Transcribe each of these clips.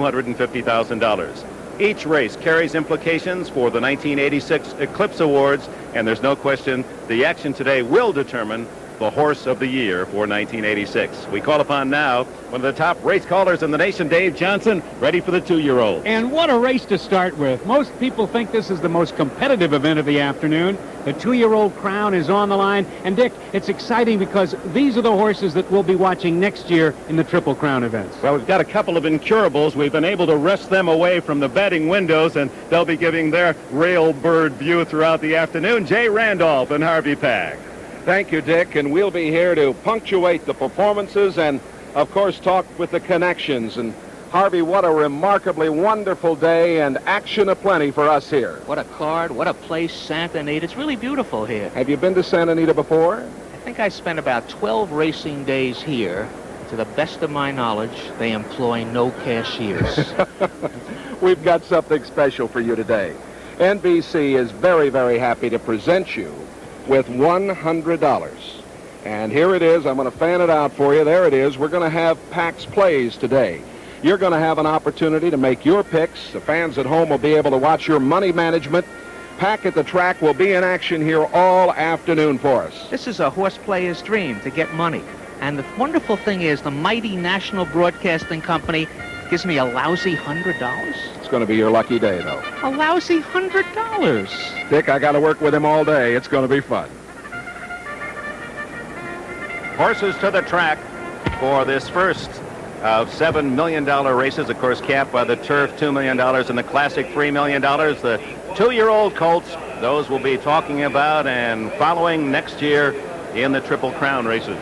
$250,000. Each race carries implications for the 1986 Eclipse Awards, and there's no question the action today will determine the horse of the year for 1986. We call upon now one of the top race callers in the nation, Dave Johnson, ready for the 2-year-old. And what a race to start with. Most people think this is the most competitive event of the afternoon. The 2-year-old crown is on the line. And, Dick, it's exciting because these are the horses that we'll be watching next year in the Triple Crown events. Well, we've got a couple of incurables. We've been able to wrest them away from the betting windows, and they'll be giving their railbird view throughout the afternoon. Jay Randolph and Harvey Pack. Thank you, Dick, and we'll be here to punctuate the performances and, of course, talk with the connections. And, Harvey, what a remarkably wonderful day and action aplenty for us here. What a card, what a place, Santa Anita. It's really beautiful here. Have you been to Santa Anita before? I think I spent about 12 racing days here. To the best of my knowledge, they employ no cashiers. We've got something special for you today. NBC is very, very happy to present you with $100. And here it is. I'm going to fan it out for you. There it is. We're going to have Pack's Plays today. You're going to have an opportunity to make your picks. The fans at home will be able to watch your money management. Pack at the track will be in action here all afternoon for us. This is a horse player's dream, to get money. And the wonderful thing is the mighty National Broadcasting Company gives me a lousy $100. It's going to be your lucky day, though. A lousy $100. Dick, I got to work with him all day. It's going to be fun. Horses to the track for this first of $7 million races, of course, capped by the Turf, $2 million, and the Classic, $3 million. The 2-year-old colts, those we'll be talking about and following next year in the Triple Crown races.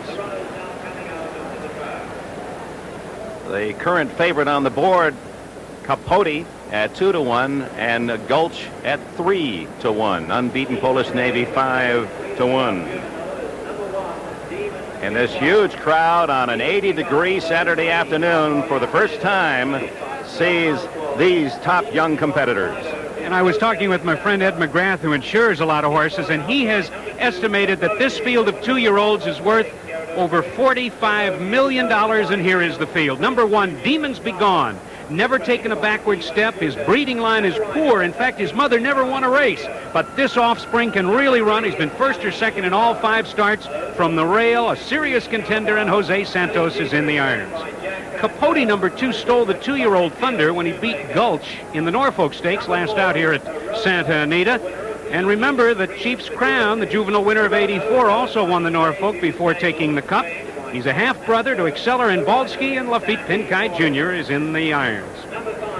The current favorite on the board, Capote at 2-1, and Gulch at 3-1. Unbeaten Polish Navy 5-1. And this huge crowd on an 80-degree Saturday afternoon for the first time sees these top young competitors. And I was talking with my friend Ed McGrath, who insures a lot of horses, and he has estimated that this field of 2-year-olds is worth over $45 million, and here is the field. Number 1, Demons Be Gone. Never taken a backward step. His breeding line is poor. In fact, his mother never won a race. But this offspring can really run. He's been first or second in all 5 starts from the rail. A serious contender, and Jose Santos is in the irons. Capote, number 2, stole the 2-year-old thunder when he beat Gulch in the Norfolk Stakes last out here at Santa Anita. And remember, the Chief's Crown, the juvenile winner of '84, also won the Norfolk before taking the Cup. He's a half-brother to Exceller and Baldsky, and Lafitte Pinkai Jr. is in the irons.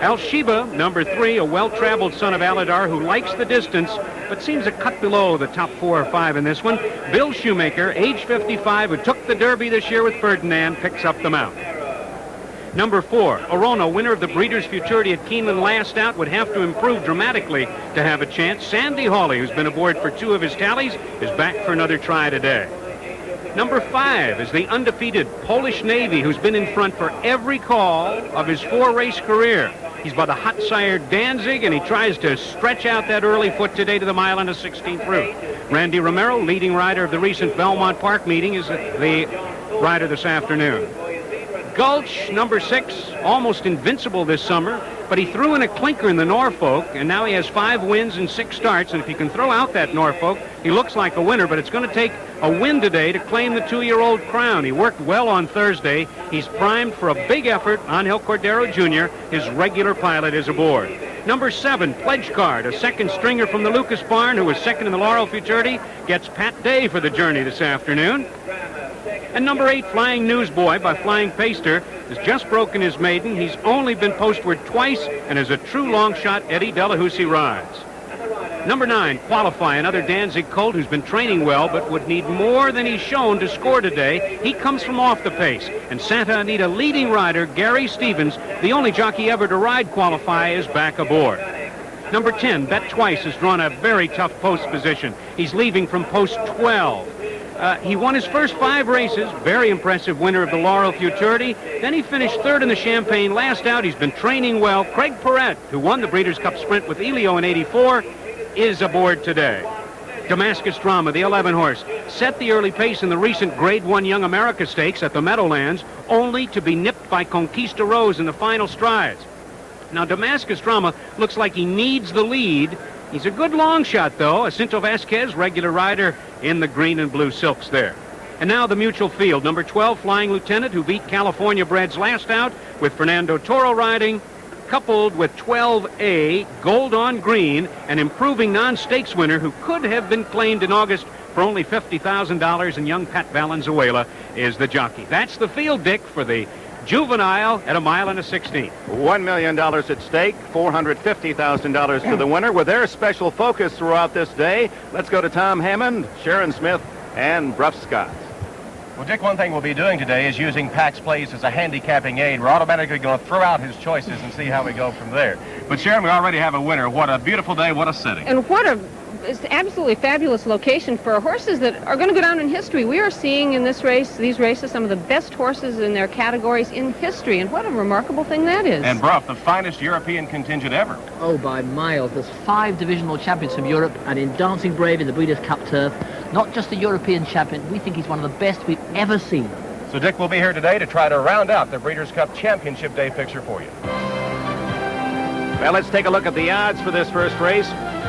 Al Sheba, number 3, a well-traveled son of Aladar who likes the distance, but seems a cut below the top 4 or 5 in this one. Bill Shoemaker, age 55, who took the Derby this year with Ferdinand, picks up the mount. Number 4, Arona, winner of the Breeders' Futurity at Keeneland last out, would have to improve dramatically to have a chance. Sandy Hawley, who's been aboard for 2 of his tallies, is back for another try today. Number 5 is the undefeated Polish Navy, who's been in front for every call of his 4-race career. He's by the hot sire Danzig, and he tries to stretch out that early foot today to the mile and a 16th route. Randy Romero, leading rider of the recent Belmont Park meeting, is the rider this afternoon. Gulch, number 6, almost invincible this summer, but he threw in a clinker in the Norfolk, and now he has 5 wins and 6 starts, and if he can throw out that Norfolk, he looks like a winner, but it's going to take a win today to claim the 2-year-old crown. He worked well on Thursday. He's primed for a big effort. Angel Cordero Jr., his regular pilot, is aboard. Number 7, Pledge Card, a second stringer from the Lucas Barn, who was second in the Laurel Futurity, gets Pat Day for the journey this afternoon. And number 8, Flying Newsboy by Flying Paster, has just broken his maiden. He's only been postward twice and is a true long shot Eddie Delahousie rides. Number 9, Qualify, another Danzig colt who's been training well but would need more than he's shown to score today. He comes from off the pace. And Santa Anita leading rider Gary Stevens, the only jockey ever to ride Qualify, is back aboard. Number 10, Bet Twice, has drawn a very tough post position. He's leaving from post 12. He won his first 5 races, very impressive winner of the Laurel Futurity. Then he finished 3rd in the Champagne last out. He's been training well. Craig Perrette, who won the Breeders' Cup Sprint with Elio in '84, is aboard today. Damascus Drama, the 11-horse, set the early pace in the recent Grade 1 Young America Stakes at the Meadowlands, only to be nipped by Conquista Rose in the final strides. Now, Damascus Drama looks like he needs the lead. He's a good long shot, though. Jacinto Vasquez, regular rider in the green and blue silks there. And now the Mutual Field, number 12, Flying Lieutenant, who beat California Bred's last out with Fernando Toro riding, coupled with 12A, Gold on Green, an improving non-stakes winner who could have been claimed in August for only $50,000, and young Pat Valenzuela is the jockey. That's the field, Dick, for the Juvenile at 1 1/16. $1 million at stake, $450,000 to the winner. With their special focus throughout this day, let's go to Tom Hammond, Sharon Smith, and Bruff Scott. Well, Dick, one thing we'll be doing today is using Pax Plays as a handicapping aid. We're automatically going to throw out his choices and see how we go from there. But, Sharon, we already have a winner. What a beautiful day. What a setting. And what a it's absolutely fabulous location for horses that are going to go down in history. We are seeing in these races, some of the best horses in their categories in history, and what a remarkable thing that is. And Bruff, the finest European contingent ever. Oh, by miles. There's 5 divisional champions from Europe, and in Dancing Brave in the Breeders' Cup turf, not just a European champion, we think he's one of the best we've ever seen. So, Dick, we'll be here today to try to round out the Breeders' Cup Championship Day picture for you. Well, let's take a look at the odds for this first race.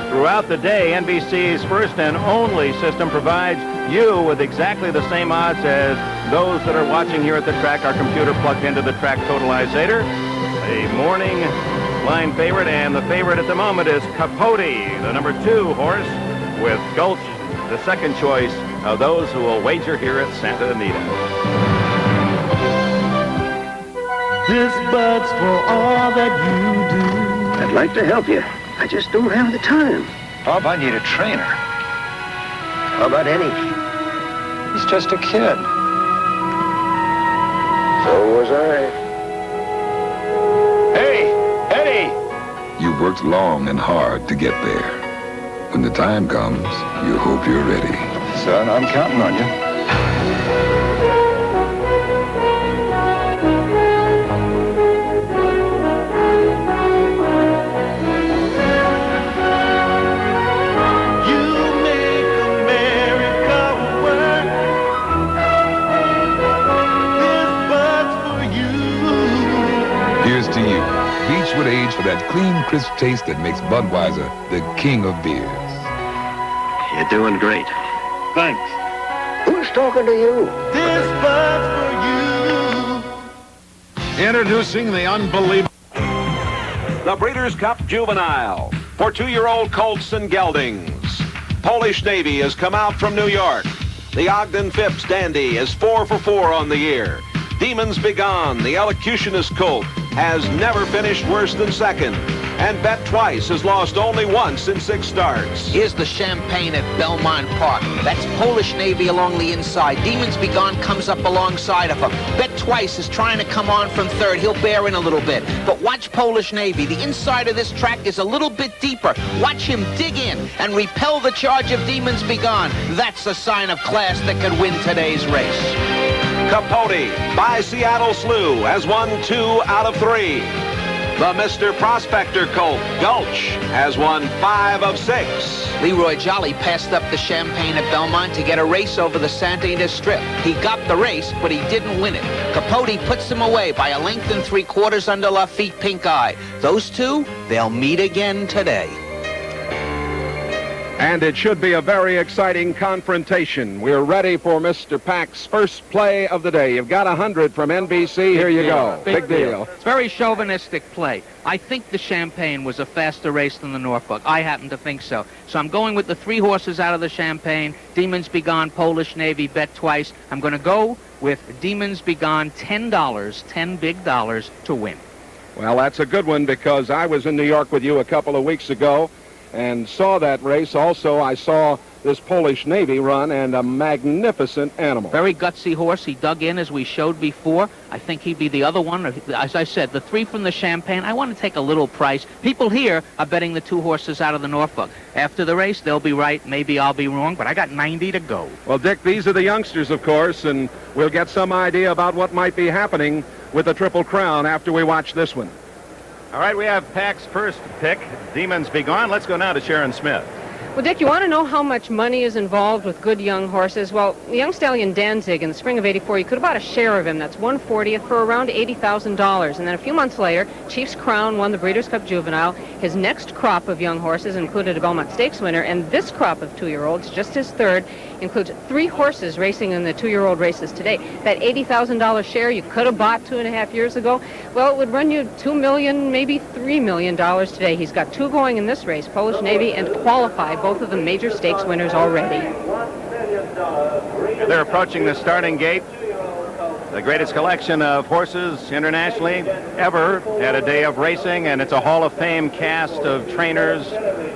Throughout the day, NBC's first and only system provides you with exactly the same odds as those that are watching here at the track. Our computer plugged into the track totalizer. A morning line favorite, and the favorite at the moment is Capote, the number 2 horse, with Gulch, the second choice of those who will wager here at Santa Anita. This bud's for all that you do. I'd like to help you. I just don't have the time. Bob, I need a trainer. How about Eddie? He's just a kid. So was I. Hey, Eddie! You worked long and hard to get there. When the time comes, you hope you're ready. Son, I'm counting on you. To you, Beechwood Age for that clean, crisp taste that makes Budweiser the king of beers. You're doing great. Thanks. Who's talking to you? This bud's for you. Introducing the unbelievable. The Breeders' Cup Juvenile for 2-year-old colts and geldings. Polish Navy has come out from New York. The Ogden Phipps Dandy is 4 for 4 on the year. Demons Begone, the elocutionist colt, has never finished worse than second. And Bet Twice has lost only once in 6 starts. Here's the Champagne at Belmont Park. That's Polish Navy along the inside. Demons Begone comes up alongside of him. Bet Twice is trying to come on from third. He'll bear in a little bit. But watch Polish Navy. The inside of this track is a little bit deeper. Watch him dig in and repel the charge of Demons Begone. That's a sign of class that could win today's race. Capote by Seattle Slew has won 2 out of 3. The Mr. Prospector colt, Gulch, has won 5 of 6. Leroy Jolly passed up the Champagne at Belmont to get a race over the Santa Anita Strip. He got the race, but he didn't win it. Capote puts him away by a length and 3/4 under Lafitte Pink Eye. Those two, they'll meet again today. And it should be a very exciting confrontation. We're ready for Mr. Pack's first play of the day. You've got 100 from NBC. Here you go. Big deal. It's very chauvinistic play. I think the Champagne was a faster race than the Norfolk. I happen to think so. So I'm going with the 3 horses out of the Champagne. Demons Begone, Polish Navy, Bet Twice. I'm going to go with Demons Begone, $10, 10 big dollars to win. Well, that's a good one because I was in New York with you a couple of weeks ago and saw that race. Also, I saw this Polish Navy run, and a magnificent animal. Very gutsy horse. He dug in, as we showed before. I think he'd be the other one. As I said, the 3 from the Champagne, I want to take a little price. People here are betting the 2 horses out of the Norfolk. After the race, they'll be right. Maybe I'll be wrong, but I got 90 to go. Well, Dick, these are the youngsters, of course, and we'll get some idea about what might be happening with the Triple Crown after we watch this one. All right, we have Pack's first pick, Demons Begone. Let's go now to Sharon Smith. Well, Dick, you want to know how much money is involved with good young horses? Well, the young stallion Danzig in the spring of '84, you could have bought a share of him. That's 1/40th for around $80,000. And then a few months later, Chief's Crown won the Breeders' Cup Juvenile. His next crop of young horses included a Belmont Stakes winner, and this crop of 2-year-olds, just his third, includes 3 horses racing in the 2-year-old races today. That $80,000 share you could have bought 2.5 years ago, well, it would run you $2 million, maybe $3 million today. He's got 2 going in this race, Polish Navy and Qualify, both of the major stakes winners already. They're approaching the starting gate. The greatest collection of horses internationally ever at a day of racing, and it's a Hall of Fame cast of trainers,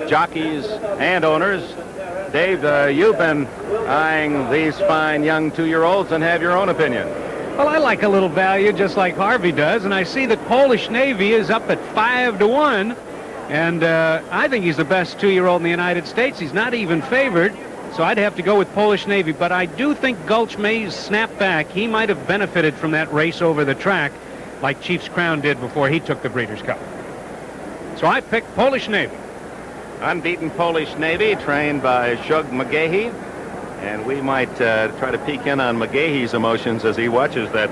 jockeys, and owners. Dave, you've been eyeing these fine young 2-year-olds and have your own opinion. Well, I like a little value just like Harvey does, and I see that Polish Navy is up at 5-1, and I think he's the best 2-year-old in the United States. He's not even favored, so I'd have to go with Polish Navy, but I do think Gulch may snap back. He might have benefited from that race over the track like Chief's Crown did before he took the Breeders' Cup. So I picked Polish Navy. Unbeaten Polish Navy, trained by Shug McGahee. And we might try to peek in on McGahee's emotions as he watches that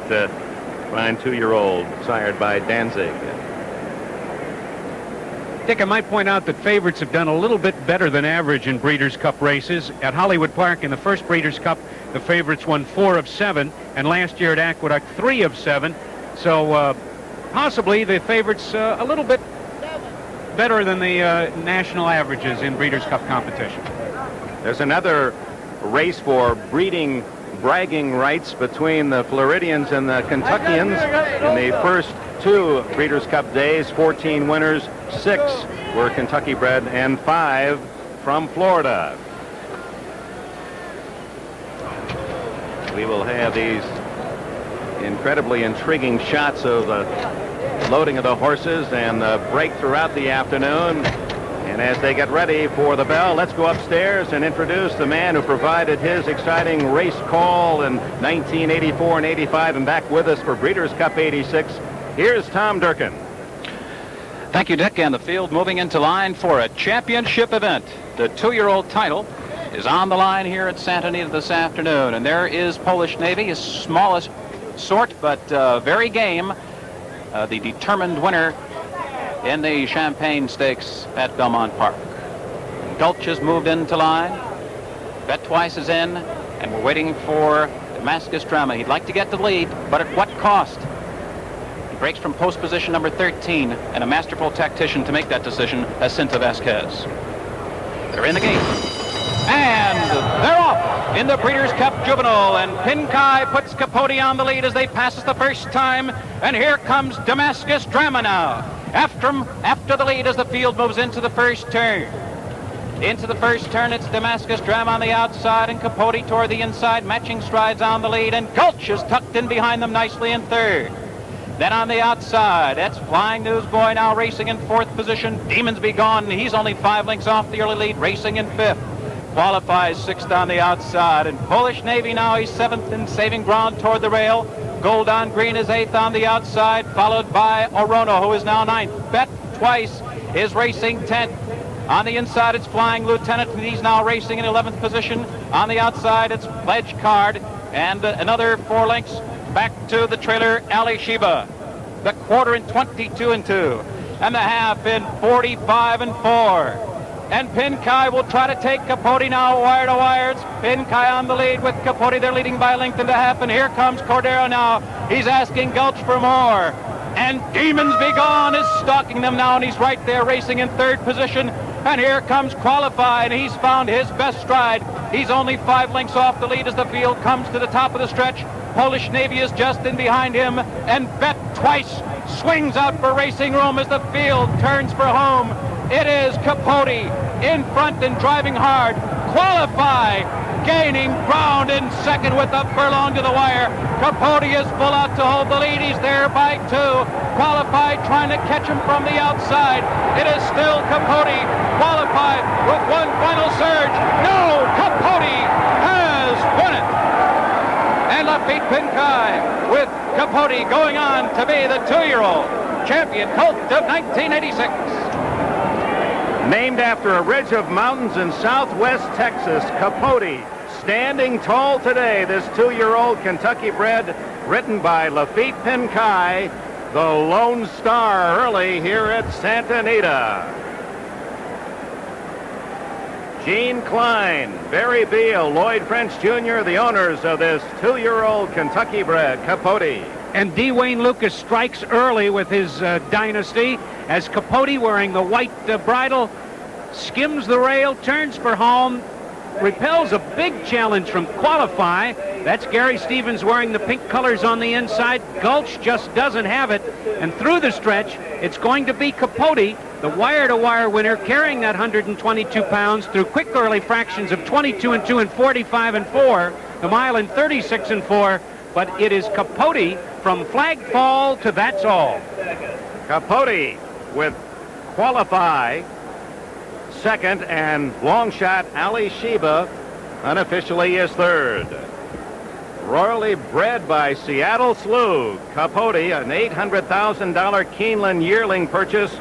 fine 2-year-old sired by Danzig. Dick, I might point out that favorites have done a little bit better than average in Breeders' Cup races. At Hollywood Park in the first Breeders' Cup, the favorites won 4 of 7, and last year at Aqueduct, 3 of 7. So possibly the favorites a little bit better than the national averages in Breeders' Cup competition. There's another race for breeding bragging rights between the Floridians and the Kentuckians. In the first 2 Breeders' Cup days, 14 winners, 6 were Kentucky bred and 5 from Florida. We will have these incredibly intriguing shots of the loading of the horses and the break throughout the afternoon. And as they get ready for the bell, let's go upstairs and introduce the man who provided his exciting race call in 1984 and 85 and back with us for Breeders' Cup 86. Here's Tom Durkin. Thank you, Dick. And the field moving into line for a championship event. The 2-year-old title is on the line here at Santa Anita this afternoon. And there is Polish Navy, his smallest sort, but very game. The determined winner in the Champagne Stakes at Belmont Park. Gulch has moved into line. Bet Twice is in, and we're waiting for Damascus Drama. He'd like to get the lead, but at what cost? He breaks from post position number 13, and a masterful tactician to make that decision, Jacinto Vasquez. They're in the gate. And they're off in the Breeders' Cup Juvenile, and Pinkai puts Capote on the lead as they pass us the first time, and here comes Damascus Drama now. After the lead as the field moves into the first turn. Into the first turn, it's Damascus Drama on the outside and Capote toward the inside, matching strides on the lead, and Gulch is tucked in behind them nicely in third. Then on the outside, that's Flying Newsboy now racing in 4th position. Demons Be Gone, he's only 5 lengths off the early lead, racing in 5th. Qualifies 6th on the outside, and Polish Navy now he's 7th and saving ground toward the rail. Gold on Green is 8th on the outside, followed by Orono, who is now 9th. Bet Twice is racing 10th. On the inside, it's Flying Lieutenant, and he's now racing in 11th position. On the outside, it's Pledge Card, and another 4 lengths back to the trailer, Ali Shiba. The quarter in 22 and 2, and the half in 45 and 4. And Pinkai will try to take Capote now wire to wire. It's Pinkai on the lead with Capote. They're leading by a length and a half. And here comes Cordero now. He's asking Gulch for more. And Demons Be Gone is stalking them now, and he's right there racing in 3rd position. And here comes Qualify, and he's found his best stride. He's only 5 lengths off the lead as the field comes to the top of the stretch. Polish Navy is just in behind him, and Bet Twice swings out for racing room as the field turns for home. It is Capote in front and driving hard. Qualify gaining ground in 2nd with a furlong to the wire. Capote is full out to hold the lead. He's there by 2. Qualify trying to catch him from the outside. It is still Capote. Qualify with one final surge. No, Capote has won it. And left beat Pinkai with Capote going on to be the 2-year-old champion colt of 1986. Named after a ridge of mountains in southwest Texas, Capote, standing tall today. This 2-year-old Kentucky bred, written by Lafitte Pinkai, the Lone Star early here at Santa Anita. Gene Klein, Barry Beal, Lloyd French Jr., the owners of this 2-year-old Kentucky bred Capote. And D. Wayne Lucas strikes early with his dynasty as Capote, wearing the white bridle, skims the rail, turns for home, repels a big challenge from Qualify. That's Gary Stevens wearing the pink colors on the inside. Gulch just doesn't have it. And through the stretch, it's going to be Capote, the wire-to-wire winner, carrying that 122 pounds through quick early fractions of 22 and 2 and 45 and 4, the mile in 36 and 4. But it is Capote from Flag Fall to That's All. Capote with Qualify second, and long shot Ali Sheba unofficially is third. Royally bred by Seattle Slough, Capote, an $800,000 Keeneland yearling purchase,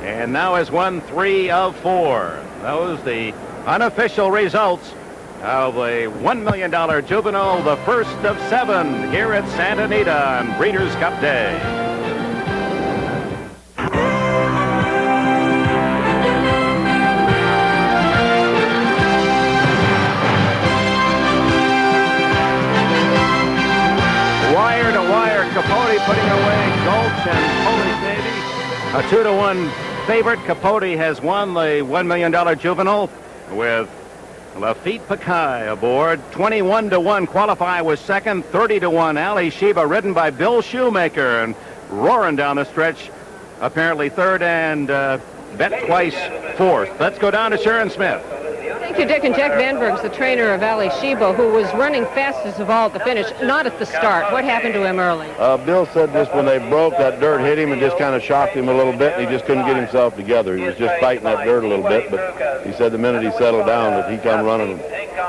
and now has won 3 of 4. Those the unofficial results of a $1 million juvenile, the first of 7 here at Santa Anita on Breeders' Cup Day. Wire to wire, Capote putting away Gulch and Polish Navy. A 2-to-1 favorite. Capote has won the $1 million juvenile with Lafitte Pinkai aboard. 21-to-1 Qualify was second. 30-to-1 Ali Sheba, ridden by Bill Shoemaker, and roaring down the stretch, apparently third, and Bet Twice fourth. Let's go down to Sharon Smith. Thank you, Dick. And Jack Vanberg's the trainer of Ali Sheba, who was running fastest of all at the finish, not at the start. What happened to him early? Bill said just when they broke, that dirt hit him and just kind of shocked him a little bit, and he just couldn't get himself together. He was just fighting that dirt a little bit, but he said the minute he settled down that he come running.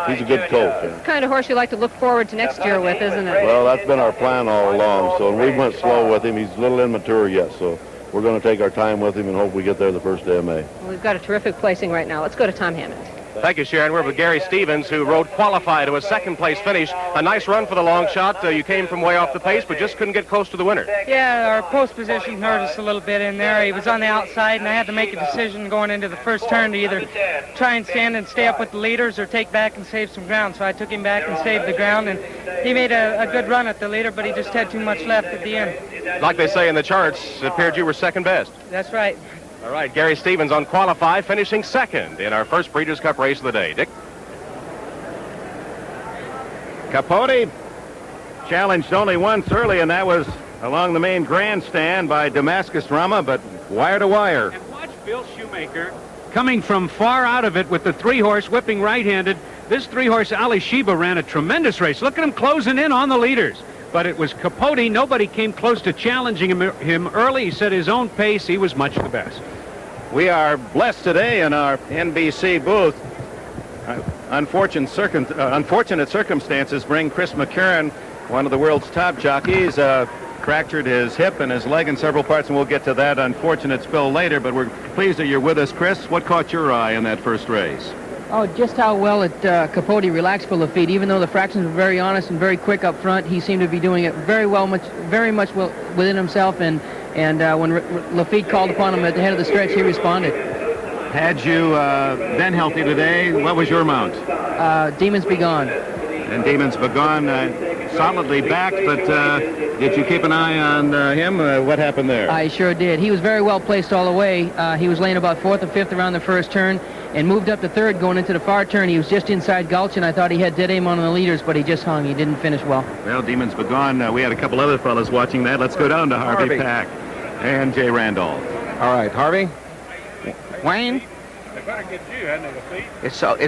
He's a good coach. It's the kind of horse you like to look forward to next year with, isn't it? Well, that's been our plan all along, so we went slow with him. He's a little immature yet, so we're going to take our time with him and hope we get there the first day of May. Well, we've got a terrific placing right now. Let's go to Tom Hammond. Thank you, Sharon. We're with Gary Stevens, who rode Qualify to a second-place finish. A nice run for the long shot. You came from way off the pace, but just couldn't get close to the winner. Yeah, our post position hurt us a little bit in there. He was on the outside, and I had to make a decision going into the first turn to either try and stand and stay up with the leaders or take back and save some ground. So I took him back and saved the ground, and he made a good run at the leader, but he just had too much left at the end. Like they say in the charts, it appeared you were second best. That's right. All right, Gary Stevens on Qualify, finishing second in our first Breeders' Cup race of the day. Dick? Capote challenged only once early, and that was along the main grandstand by Damascus Rama, but wire to wire. And watch Bill Shoemaker coming from far out of it with the 3-horse whipping right-handed. This 3-horse Ali Sheba ran a tremendous race. Look at him closing in on the leaders. But it was Capote. Nobody came close to challenging him early. He set his own pace. He was much the best. We are blessed today in our NBC booth. Unfortunate circumstances bring Chris McCarron, one of the world's top jockeys, fractured his hip and his leg in several parts, and we'll get to that unfortunate spill later. But we're pleased that you're with us, Chris. What caught your eye in that first race? Oh, just how well Capote relaxed for Lafitte. Even though the fractions were very honest and very quick up front, he seemed to be doing it very much within himself. And when Lafitte called upon him at the head of the stretch, he responded. Had you been healthy today, what was your mount? Demons Be Gone. And Demons Be Gone solidly backed, but did you keep an eye on him? What happened there? I sure did. He was very well placed all the way. He was laying about 4th or 5th around the first turn and moved up to 3rd going into the far turn. He was just inside Gulch, and I thought he had dead aim on the leaders, but he just hung. He didn't finish well. Well, Demons Be Gone. We had a couple other fellas watching that. Let's go down to Harvey Pack and Jay Randolph. All right, Harvey. Wayne? I better get you, hadn't it,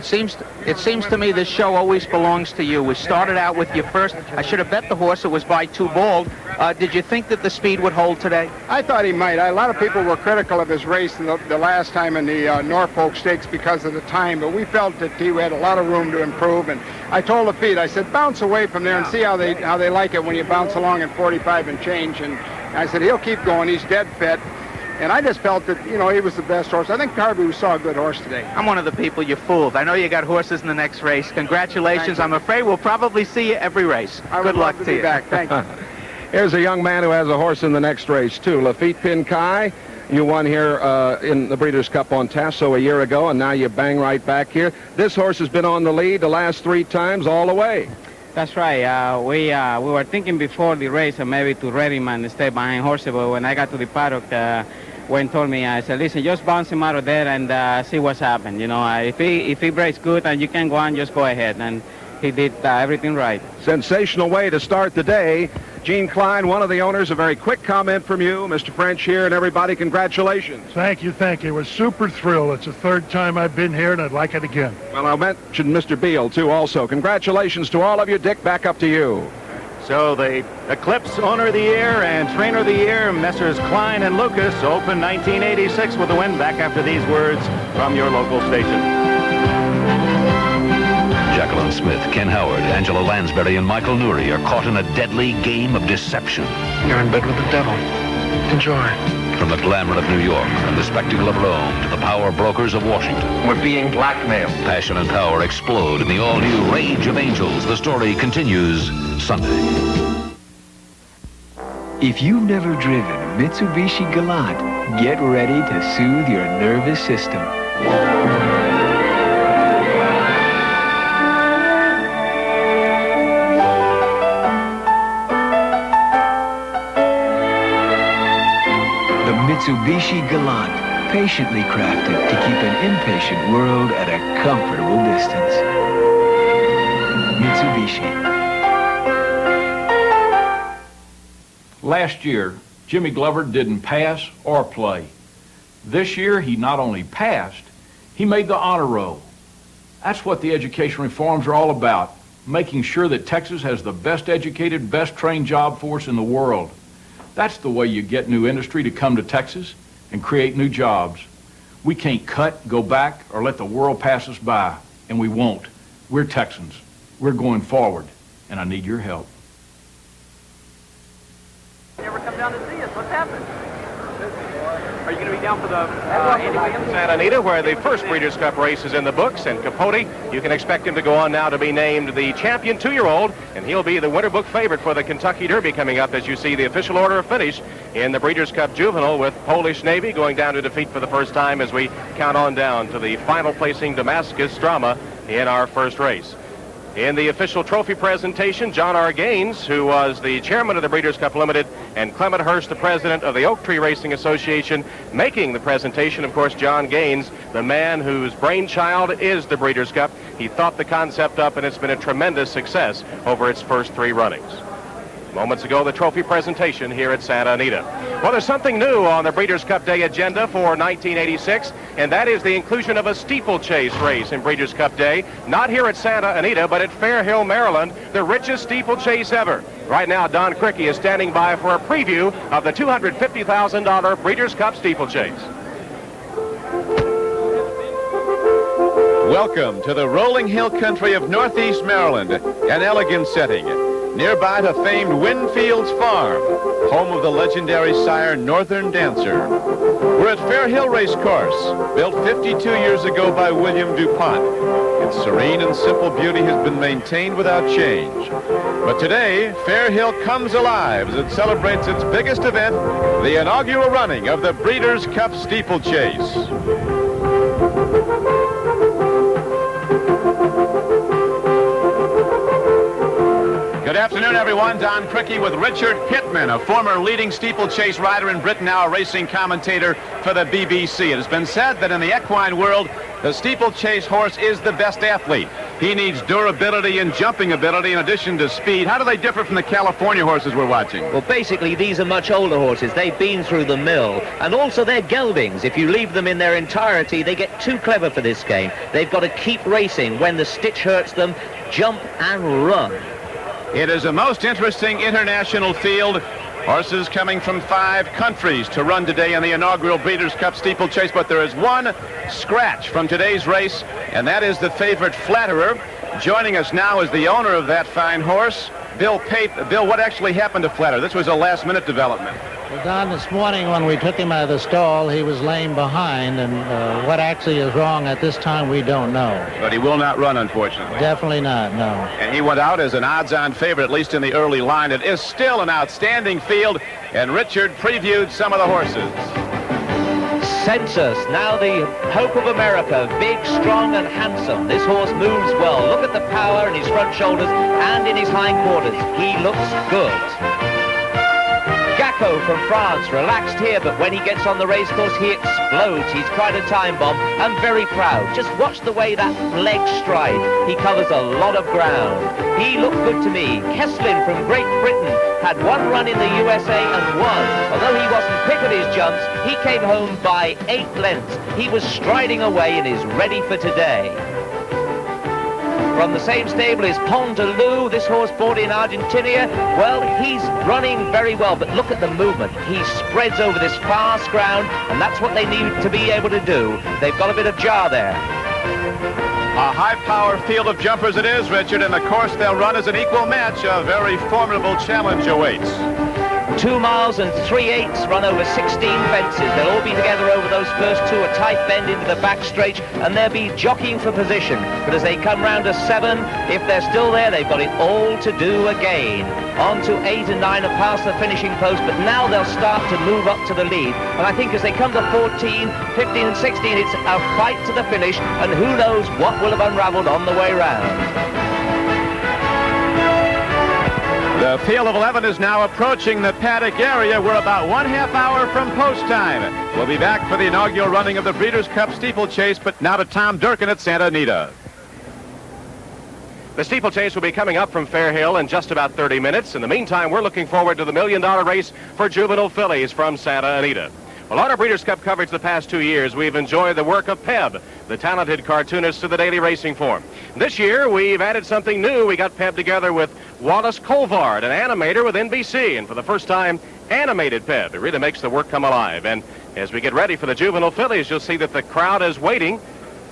It seems to me this show always belongs to you. We started out with you first. I should have bet the horse. It was by 2 bald. Did you think that the speed would hold today? I thought he might. A lot of people were critical of his race the last time in the Norfolk Stakes because of the time, but we felt that he had a lot of room to improve. And I told Lafitte, I said, bounce away from there and see how they like it when you bounce along at 45 and change. And I said, he'll keep going. He's dead fit. And I just felt that, you know, he was the best horse. I think Darby saw a good horse today. I'm one of the people you fooled. I know you got horses in the next race. Congratulations. I'm afraid we'll probably see you every race. Good luck to you. Back. Thank you. Here's a young man who has a horse in the next race, too. Lafitte Pinkai, you won here in the Breeders' Cup on Tasso a year ago, and now you bang right back here. This horse has been on the lead the last 3 times all the way. That's right. We were thinking before the race maybe to ready him and stay behind horses, but when I got to the paddock, Wayne told me, I said, listen, just bounce him out of there and see what's happened. You know, if he breaks good and you can go on, just go ahead. And he did everything right. Sensational way to start the day. Gene Klein, one of the owners, a very quick comment from you, Mr. French here, and everybody, congratulations. Thank you. It was super thrilled. It's the 3rd time I've been here, and I'd like it again. Well, I'll mention Mr. Beal, too, also. Congratulations to all of you. Dick, back up to you. So the Eclipse Owner of the Year and Trainer of the Year, Messrs. Klein and Lucas, open 1986 with a win. Back after these words from your local station. Jacqueline Smith, Ken Howard, Angela Lansbury, and Michael Nouri are caught in a deadly game of deception. You're in bed with the devil. Enjoy. From the glamour of New York and the spectacle of Rome to the power brokers of Washington. We're being blackmailed. Passion and power explode in the all-new Rage of Angels. The story continues Sunday. If you've never driven a Mitsubishi Galant, get ready to soothe your nervous system. Mitsubishi Galant, patiently crafted to keep an impatient world at a comfortable distance. Mitsubishi. Last year, Jimmy Glover didn't pass or play. This year, he not only passed, he made the honor roll. That's what the education reforms are all about, making sure that Texas has the best educated, best trained job force in the world. That's the way you get new industry to come to Texas and create new jobs. We can't cut, go back, or let the world pass us by, and we won't. We're Texans. We're going forward, and I need your help. You ever come down to see us? What's happening? Are you going to be down for the Andy Williams? Santa Anita, where the first Breeders' Cup race is in the books, and Capote, you can expect him to go on now to be named the champion 2-year-old, and he'll be the winter book favorite for the Kentucky Derby coming up as you see the official order of finish in the Breeders' Cup Juvenile, with Polish Navy going down to defeat for the first time as we count on down to the final placing Damascus drama in our first race. In the official trophy presentation, John R. Gaines, who was the chairman of the Breeders' Cup Limited, and Clement Hurst, the president of the Oak Tree Racing Association, making the presentation. Of course, John Gaines, the man whose brainchild is the Breeders' Cup. He thought the concept up, and it's been a tremendous success over its first 3 runnings. Moments ago, the trophy presentation here at Santa Anita. Well, there's something new on the Breeders' Cup Day agenda for 1986, and that is the inclusion of a steeplechase race in Breeders' Cup Day. Not here at Santa Anita, but at Fair Hill, Maryland, the richest steeplechase ever. Right now, Don Cricky is standing by for a preview of the $250,000 Breeders' Cup steeplechase. Welcome to the rolling hill country of Northeast Maryland, an elegant setting. Nearby to famed Winfield's Farm, home of the legendary sire Northern Dancer. We're at Fair Hill Race Course, built 52 years ago by William DuPont. Its serene and simple beauty has been maintained without change. But today, Fair Hill comes alive as it celebrates its biggest event, the inaugural running of the Breeders' Cup Steeplechase. Good afternoon, everyone. Don Cricky with Richard Hittman, a former leading steeplechase rider in Britain, now a racing commentator for the BBC. It has been said that in the equine world, the steeplechase horse is the best athlete. He needs durability and jumping ability in addition to speed. How do they differ from the California horses we're watching? Well, basically, these are much older horses. They've been through the mill. And also, they're geldings. If you leave them in their entirety, they get too clever for this game. They've got to keep racing. When the stitch hurts them, jump and run. It is a most interesting international field. Horses coming from 5 countries to run today in the inaugural Breeders' Cup steeplechase, but there is one scratch from today's race, and that is the favorite Flatterer. Joining us now is the owner of that fine horse, Bill Pate. Bill, what actually happened to Flatterer? This was a last-minute development. Well, Don, this morning when we took him out of the stall, he was laying behind, and what actually is wrong at this time, we don't know. But he will not run, unfortunately. Definitely not, no. And he went out as an odds-on favorite, at least in the early line. It is still an outstanding field, and Richard previewed some of the horses. Census, now the hope of America, big, strong, and handsome. This horse moves well. Look at the power in his front shoulders and in his hindquarters. He looks good. Gacko from France, relaxed here, but when he gets on the racecourse, he explodes. He's quite a time bomb and very proud. Just watch the way that legs stride. He covers a lot of ground. He looked good to me. Kesslin from Great Britain had one run in the USA and won. Although he wasn't quick at his jumps, he came home by 8 lengths. He was striding away and is ready for today. From the same stable is Pont de Lou, this horse bought in Argentina. Well, he's running very well, but look at the movement. He spreads over this fast ground, and that's what they need to be able to do. They've got a bit of jar there. A high-power field of jumpers it is, Richard, and the course they'll run is an equal match. A very formidable challenge awaits. 2 miles and 3/8 run over 16 fences. They'll all be together over those first 2, a tight bend into the back straight, and they'll be jockeying for position. But as they come round to 7, if they're still there, they've got it all to do again. On to 8 and 9 are past the finishing post, but now they'll start to move up to the lead. And I think as they come to 14, 15 and 16, it's a fight to the finish, and who knows what will have unraveled on the way round. The field of 11 is now approaching the paddock area. We're about 1/2 hour from post time. We'll be back for the inaugural running of the Breeders' Cup steeplechase, but now to Tom Durkin at Santa Anita. The steeplechase will be coming up from Fair Hill in just about 30 minutes. In the meantime, we're looking forward to the $1 million race for juvenile fillies from Santa Anita. Well, on our Breeders' Cup coverage the past 2 years, we've enjoyed the work of Peb, the talented cartoonist to the daily racing form. This year, we've added something new. We got Peb together with Wallace Colvard, an animator with NBC, and for the first time, animated Peb. It really makes the work come alive. And as we get ready for the juvenile fillies, you'll see that the crowd is waiting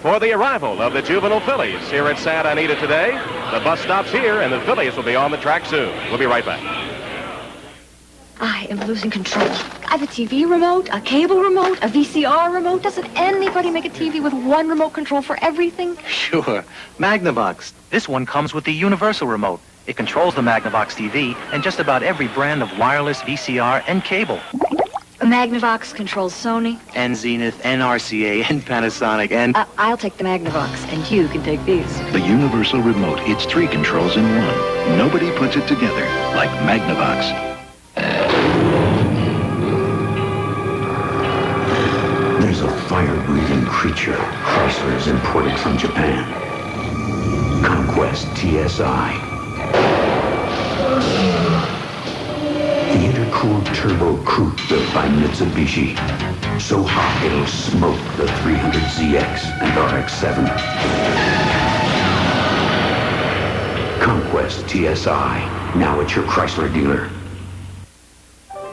for the arrival of the juvenile fillies here at Santa Anita today. The bus stops here, and the fillies will be on the track soon. We'll be right back. I am losing control. I have a TV remote, a cable remote, a VCR remote. Doesn't anybody make a TV with one remote control for everything? Sure. Magnavox. This one comes with the universal remote. It controls the Magnavox TV and just about every brand of wireless, VCR, and cable. A Magnavox controls Sony. And Zenith, and RCA, and Panasonic, and... I'll take the Magnavox, and you can take these. The universal remote. It's 3 controls in one. Nobody puts it together like Magnavox. There's a fire-breathing creature Chrysler has imported from Japan. Conquest TSI. The intercooled turbo coupe built by Mitsubishi. So hot it'll smoke the 300ZX and RX-7. Conquest TSI. Now at your Chrysler dealer.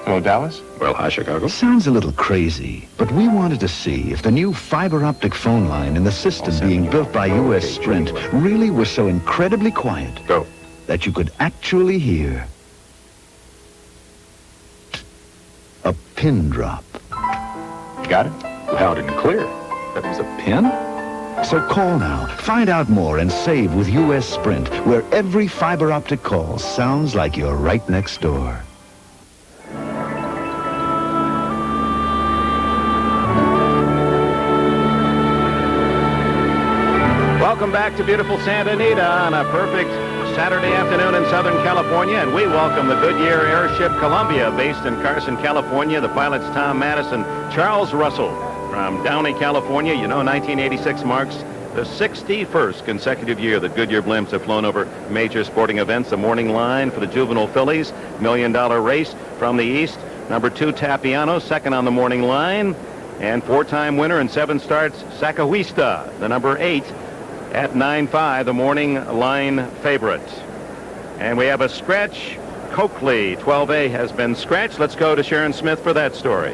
Hello, Dallas. Well, hi, Chicago. Sounds a little crazy, but we wanted to see if the new fiber optic phone line and the system being built by U.S. Sprint really were so incredibly quiet that you could actually hear a pin drop. Got it? Loud and clear. That was a pin? So call now. Find out more and save with U.S. Sprint, where every fiber optic call sounds like you're right next door. Welcome back to beautiful Santa Anita on a perfect Saturday afternoon in Southern California, and we welcome the Goodyear Airship Columbia, based in Carson, California. The pilots Tom Madison, Charles Russell from Downey, California. You know, 1986 marks the 61st consecutive year that Goodyear blimps have flown over major sporting events. The morning line for the juvenile fillies, $1 million race from the east. Number 2, Tapiano, second on the morning line, and 4-time winner and 7 starts, Sacahuista, the number 8. At 9.5, the morning line favorite. And we have a scratch. Coakley, 12A, has been scratched. Let's go to Sharon Smith for that story.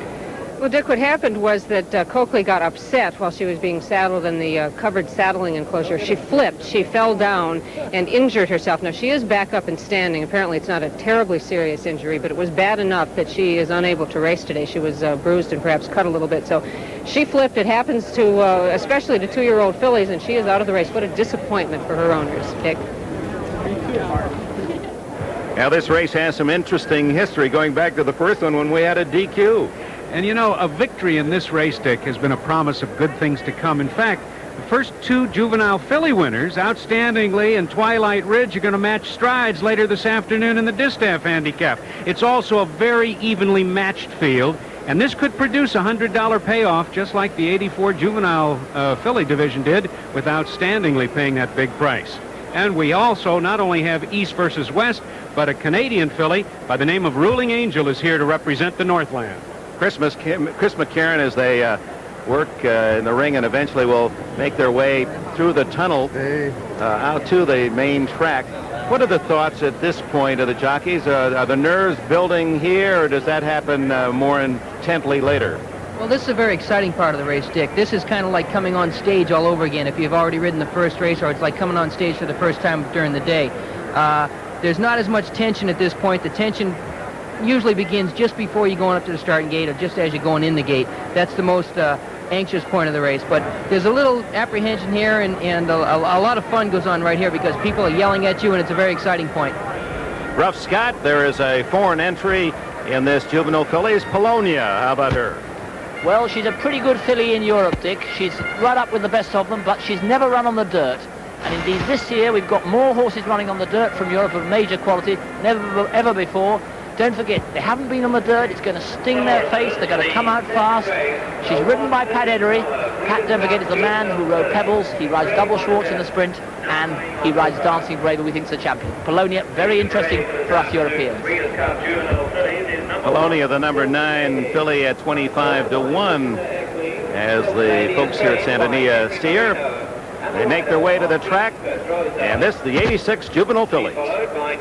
Well, Dick, what happened was that Coakley got upset while she was being saddled in the covered saddling enclosure. She flipped, she fell down, and injured herself. Now, she is back up and standing. Apparently, it's not a terribly serious injury, but it was bad enough that she is unable to race today. She was bruised and perhaps cut a little bit. So she flipped. It happens to, especially to 2-year-old fillies, and she is out of the race. What a disappointment for her owners, Dick. Now, this race has some interesting history going back to the first one when we had a DQ. And you know, a victory in this race, Dick, has been a promise of good things to come. In fact, the first 2 juvenile filly winners, Outstandingly and Twilight Ridge, are going to match strides later this afternoon in the Distaff Handicap. It's also a very evenly matched field, and this could produce a $100 payoff, just like the 84 juvenile filly division did, with Outstandingly paying that big price. And we also not only have East versus West, but a Canadian filly by the name of Ruling Angel is here to represent the Northland. Chris McCarron, as they work in the ring and eventually will make their way through the tunnel out to the main track. What are the thoughts at this point of the jockeys? Are the nerves building here, or does that happen more intently later? Well, this is a very exciting part of the race, Dick. This is kind of like coming on stage all over again if you've already ridden the first race, or it's like coming on stage for the first time during the day. There's not as much tension at this point. The tension usually begins just before you're going up to the starting gate or just as you're going in the gate. That's the most anxious point of the race. But there's a little apprehension here, and a lot of fun goes on right here because people are yelling at you, and it's a very exciting point. Ruff Scott, there is a foreign entry in this juvenile fillies. Polonia, how about her? Well, she's a pretty good filly in Europe, Dick. She's right up with the best of them, but she's never run on the dirt. And indeed, this year we've got more horses running on the dirt from Europe of major quality, never ever before. Don't forget, they haven't been on the dirt. It's going to sting their face. They're going to come out fast. She's ridden by Pat Edery. Pat, don't forget, is the man who rode Pebbles. He rides Double Schwartz in the sprint, and he rides Dancing Brave, who we think's the champion. Polonia, very interesting for us Europeans. Polonia, the number 9 filly at 25-1, as the folks here at Santa Anita steer. They make their way to the track, and this, the 86 juvenile fillies.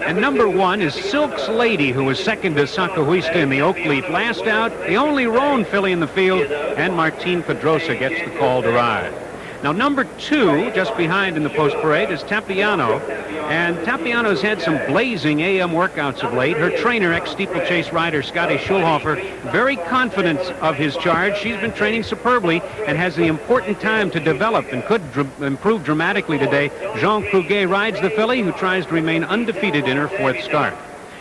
And number 1 is Silk's Lady, who was second to Sacahuista in the Oak Leaf. Last out, the only roan filly in the field, and Martin Pedrosa gets the call to ride. Now, number 2, just behind in the post parade, is Tapiano. And Tapiano's had some blazing AM workouts of late. Her trainer, ex-steeplechase rider Scotty Schulhofer, very confident of his charge. She's been training superbly and has the important time to develop and could improve dramatically today. Jean Cruguet rides the filly, who tries to remain undefeated in her 4th start.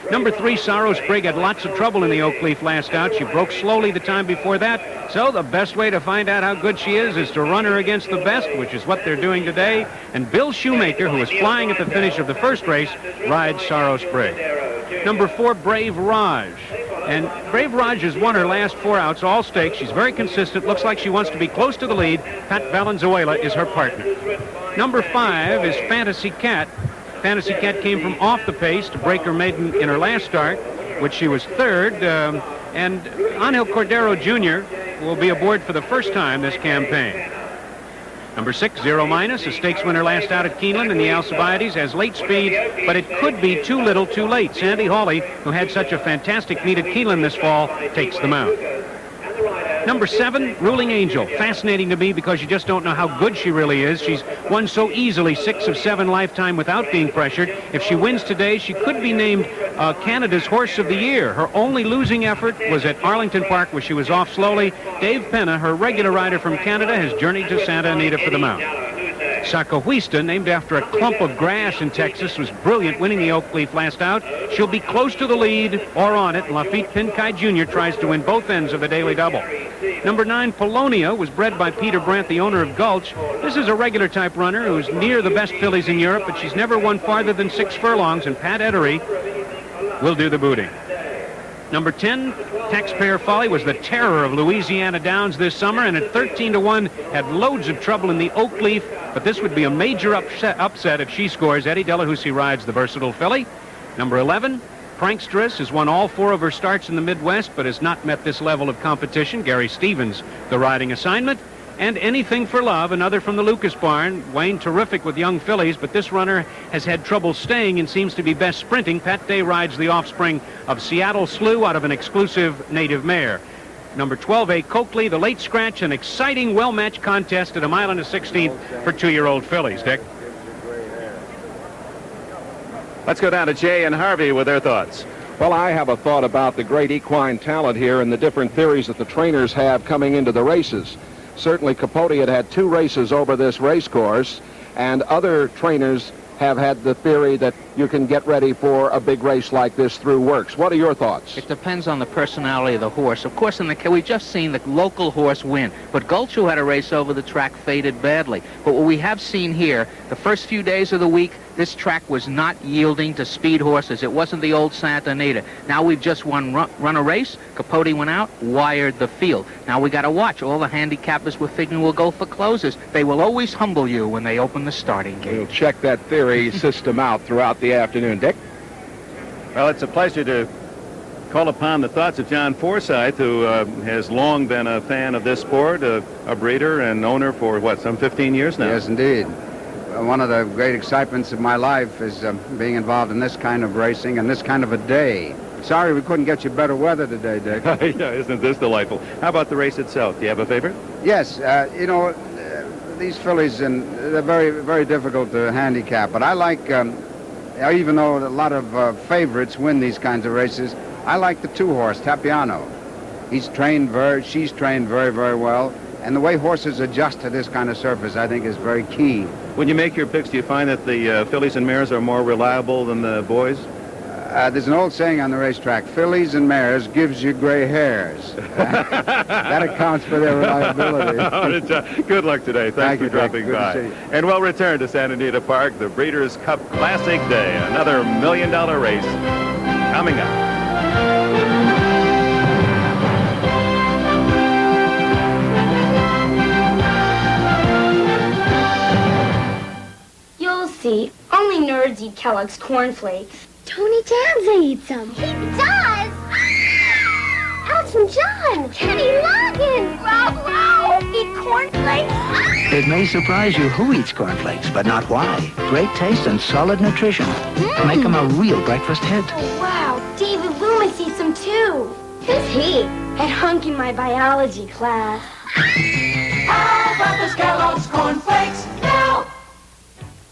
Number 3, Sorrow Sprig, had lots of trouble in the Oak Leaf last out. She broke slowly the time before that. So the best way to find out how good she is to run her against the best, which is what they're doing today. And Bill Shoemaker, who was flying at the finish of the first race, rides Sorrow Sprig. Number 4, Brave Raj. And Brave Raj has won her last 4 outs, all stakes. She's very consistent. Looks like she wants to be close to the lead. Pat Valenzuela is her partner. Number 5 is Fantasy Cat. Fantasy Cat came from off the pace to break her maiden in her last start, which she was 3rd. And Angel Cordero Jr. will be aboard for the first time this campaign. Number 6, Zero Minus, a stakes winner last out at Keeneland in the Alcibiades, has late speed, but it could be too little too late. Sandy Hawley, who had such a fantastic meet at Keeneland this fall, takes the mount. Number 7, Ruling Angel. Fascinating to me because you just don't know how good she really is. She's won so easily 6 of 7 lifetime without being pressured. If she wins today, she could be named Canada's Horse of the Year. Her only losing effort was at Arlington Park, where she was off slowly. Dave Penna, her regular rider from Canada, has journeyed to Santa Anita for the mount. Sacahuista, named after a clump of grass in Texas, was brilliant, winning the Oak Leaf last out. She'll be close to the lead or on it. Lafitte Pinkai Jr. tries to win both ends of the daily double. Number 9, Polonia, was bred by Peter Brandt, the owner of Gulch. This is a regular type runner who's near the best fillies in Europe, but she's never won farther than 6 furlongs, and Pat Edery will do the booting. Number 10, Taxpayer Folly, was the terror of Louisiana Downs this summer, and at 13-1 had loads of trouble in the Oak Leaf, but this would be a major upset if she scores. Eddie Delahousie rides the versatile filly. Number 11, Prankstress, has won all 4 of her starts in the Midwest, but has not met this level of competition. Gary Stevens, the riding assignment. And Anything for Love, another from the Lucas barn. Wayne, terrific with young fillies, but this runner has had trouble staying and seems to be best sprinting. Pat Day rides the offspring of Seattle Slew out of an exclusive native mare. Number 12A, Coakley, the late scratch, an exciting, well-matched contest at 1 mile and a 16th for 2-year-old fillies. Dick? Let's go down to Jay and Harvey with their thoughts. Well, I have a thought about the great equine talent here and the different theories that the trainers have coming into the races. Certainly, Capote had 2 races over this race course, and other trainers have had the theory that you can get ready for a big race like this through works. What are your thoughts? It depends on the personality of the horse. Of course, we've just seen the local horse win, but Gulch, who had a race over the track, faded badly. But what we have seen here, the first few days of the week, this track was not yielding to speed horses. It wasn't the old Santa Anita. Now we've just run a race. Capote went out, wired the field. Now we got to watch. All the handicappers we're figuring will go for closes. They will always humble you when they open the starting gate. We'll check that theory system out throughout the afternoon. Dick? Well, it's a pleasure to call upon the thoughts of John Forsythe, who has long been a fan of this sport, a breeder and owner for, some 15 years now? Yes, indeed. One of the great excitements of my life is being involved in this kind of racing and this kind of a day. Sorry we couldn't get you better weather today, Dick. Yeah, isn't this delightful? How about the race itself? Do you have a favorite? Yes, these fillies, they're very, very difficult to handicap. But I like, even though a lot of favorites win these kinds of races, I like the 2-horse, Tapiano. She's trained very, very well. And the way horses adjust to this kind of surface, I think, is very key. When you make your picks, do you find that the fillies and mares are more reliable than the boys? There's an old saying on the racetrack, fillies and mares gives you gray hairs. That accounts for their reliability. Good luck today. Thanks for dropping by. And we'll return to Santa Anita Park, the Breeders' Cup Classic Day. Another $1 million race coming up. See, only nerds eat Kellogg's cornflakes. Tony Danza eats them. He does? Alex and John. Kenny Loggins. Rob eat cornflakes. It may surprise you who eats cornflakes, but not why. Great taste and solid nutrition. Make them a real breakfast hit. Oh, wow, David Loomis eats them too. Who's he? That hunk in my biology class. How about those Kellogg's cornflakes now?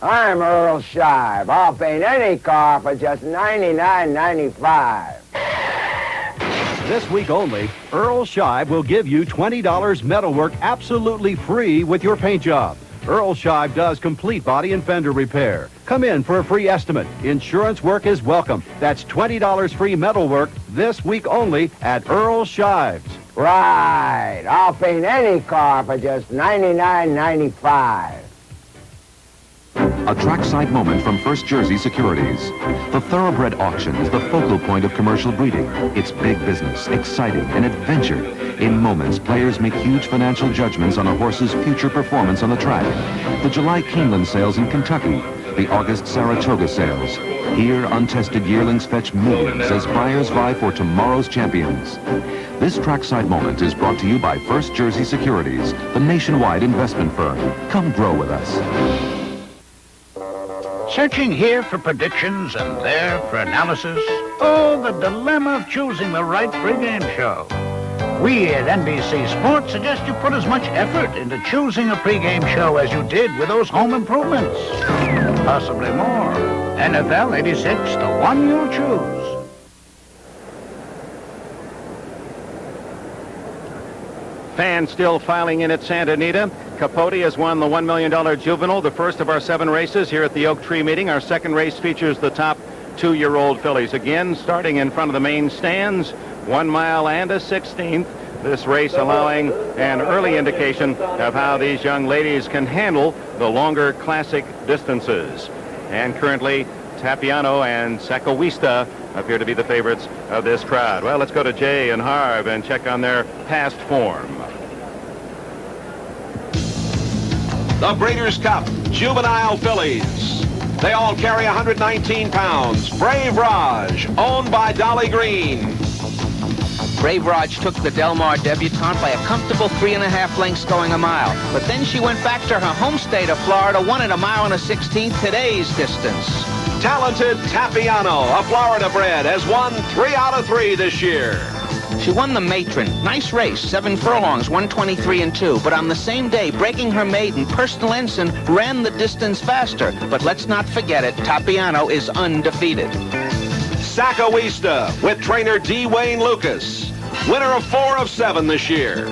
I'm Earl Shive. I'll paint any car for just $99.95. This week only, Earl Shive will give you $20 metalwork absolutely free with your paint job. Earl Shive does complete body and fender repair. Come in for a free estimate. Insurance work is welcome. That's $20 free metalwork this week only at Earl Shive's. Right. I'll paint any car for just $99.95. A trackside moment from First Jersey Securities. The Thoroughbred Auction is the focal point of commercial breeding. It's big business, exciting, and adventure. In moments, players make huge financial judgments on a horse's future performance on the track. The July Keeneland sales in Kentucky. The August Saratoga sales. Here, untested yearlings fetch millions as buyers vie for tomorrow's champions. This trackside moment is brought to you by First Jersey Securities, the nationwide investment firm. Come grow with us. Searching here for predictions and there for analysis? Oh, the dilemma of choosing the right pregame show. We at NBC Sports suggest you put as much effort into choosing a pregame show as you did with those home improvements. Possibly more. NFL 86, the one you'll choose. Fans still filing in at Santa Anita. Capote has won the $1 million juvenile, the first of our 7 races here at the Oak Tree meeting. Our second race features the top 2-year-old fillies. Again, starting in front of the main stands, 1 mile and a 16th. This race allowing an early indication of how these young ladies can handle the longer classic distances. And currently, Tapiano and Sacowista appear to be the favorites of this crowd. Well, let's go to Jay and Harv and check on their past form. The Breeders' Cup Juvenile Fillies. They all carry 119 pounds. Brave Raj, owned by Dolly Green. Brave Raj took the Del Mar debutante by a comfortable 3.5 lengths going a mile. But then she went back to her home state of Florida, won at 1 mile and a 16th today's distance. Talented Tapiano, a Florida bred, has won 3 out of 3 this year. She won the matron. Nice race, 7 furlongs, 123 and 2. But on the same day, breaking her maiden, Personal Ensign ran the distance faster. But let's not forget it, Tapiano is undefeated. Sakawista with trainer D. Wayne Lucas. Winner of 4 of 7 this year.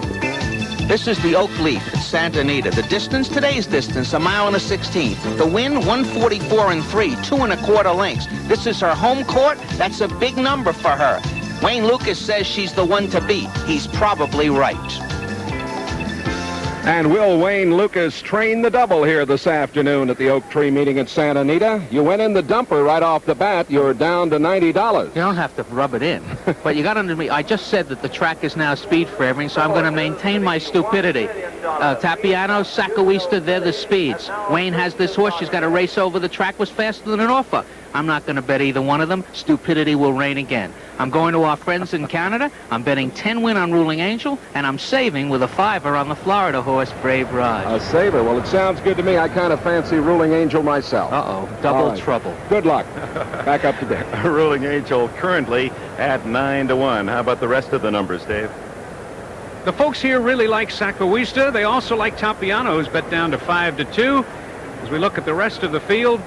This is the Oak Leaf at Santa Anita. The distance, today's distance, 1 mile and a 16th. The win, 144 and 3, 2 1/4 lengths. This is her home court. That's a big number for her. Wayne Lucas says she's the one to beat. He's probably right. And will Wayne Lucas train the double here this afternoon at the Oak Tree meeting at Santa Anita? You went in the dumper right off the bat. You're down to $90. You don't have to rub it in. But you got under me. I just said that the track is now speed favoring, so I'm going to maintain my stupidity. Tapiano, Sakawista, they're the speeds. Wayne has this horse. She's got a race over the track. Was faster than an offer. I'm not going to bet either one of them. Stupidity will reign again. I'm going to our friends in Canada. I'm betting 10 win on Ruling Angel, and I'm saving with a 5er on the Florida horse, Brave Raj. A saver. Well, it sounds good to me. I kind of fancy Ruling Angel myself. Uh-oh. Double trouble. Good luck. Back up to date. Ruling Angel currently at 9-1. How about the rest of the numbers, Dave? The folks here really like Sakawista. They also like Tapiano, who's bet down to 5-2. As we look at the rest of the field,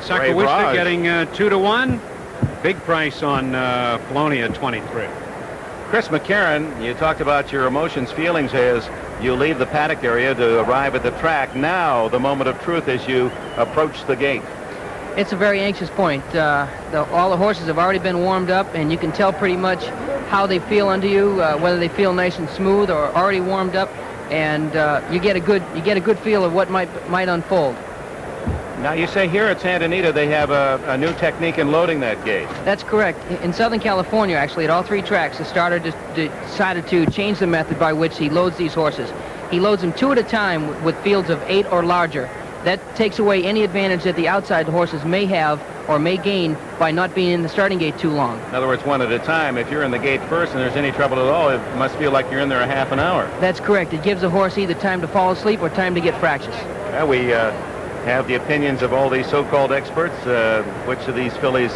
Sakawista getting 2-1. Big price on Polonia, 23. Chris McCarron, you talked about your emotions, feelings as you leave the paddock area to arrive at the track. Now, the moment of truth as you approach the gate. It's a very anxious point. All the horses have already been warmed up, and you can tell pretty much how they feel under you, whether they feel nice and smooth or already warmed up, and you get a good feel of what might unfold. Now, you say here at Santa Anita they have a new technique in loading that gate. That's correct. In Southern California, actually, at all 3 tracks, the starter decided to change the method by which he loads these horses. He loads them 2 at a time with fields of 8 or larger. That takes away any advantage that the outside horses may have or may gain by not being in the starting gate too long. In other words, 1 at a time. If you're in the gate first and there's any trouble at all, it must feel like you're in there a half an hour. That's correct. It gives a horse either time to fall asleep or time to get fractious. Well, we have the opinions of all these so-called experts. Which of these fillies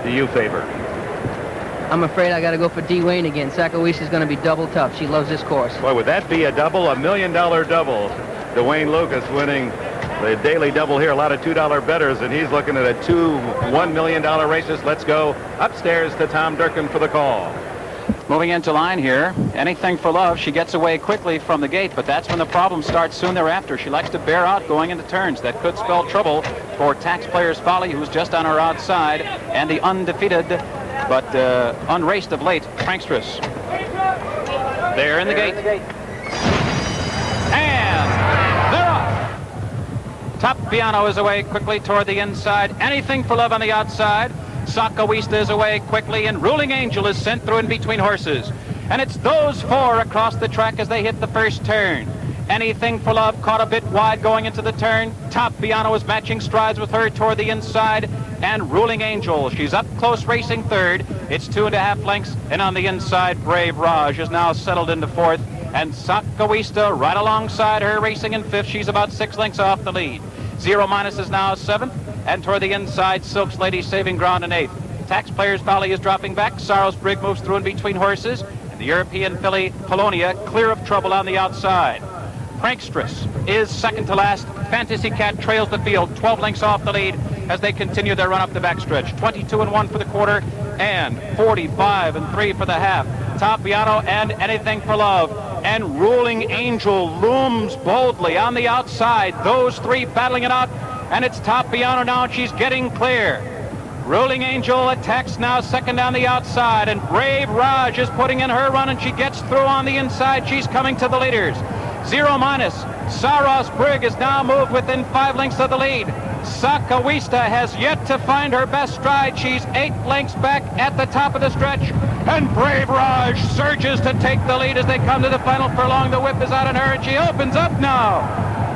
do you favor? I'm afraid I got to go for D. Wayne again. Sakawisa is going to be double tough. She loves this course. Boy, would that be a double, $1 million double? Dwayne Lucas winning the daily double here. A lot of $2 bettors, and he's looking at $1 million races. Let's go upstairs to Tom Durkin for the call. Moving into line here, Anything for Love. She gets away quickly from the gate, but that's when the problem starts soon thereafter. She likes to bear out going into turns. That could spell trouble for Taxpayer's Folly, who's just on her outside, and the undefeated but unraced of late, Prankstress. They're in the gate. And they're off. Tapiano is away quickly toward the inside. Anything for Love on the outside. Sakawista is away quickly, and Ruling Angel is sent through in between horses. And it's those 4 across the track as they hit the first turn. Anything for Love caught a bit wide going into the turn. Tapiano is matching strides with her toward the inside. And Ruling Angel, she's up close racing third. It's 2.5 lengths. And on the inside, Brave Raj is now settled into 4th. And Sakawista right alongside her racing in 5th. She's about 6 lengths off the lead. Zero Minus is now 7th. And toward the inside, Silk's Lady saving ground in 8th. Taxpayer's Valley is dropping back. Sorrow's Brig moves through in between horses. And the European filly, Polonia, clear of trouble on the outside. Prankstress is second to last. Fantasy Cat trails the field, 12 lengths off the lead as they continue their run up the backstretch. 22-1 for the quarter and 45-3 for the half. Tapiano and Anything for Love. And Ruling Angel looms boldly on the outside. Those 3 battling it out. And it's Tapiano now, and she's getting clear. Ruling Angel attacks now second down the outside, and Brave Raj is putting in her run, and she gets through on the inside. She's coming to the leaders. Zero Minus. Saros Brig is now moved within 5 lengths of the lead. Sakawista has yet to find her best stride. She's 8 lengths back at the top of the stretch. And Brave Raj surges to take the lead as they come to the final furlong. The whip is out on her, and she opens up now.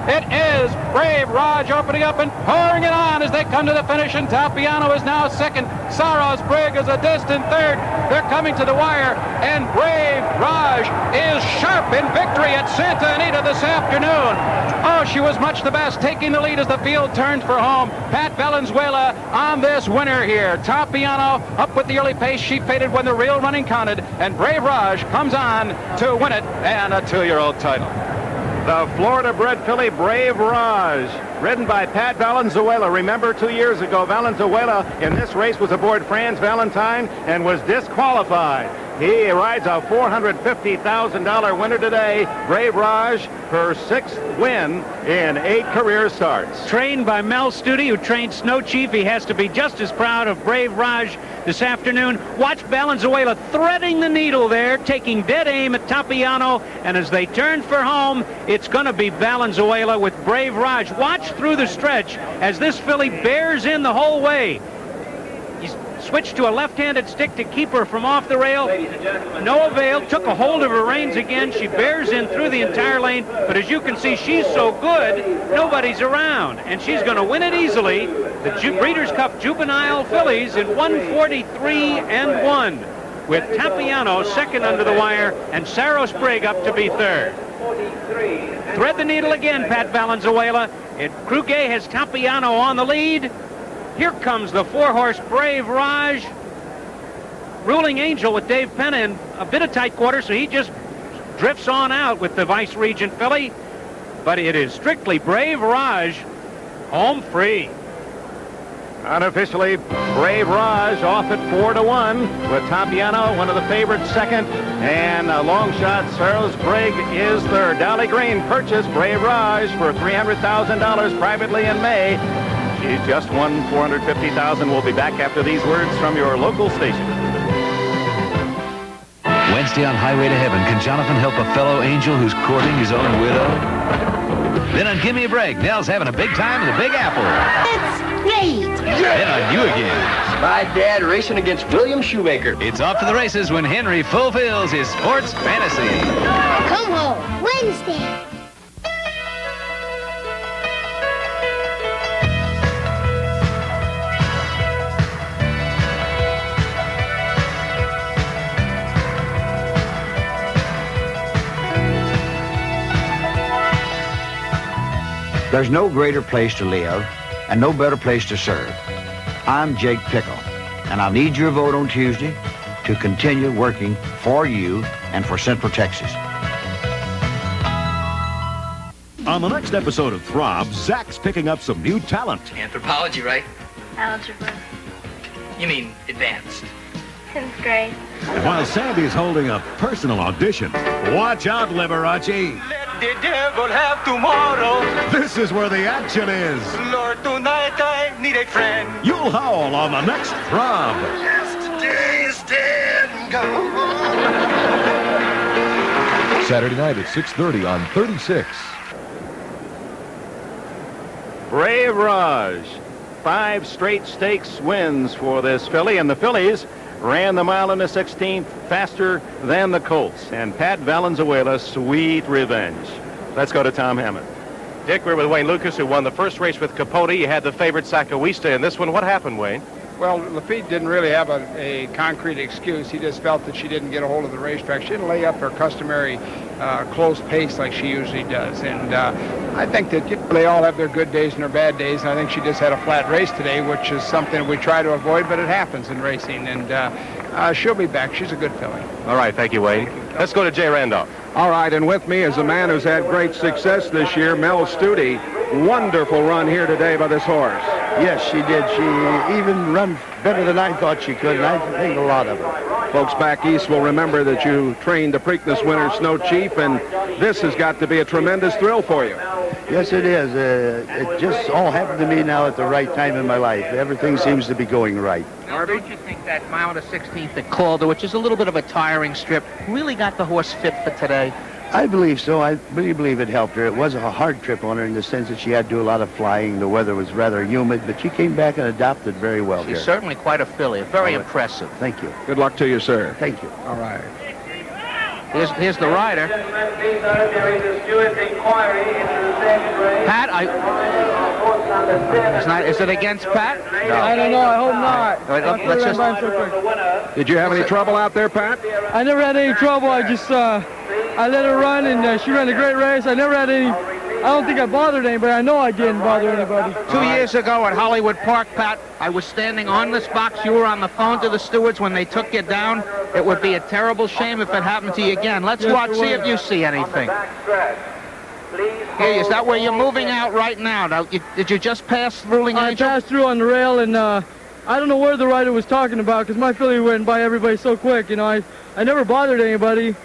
It is Brave Raj opening up and pouring it on as they come to the finish, and Tapiano is now second. Saros Brigg is a distant third. They're coming to the wire, and Brave Raj is sharp in victory at Santa Anita this afternoon. Oh, she was much the best, taking the lead as the field turned for home. Pat Valenzuela on this winner here. Tapiano up with the early pace. She faded when the real running counted, and Brave Raj comes on to win it and a 2-year-old title. The Florida-bred filly Brave Raj, ridden by Pat Valenzuela. Remember, 2 years ago, Valenzuela in this race was aboard Franz Valentine and was disqualified. He rides a $450,000 winner today. Brave Raj, her 6th win in 8 career starts. Trained by Mel Studi, who trained Snow Chief. He has to be just as proud of Brave Raj this afternoon. Watch Valenzuela threading the needle there, taking dead aim at Tapiano, and as they turn for home, it's going to be Valenzuela with Brave Raj. Watch through the stretch as this filly bears in the whole way. He's switched to a left-handed stick to keep her from off the rail. No avail. Took a hold of her reins again. She bears in through the entire lane, but as you can see, she's so good, nobody's around, and she's going to win it easily. The Breeders' Cup Juvenile fillies in 143-1, with Tapiano second under the wire and Saros Brigg up to be third. Thread the needle again, Pat Valenzuela. Kruge has Tapiano on the lead. Here comes the 4-horse Brave Raj. Ruling Angel with Dave Penna in a bit of tight quarters, so he just drifts on out with the Vice Regent filly. But it is strictly Brave Raj, home free. Unofficially, Brave Raj off at 4-1 with Tapiano, one of the favorites, second, and a long shot, Saros Brigg is third. Dolly Green purchased Brave Raj for $300,000 privately in May. She's just won $450,000. We'll be back after these words from your local station. Wednesday on Highway to Heaven, can Jonathan help a fellow angel who's courting his own widow? Then on Gimme a Break, Nell's having a big time in the Big Apple. That's great. Then on You Again. My dad racing against William Shoemaker. It's off to the races when Henry fulfills his sports fantasy. Come home Wednesday. There's no greater place to live and no better place to serve. I'm Jake Pickle, and I need your vote on Tuesday to continue working for you and for Central Texas. On the next episode of Throb, Zach's picking up some new talent. Anthropology, right? Algebra. You mean advanced. 10th grade. And while Sandy's holding a personal audition, watch out, Liberace. The devil have tomorrow. This is where the action is. Lord, tonight I need a friend. You'll howl on the next Throb. Yesterday's dead and gone. Saturday night at 6:30 on 36. Brave Raj, 5 straight stakes wins for this filly, and the fillies ran the mile in the 16th faster than the colts. And Pat Valenzuela, sweet revenge. Let's go to Tom Hammond. Dick, we're with Wayne Lucas, who won the first race with Capote. You had the favorite Sakawista in this one. What happened, Wayne? Well, Lafitte didn't really have a concrete excuse. He just felt that she didn't get a hold of the racetrack. She didn't lay up her customary close pace like she usually does. And I think that they all have their good days and their bad days. And I think she just had a flat race today, which is something we try to avoid, but it happens in racing. And she'll be back. She's a good filly. All right, thank you, Wayne. Let's go to Jay Randolph. All right, and with me is a man who's had great success this year, Mel Studi. Wonderful run here today by this horse. Yes, she did. She even run better than I thought she could, and I think a lot of her. Folks back east will remember that you trained the Preakness winner, Snow Chief, and this has got to be a tremendous thrill for you. Yes, it is. It just all happened to me now at the right time in my life. Everything seems to be going right. Now, don't you think that mile to 16th at Calder, which is a little bit of a tiring strip, really got the horse fit for today? I believe so. I really believe it helped her. It was a hard trip on her in the sense that she had to do a lot of flying. The weather was rather humid, but she came back and adapted very well here. She's certainly quite a filly. Very impressive. Thank you. Good luck to you, sir. Thank you. All right. Here's the rider. There is a Jewish inquiry into Pat, is it against Pat? No. I don't know. I hope not. Let's just... Did you have any trouble out there, Pat? I never had any trouble. I just I let her run, and she ran a great race. I never had any. I don't think I bothered anybody. I know I didn't bother anybody. 2 years ago at Hollywood Park, Pat, I was standing on this box. You were on the phone to the stewards when they took you down. It would be a terrible shame if it happened to you again. Let's watch, see if you see anything. Hey, is that where you're moving out right now? Did you just pass Ruling Angel? I passed through on the rail, and I don't know where the rider was talking about, because my filly went by everybody so quick. You know, I never bothered anybody.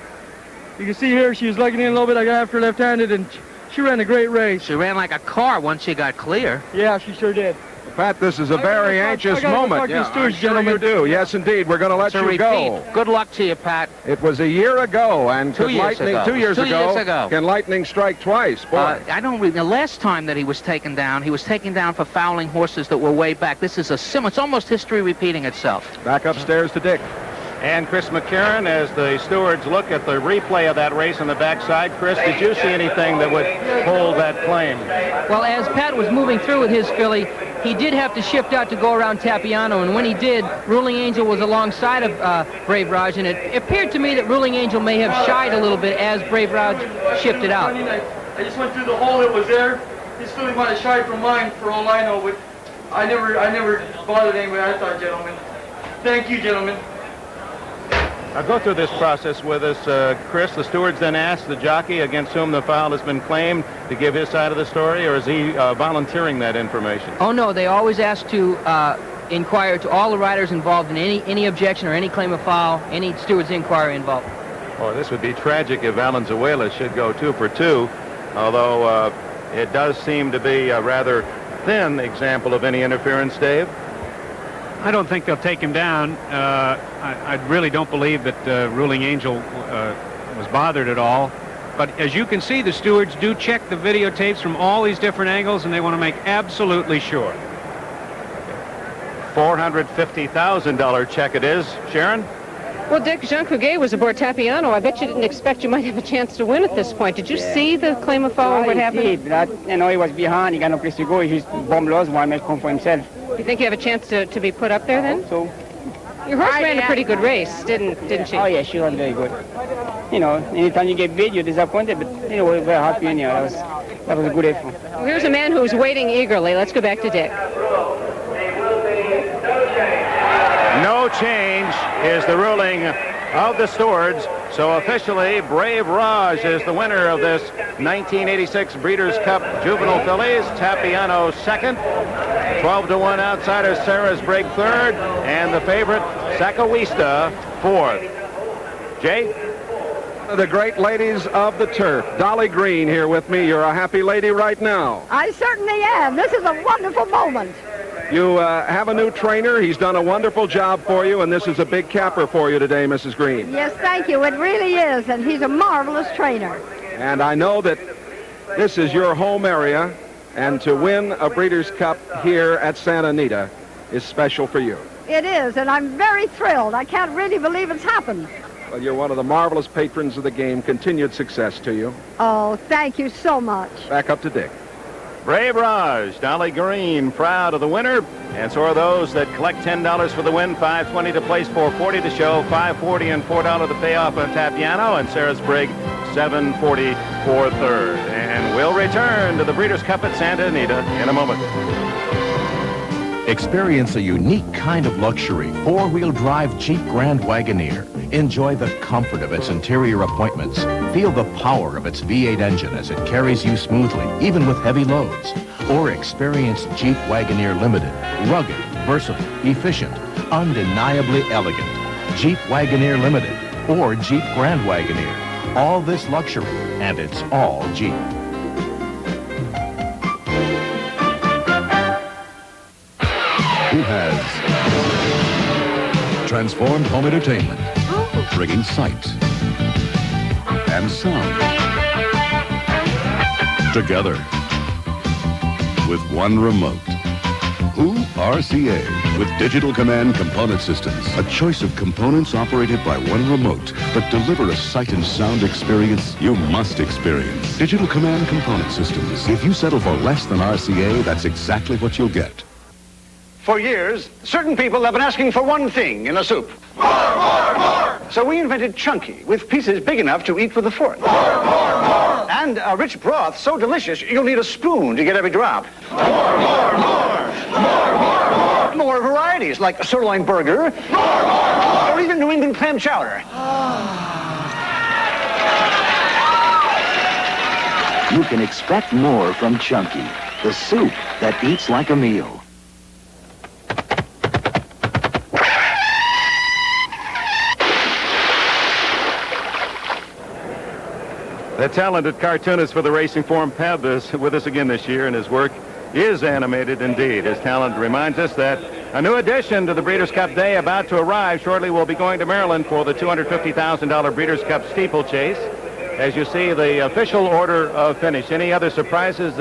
You can see here she was legging in a little bit. I got after left-handed, and she ran a great race. She ran like a car once she got clear. Yeah, she sure did. Pat, this is a very anxious moment. Yeah, I'm sure you do. Yes, indeed. We're going to let you go. Good luck to you, Pat. It was a year ago, and 2 years ago. 2 years ago. Can lightning strike twice? Boy. I don't read. The last time that he was taken down for fouling horses that were way back. This is it's almost history repeating itself. Back upstairs to Dick. And Chris McCarron, as the stewards look at the replay of that race on the backside. Chris, did you see anything that would hold that claim? Well, as Pat was moving through with his filly, he did have to shift out to go around Tapiano, and when he did, Ruling Angel was alongside of Brave Raj, and it appeared to me that Ruling Angel may have shied a little bit as Brave Raj shifted out. I just went through the hole that was there. His filly might have shied from mine, for all I know, but I never bothered anybody, I thought, gentlemen. Thank you, gentlemen. Now go through this process with us, Chris. The stewards then ask the jockey against whom the foul has been claimed to give his side of the story, or is he volunteering that information? Oh, no, they always ask to inquire to all the riders involved in any objection or any claim of foul, any steward's inquiry involved. Oh, this would be tragic if Valenzuela should go 2 for 2, although it does seem to be a rather thin example of any interference, Dave. I don't think they'll take him down. I really don't believe that Ruling Angel was bothered at all. But as you can see, the stewards do check the videotapes from all these different angles, and they want to make absolutely sure. $450,000 check it is. Sharon? Well, Dick, Jean Couguet was aboard Tapiano. I bet you didn't expect you might have a chance to win at this point. Did you see the claim of foul? What happened? He was behind. He got no place to go. He just bombed lost one match come for himself. You think you have a chance to be put up there then? So. Your horse ran a pretty good race, didn't she? Oh, yeah, she ran very good. You know, anytime you get bid, you're disappointed, but, you know, we're very happy anyhow. That was a good effort. Well, here's a man who's waiting eagerly. Let's go back to Dick. No change is the ruling of the stewards. So officially, Brave Raj is the winner of this 1986 Breeders' Cup Juvenile Fillies. Tapiano second. 12-1 outsider Sarah's Brigg third. And the favorite, Sakawista, fourth. Jay? The great ladies of the turf. Dolly Green here with me. You're a happy lady right now. I certainly am. This is a wonderful moment. You have a new trainer. He's done a wonderful job for you, and this is a big capper for you today, Mrs. Green. Yes, thank you. It really is, and he's a marvelous trainer. And I know that this is your home area, and to win a Breeders' Cup here at Santa Anita is special for you. It is, and I'm very thrilled. I can't really believe it's happened. Well, you're one of the marvelous patrons of the game. Continued success to you. Oh, thank you so much. Back up to Dick. Brave Raj, Dolly Green, proud of the winner. And so are those that collect $10 for the win, $5.20 to place, $4.40 to show, $5.40 and $4 to pay off on Tapiano, and Sarah's Brigg, $7.40 for third. And we'll return to the Breeders' Cup at Santa Anita in a moment. Experience a unique kind of luxury, four-wheel drive Jeep Grand Wagoneer. Enjoy the comfort of its interior appointments. Feel the power of its V8 engine as it carries you smoothly, even with heavy loads. Or experience Jeep Wagoneer Limited. Rugged, versatile, efficient, undeniably elegant. Jeep Wagoneer Limited or Jeep Grand Wagoneer. All this luxury, and it's all Jeep. Who has transformed home entertainment, bringing sight and sound together with one remote. Who? RCA. With Digital Command Component Systems. A choice of components operated by one remote, but deliver a sight and sound experience you must experience. Digital Command Component Systems. If you settle for less than RCA, that's exactly what you'll get. For years, certain people have been asking for one thing in a soup. More! So we invented Chunky, with pieces big enough to eat with a fork. More! And a rich broth so delicious, you'll need a spoon to get every drop. More varieties, like a sirloin burger. Or even New England clam chowder. You can expect more from Chunky, the soup that eats like a meal. The talented cartoonist for the Racing Form, Peb, is with us again this year, and his work is animated indeed. His talent reminds us that a new addition to the Breeders' Cup Day about to arrive. Shortly we'll be going to Maryland for the $250,000 Breeders' Cup steeplechase. As you see, the official order of finish. Any other surprises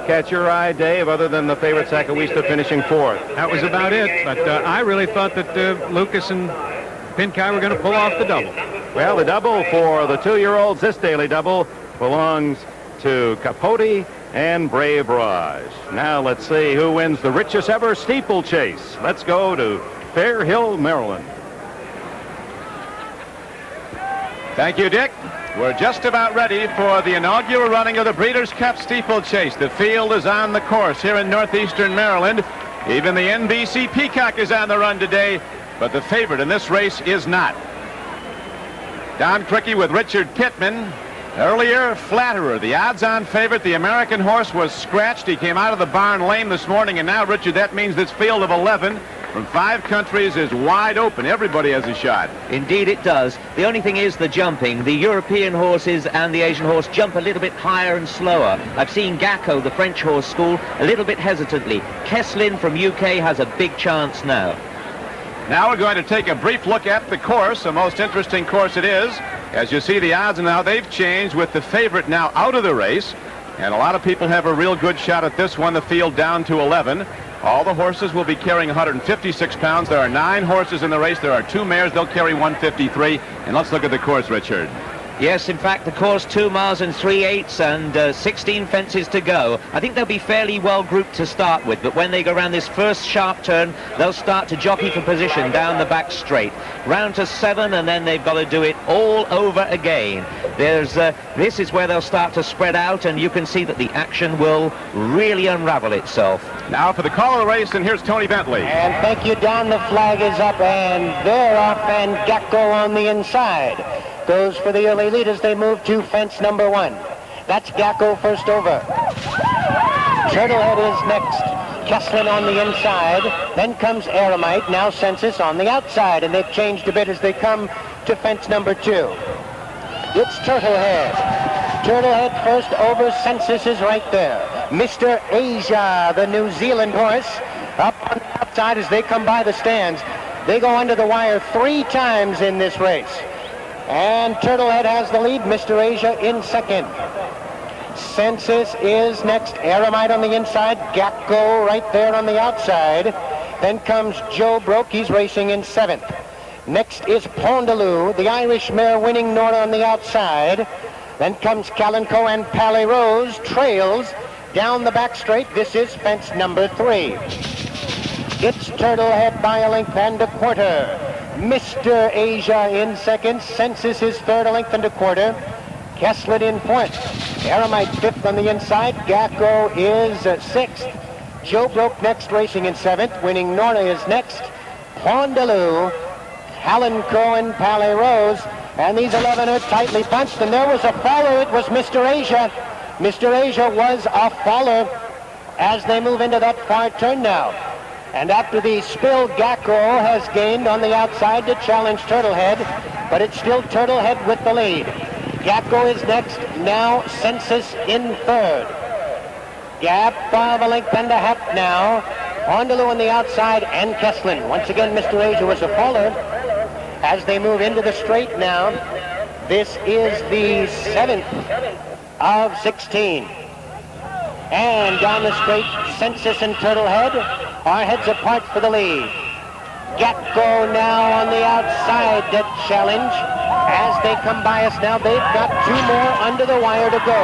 catch your eye, Dave, other than the favorite Sakawista finishing fourth? That was about it, but I really thought that Lucas and Pinkai were going to pull off the double. Well, the double for the 2-year-olds, this daily double, belongs to Capote and Brave Raj. Now let's see who wins the richest ever steeplechase. Let's go to Fair Hill, Maryland. Thank you, Dick. We're just about ready for the inaugural running of the Breeders' Cup steeplechase. The field is on the course here in northeastern Maryland. Even the NBC Peacock is on the run today, but the favorite in this race is not. Don Cricky with Richard Pittman. Earlier, Flatterer, the odds-on favorite. The American horse was scratched. He came out of the barn lame this morning, and now, Richard, that means this field of 11 from 5 countries is wide open. Everybody has a shot. Indeed it does. The only thing is the jumping. The European horses and the Asian horse jump a little bit higher and slower. I've seen Gacko, the French horse school, a little bit hesitantly. Kesslin from UK has a big chance now. Now we're going to take a brief look at the course, a most interesting course it is. As you see, the odds now, they've changed with the favorite now out of the race. And a lot of people have a real good shot at this one, the field down to 11. All the horses will be carrying 156 pounds. There are 9 horses in the race. There are 2 mares. They'll carry 153. And let's look at the course, Richard. Yes, in fact, the course 2 miles and 3/8 and 16 fences to go. I think they'll be fairly well grouped to start with, but when they go around this first sharp turn, they'll start to jockey for position down the back straight. Round to 7, and then they've got to do it all over again. This is where they'll start to spread out, and you can see that the action will really unravel itself. Now for the call of the race, and here's Tony Bentley. And thank you, Don. The flag is up, and they're off, and Gacko on the inside. Goes for the early lead as they move to fence number 1. That's Gacko first over. Turtlehead is next. Kesslin on the inside. Then comes Aramite. Now Census on the outside. And they've changed a bit as they come to fence number 2. It's Turtlehead. Turtlehead first over. Census is right there. Mr. Asia, the New Zealand horse, up on the outside as they come by the stands. They go under the wire 3 times in this race. And Turtlehead has the lead. Mr. Asia in second. Census is next. Aramite on the inside. Gacko right there on the outside. Then comes Joe Broke. He's racing in 7th. Next is Pondaloo, the Irish mare winning Nora on the outside. Then comes Kalanko and Pally Rose. Trails down the back straight. This is fence number 3. It's Turtlehead by a length and a quarter. Mr. Asia in second. Census is third, a length and a quarter. Kesslin in 4th. Aramite 5th on the inside. Gacko is 6th. Joe Broke next, racing in 7th. Winning Nora is next. Pondaloo, Kalanko and Pally Rose. And these 11 are tightly bunched. And there was a faller. It was Mr. Asia. Mr. Asia was a faller as they move into that far turn now. And after the spill, Gacko has gained on the outside to challenge Turtlehead, but it's still Turtlehead with the lead. Gacko is next, now Census in 3rd. Gap of a length and a half now. Pondaloo on the outside and Kesslin. Once again, Mr. Asia was a faller as they move into the straight now. This is the 7th of 16. And down the straight, Census and Turtlehead. are heads apart for the lead. Gacko now on the outside to challenge. As they come by us now, they've got 2 more under the wire to go.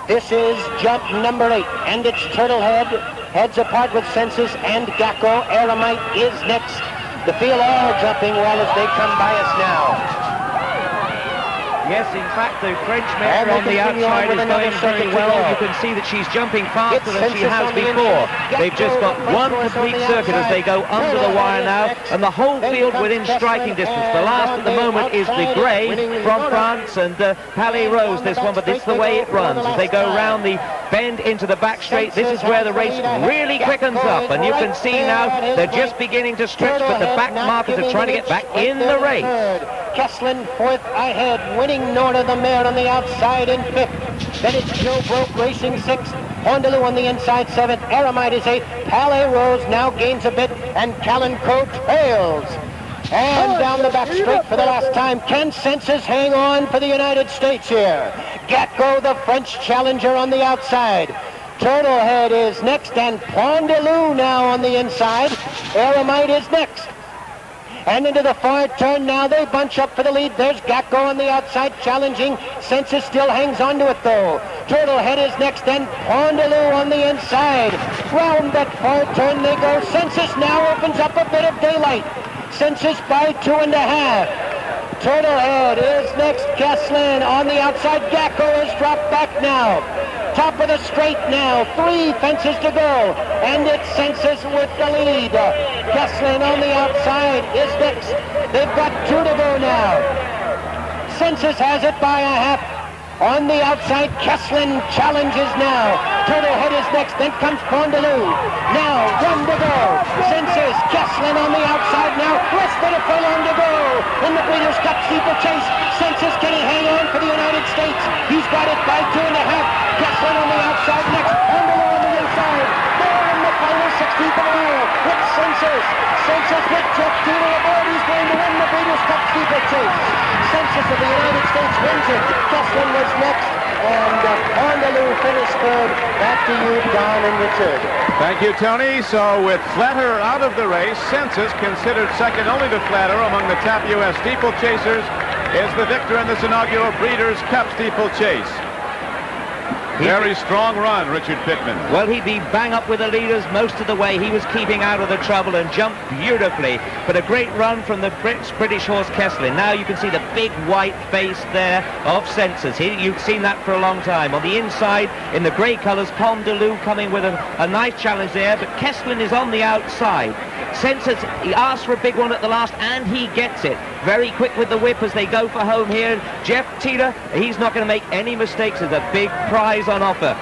This is jump number 8, and it's Turtlehead, heads apart with Census and Gacko. Eremite is next. The field all jumping well as they come by us now. Yes, in fact, the French mare on the outside is going very well. You can see that she's jumping faster than she has before. They've just got one complete circuit as they go under the wire now, and the whole field within striking distance. The last at the moment is the Grey from France, and Palais Rose, this one, but it's the way it runs. As they go round the bend into the back straight, this is where the race really quickens up, and you can see now they're just beginning to stretch, but the back markers are trying to get back in the race. Kesslin 4th ahead, winning Norda the mare on the outside in 5th. Then it's Joe Broke racing 6th. Pondaloo on the inside 7th. Eremite is 8th. Palais Rose now gains a bit, and Callan Crow trails. And down the back straight for the last time. Can Census hang on for the United States here? Gacko, the French challenger, on the outside. Turtlehead is next, and Pondaloo now on the inside. Eremite is next. And into the far turn now, they bunch up for the lead. There's Gacko on the outside challenging. Census still hangs on to it though. Turtlehead is next, and Pondaloo on the inside. Round that far turn they go. Census now opens up a bit of daylight. Census by 2.5. Turtlehead is next. Kesslin on the outside. Gacko has dropped back now. Top of the straight now. 3 fences to go. And it's Census with the lead. Kesslin on the outside is next. They've got 2 to go now. Census has it by a half. On the outside, Kesslin challenges now. Turtlehead is next, then comes Pondaloo. Now, 1 to go. Census, Kesslin on the outside now. Less than a furlong to go in the Breeders' Cup steeplechase. Census, can he hang on for the United States? He's got it by 2.5. Kesslin on the outside next. Pondaloo on the inside. There in the final 16th mile. It's Census. Census with Jeff Tudor aboard. He's going to win the Breeders' Cup steeplechase. Census of the United States wins it. Kesslin was next, and Pondaloo finished 3rd. Back to you, Don and Richard. Thank you, Tony. So with Flatter out of the race, Census, considered second only to Flatter among the top U.S. steeplechasers, is the victor in this inaugural Breeders' Cup steeplechase. Very strong run, Richard Pittman. Well, he'd be bang up with the leaders most of the way. He was keeping out of the trouble and jumped beautifully. But a great run from the British horse Kesslin. Now you can see the big white face there of Census. You've seen that for a long time. On the inside, in the grey colours, Pondaloo coming with a nice challenge there. But Kesslin is on the outside. Census, he asked for a big one at the last, and he gets it. Very quick with the whip as they go for home here. Jeff Teeter, he's not going to make any mistakes. There's a big prize on offer.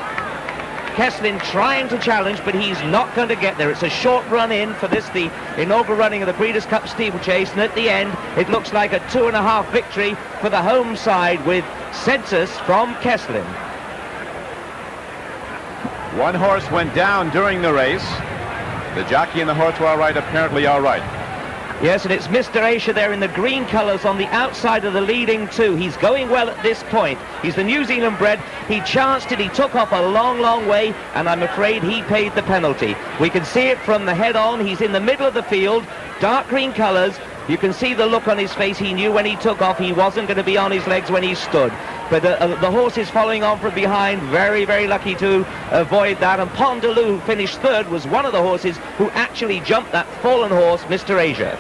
Kesslin trying to challenge, but he's not going to get there. It's a short run in for this, the inaugural running of the Breeders' Cup steeplechase, and at the end, it looks like a 2.5 victory for the home side with Census from Kesslin. One horse went down during the race. The jockey and the horse were all right, apparently all right. Yes, and it's Mr. Asia there in the green colours on the outside of the leading 2. He's going well at this point. He's the New Zealand bred. He chanced it. He took off a long, long way, and I'm afraid he paid the penalty. We can see it from the head on. He's in the middle of the field, dark green colours. You can see the look on his face. He knew when he took off he wasn't going to be on his legs when he stood. But the horse is following on from behind. Very, very lucky to avoid that. And Pondaloo, who finished 3rd, was one of the horses who actually jumped that fallen horse, Mr. Asia.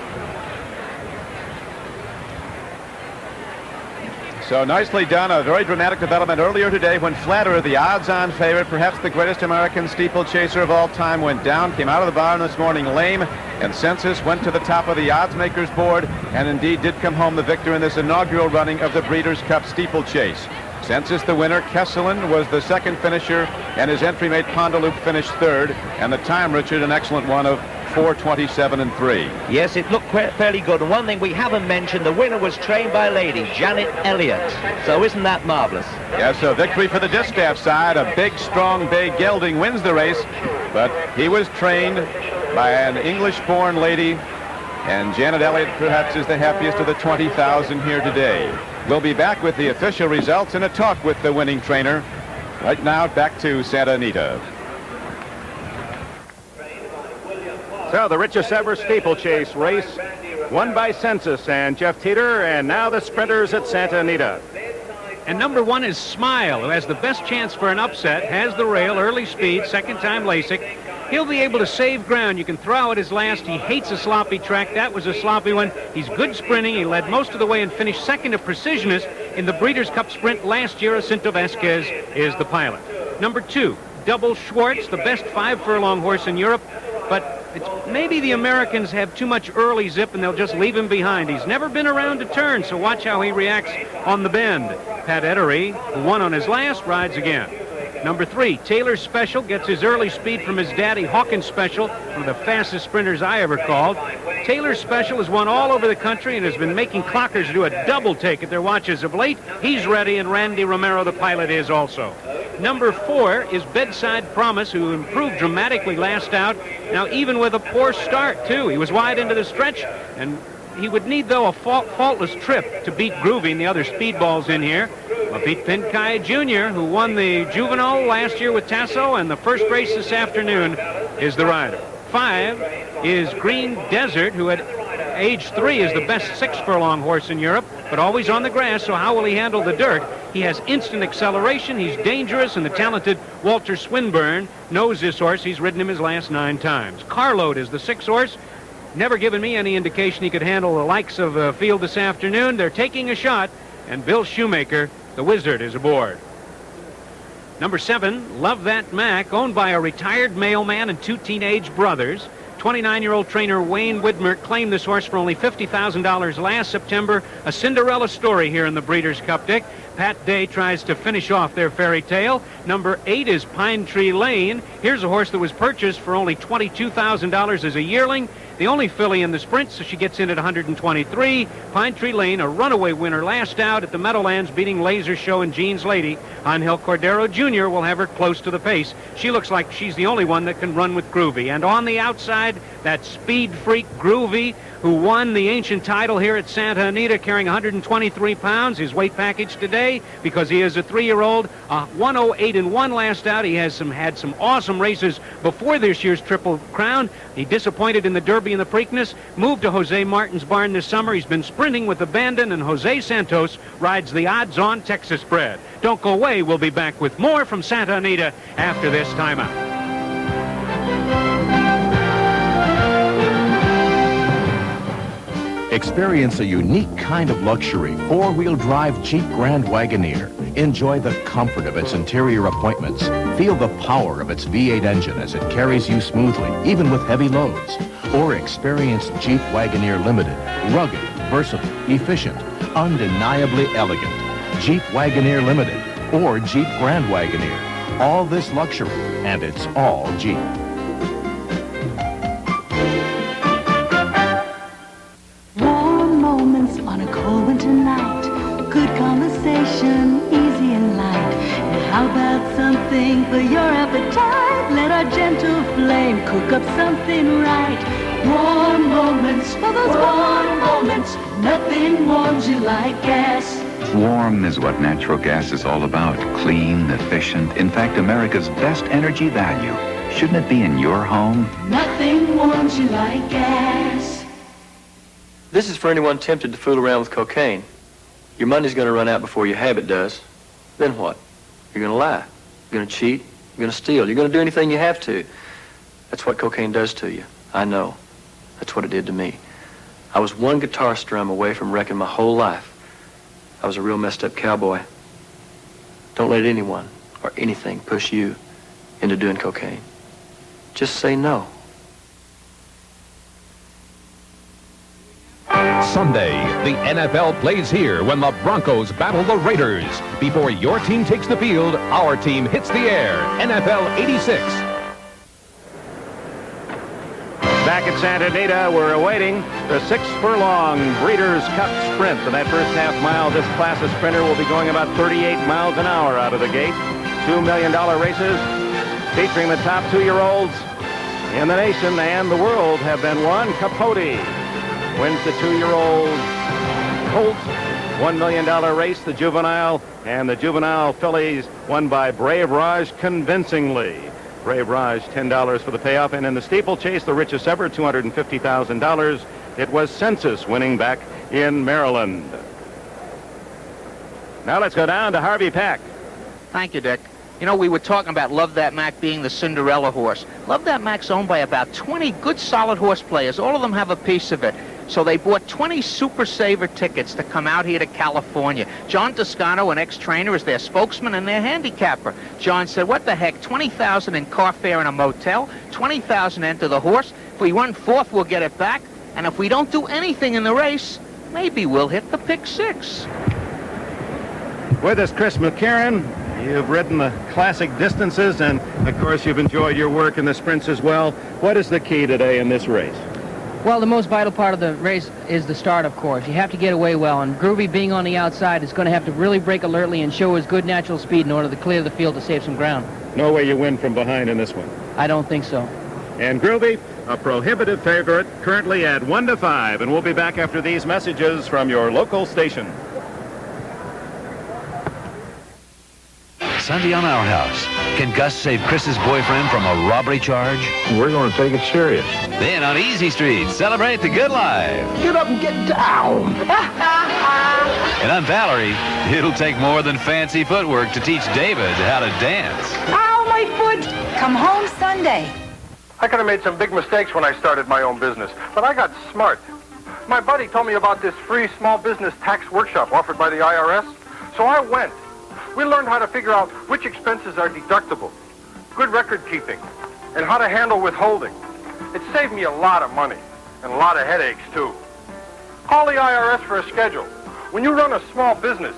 So nicely done. A very dramatic development earlier today when Flatter, the odds-on favorite, perhaps the greatest American steeplechaser of all time, went down, came out of the barn this morning lame, and Census went to the top of the odds makers board and indeed did come home the victor in this inaugural running of the Breeders' Cup steeplechase. Census the winner. Kesslin was the second finisher, and his entry mate Pondaloo finished 3rd, and the time, Richard, an excellent one of 4:27.3. Yes, it looked fairly good. And one thing we haven't mentioned, the winner was trained by a lady, Janet Elliott. So isn't that marvelous? Yes, a victory for the distaff side. A big, strong bay gelding wins the race, but he was trained by an English-born lady, and Janet Elliott perhaps is the happiest of the 20,000 here today. We'll be back with the official results and a talk with the winning trainer. Right now, back to Santa Anita. So the richest ever steeplechase race won by Census and Jeff Teeter, and now the sprinters at Santa Anita. And number 1 is Smile, who has the best chance for an upset, has the rail, early speed, second time LASIK. He'll be able to save ground. You can throw out his last. He hates a sloppy track. That was a sloppy one. He's good sprinting. He led most of the way and finished second to Precisionist in the Breeders' Cup Sprint last year. Jacinto Vasquez is the pilot. Number 2, Double Schwartz, the best 5-furlong horse in Europe, but maybe the Americans have too much early zip and they'll just leave him behind. He's never been around to turn, so watch how he reacts on the bend. Pat Ettery, who won on his last, rides again. Number 3, Taylor Special gets his early speed from his daddy, Hawkins Special, one of the fastest sprinters I ever called. Taylor Special has won all over the country and has been making clockers do a double take at their watches of late. He's ready, and Randy Romero, the pilot, is also. Number 4 is Bedside Promise, who improved dramatically last out. Now, even with a poor start, too. He was wide into the stretch, and he would need, though, a faultless trip to beat Groovy and the other speedballs in here. Beat Pinkai Jr., who won the Juvenile last year with Tasso, and the first race this afternoon is the rider. 5 is Green Desert, who at age 3 is the best 6-furlong horse in Europe, but always on the grass, so how will he handle the dirt? He has instant acceleration, he's dangerous, and the talented Walter Swinburne knows this horse. He's ridden him his last 9 times. Carload is the 6th horse. Never given me any indication he could handle the likes of field this afternoon. They're taking a shot, and Bill Shoemaker, the Wizard, is aboard. Number 7, Love That Mac, owned by a retired mailman and 2 teenage brothers. 29-year-old trainer Wayne Widmer claimed this horse for only $50,000 last September. A Cinderella story here in the Breeders' Cup, Dick. Pat Day tries to finish off their fairy tale. Number 8 is Pine Tree Lane. Here's a horse that was purchased for only $22,000 as a yearling. The only filly in the sprint, so she gets in at 123. Pine Tree Lane, a runaway winner last out at the Meadowlands, beating Laser Show and Jean's Lady. Angel Cordero Jr. will have her close to the pace. She looks like she's the only one that can run with Groovy. And on the outside, that speed freak Groovy, who won the ancient title here at Santa Anita, carrying 123 pounds. His weight package today, because he is a 3-year-old, 108-1 last out. He has had some awesome races before this year's Triple Crown. He disappointed in the Derby and the Preakness, moved to Jose Martin's barn this summer. He's been sprinting with abandon, and Jose Santos rides the odds-on Texas bred. Don't go away. We'll be back with more from Santa Anita after this timeout. Experience a unique kind of luxury, 4-wheel drive Jeep Grand Wagoneer. Enjoy the comfort of its interior appointments. Feel the power of its V8 engine as it carries you smoothly, even with heavy loads. Or experience Jeep Wagoneer Limited. Rugged, versatile, efficient, undeniably elegant. Jeep Wagoneer Limited or Jeep Grand Wagoneer. All this luxury, and it's all Jeep. On a cold winter night, good conversation, easy and light. And how about something for your appetite? Let our gentle flame cook up something right. Warm moments for those warm moments. Nothing warms you like gas. Warm is what natural gas is all about. Clean, efficient. In fact, America's best energy value. Shouldn't it be in your home? Nothing warms you like gas. This is for anyone tempted to fool around with cocaine. Your money's going to run out before your habit does. Then what? You're going to lie. You're going to cheat. You're going to steal. You're going to do anything you have to. That's what cocaine does to you. I know. That's what it did to me. I was one guitar strum away from wrecking my whole life. I was a real messed up cowboy. Don't let anyone or anything push you into doing cocaine. Just say no. Sunday, the NFL plays here when the Broncos battle the Raiders. Before your team takes the field, our team hits the air. NFL 86. Back at Santa Anita, we're awaiting the 6-furlong Breeders' Cup Sprint. For that first half mile, this class of sprinter will be going about 38 miles an hour out of the gate. $2 million races featuring the top 2-year-olds in the nation and the world have been won. Capote wins the 2-year-old colt, $1 million race, the juvenile, and the juvenile fillies won by Brave Raj convincingly. Brave Raj, $10 for the payoff. And in the steeplechase, the richest ever, $250,000. It was Census winning back in Maryland. Now let's go down to Harvey Pack. Thank you, Dick. You know, we were talking about Love That Mac being the Cinderella horse. Love That Mac's owned by about 20 good, solid horse players. All of them have a piece of it. So they bought 20 Super Saver tickets to come out here to California. John Toscano, an ex-trainer, is their spokesman and their handicapper. John said, what the heck, $20,000 in car fare in a motel, $20,000 enter the horse. If we run fourth, we'll get it back. And if we don't do anything in the race, maybe we'll hit the pick six. With us, Chris McCarron. You've ridden the classic distances, and, of course, you've enjoyed your work in the sprints as well. What is the key today in this race? Well, the most vital part of the race is the start, of course. You have to get away well, and Groovy, being on the outside, is going to have to really break alertly and show his good natural speed in order to clear the field to save some ground. No way you win from behind in this one. I don't think so. And Groovy, a prohibitive favorite, currently at 1-5, and we'll be back after these messages from your local station. Sunday on Our House. Can Gus save Chris's boyfriend from a robbery charge? We're going to take it serious. Then on Easy Street, celebrate the good life. Get up and get down. And on Valerie, it'll take more than fancy footwork to teach David how to dance. Ow, my foot! Come home Sunday. I could have made some big mistakes when I started my own business, but I got smart. My buddy told me about this free small business tax workshop offered by the IRS, so I went. We learned how to figure out which expenses are deductible, good record keeping, and how to handle withholding. It saved me a lot of money and a lot of headaches, too. Call the IRS for a schedule. When you run a small business,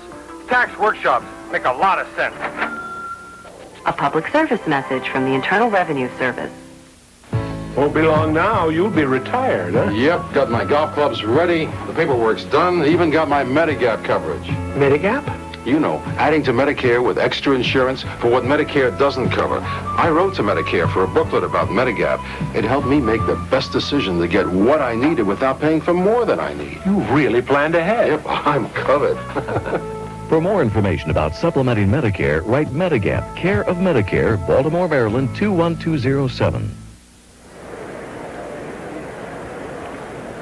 tax workshops make a lot of sense. A public service message from the Internal Revenue Service. Won't be long now. You'll be retired, huh? Yep, got my golf clubs ready. The paperwork's done. Even got my Medigap coverage. Medigap? You know, adding to Medicare with extra insurance for what Medicare doesn't cover. I wrote to Medicare for a booklet about Medigap. It helped me make the best decision to get what I needed without paying for more than I need. You really planned ahead. Yep, I'm covered. For more information about supplementing Medicare, write Medigap, care of Medicare, Baltimore, Maryland, 21207.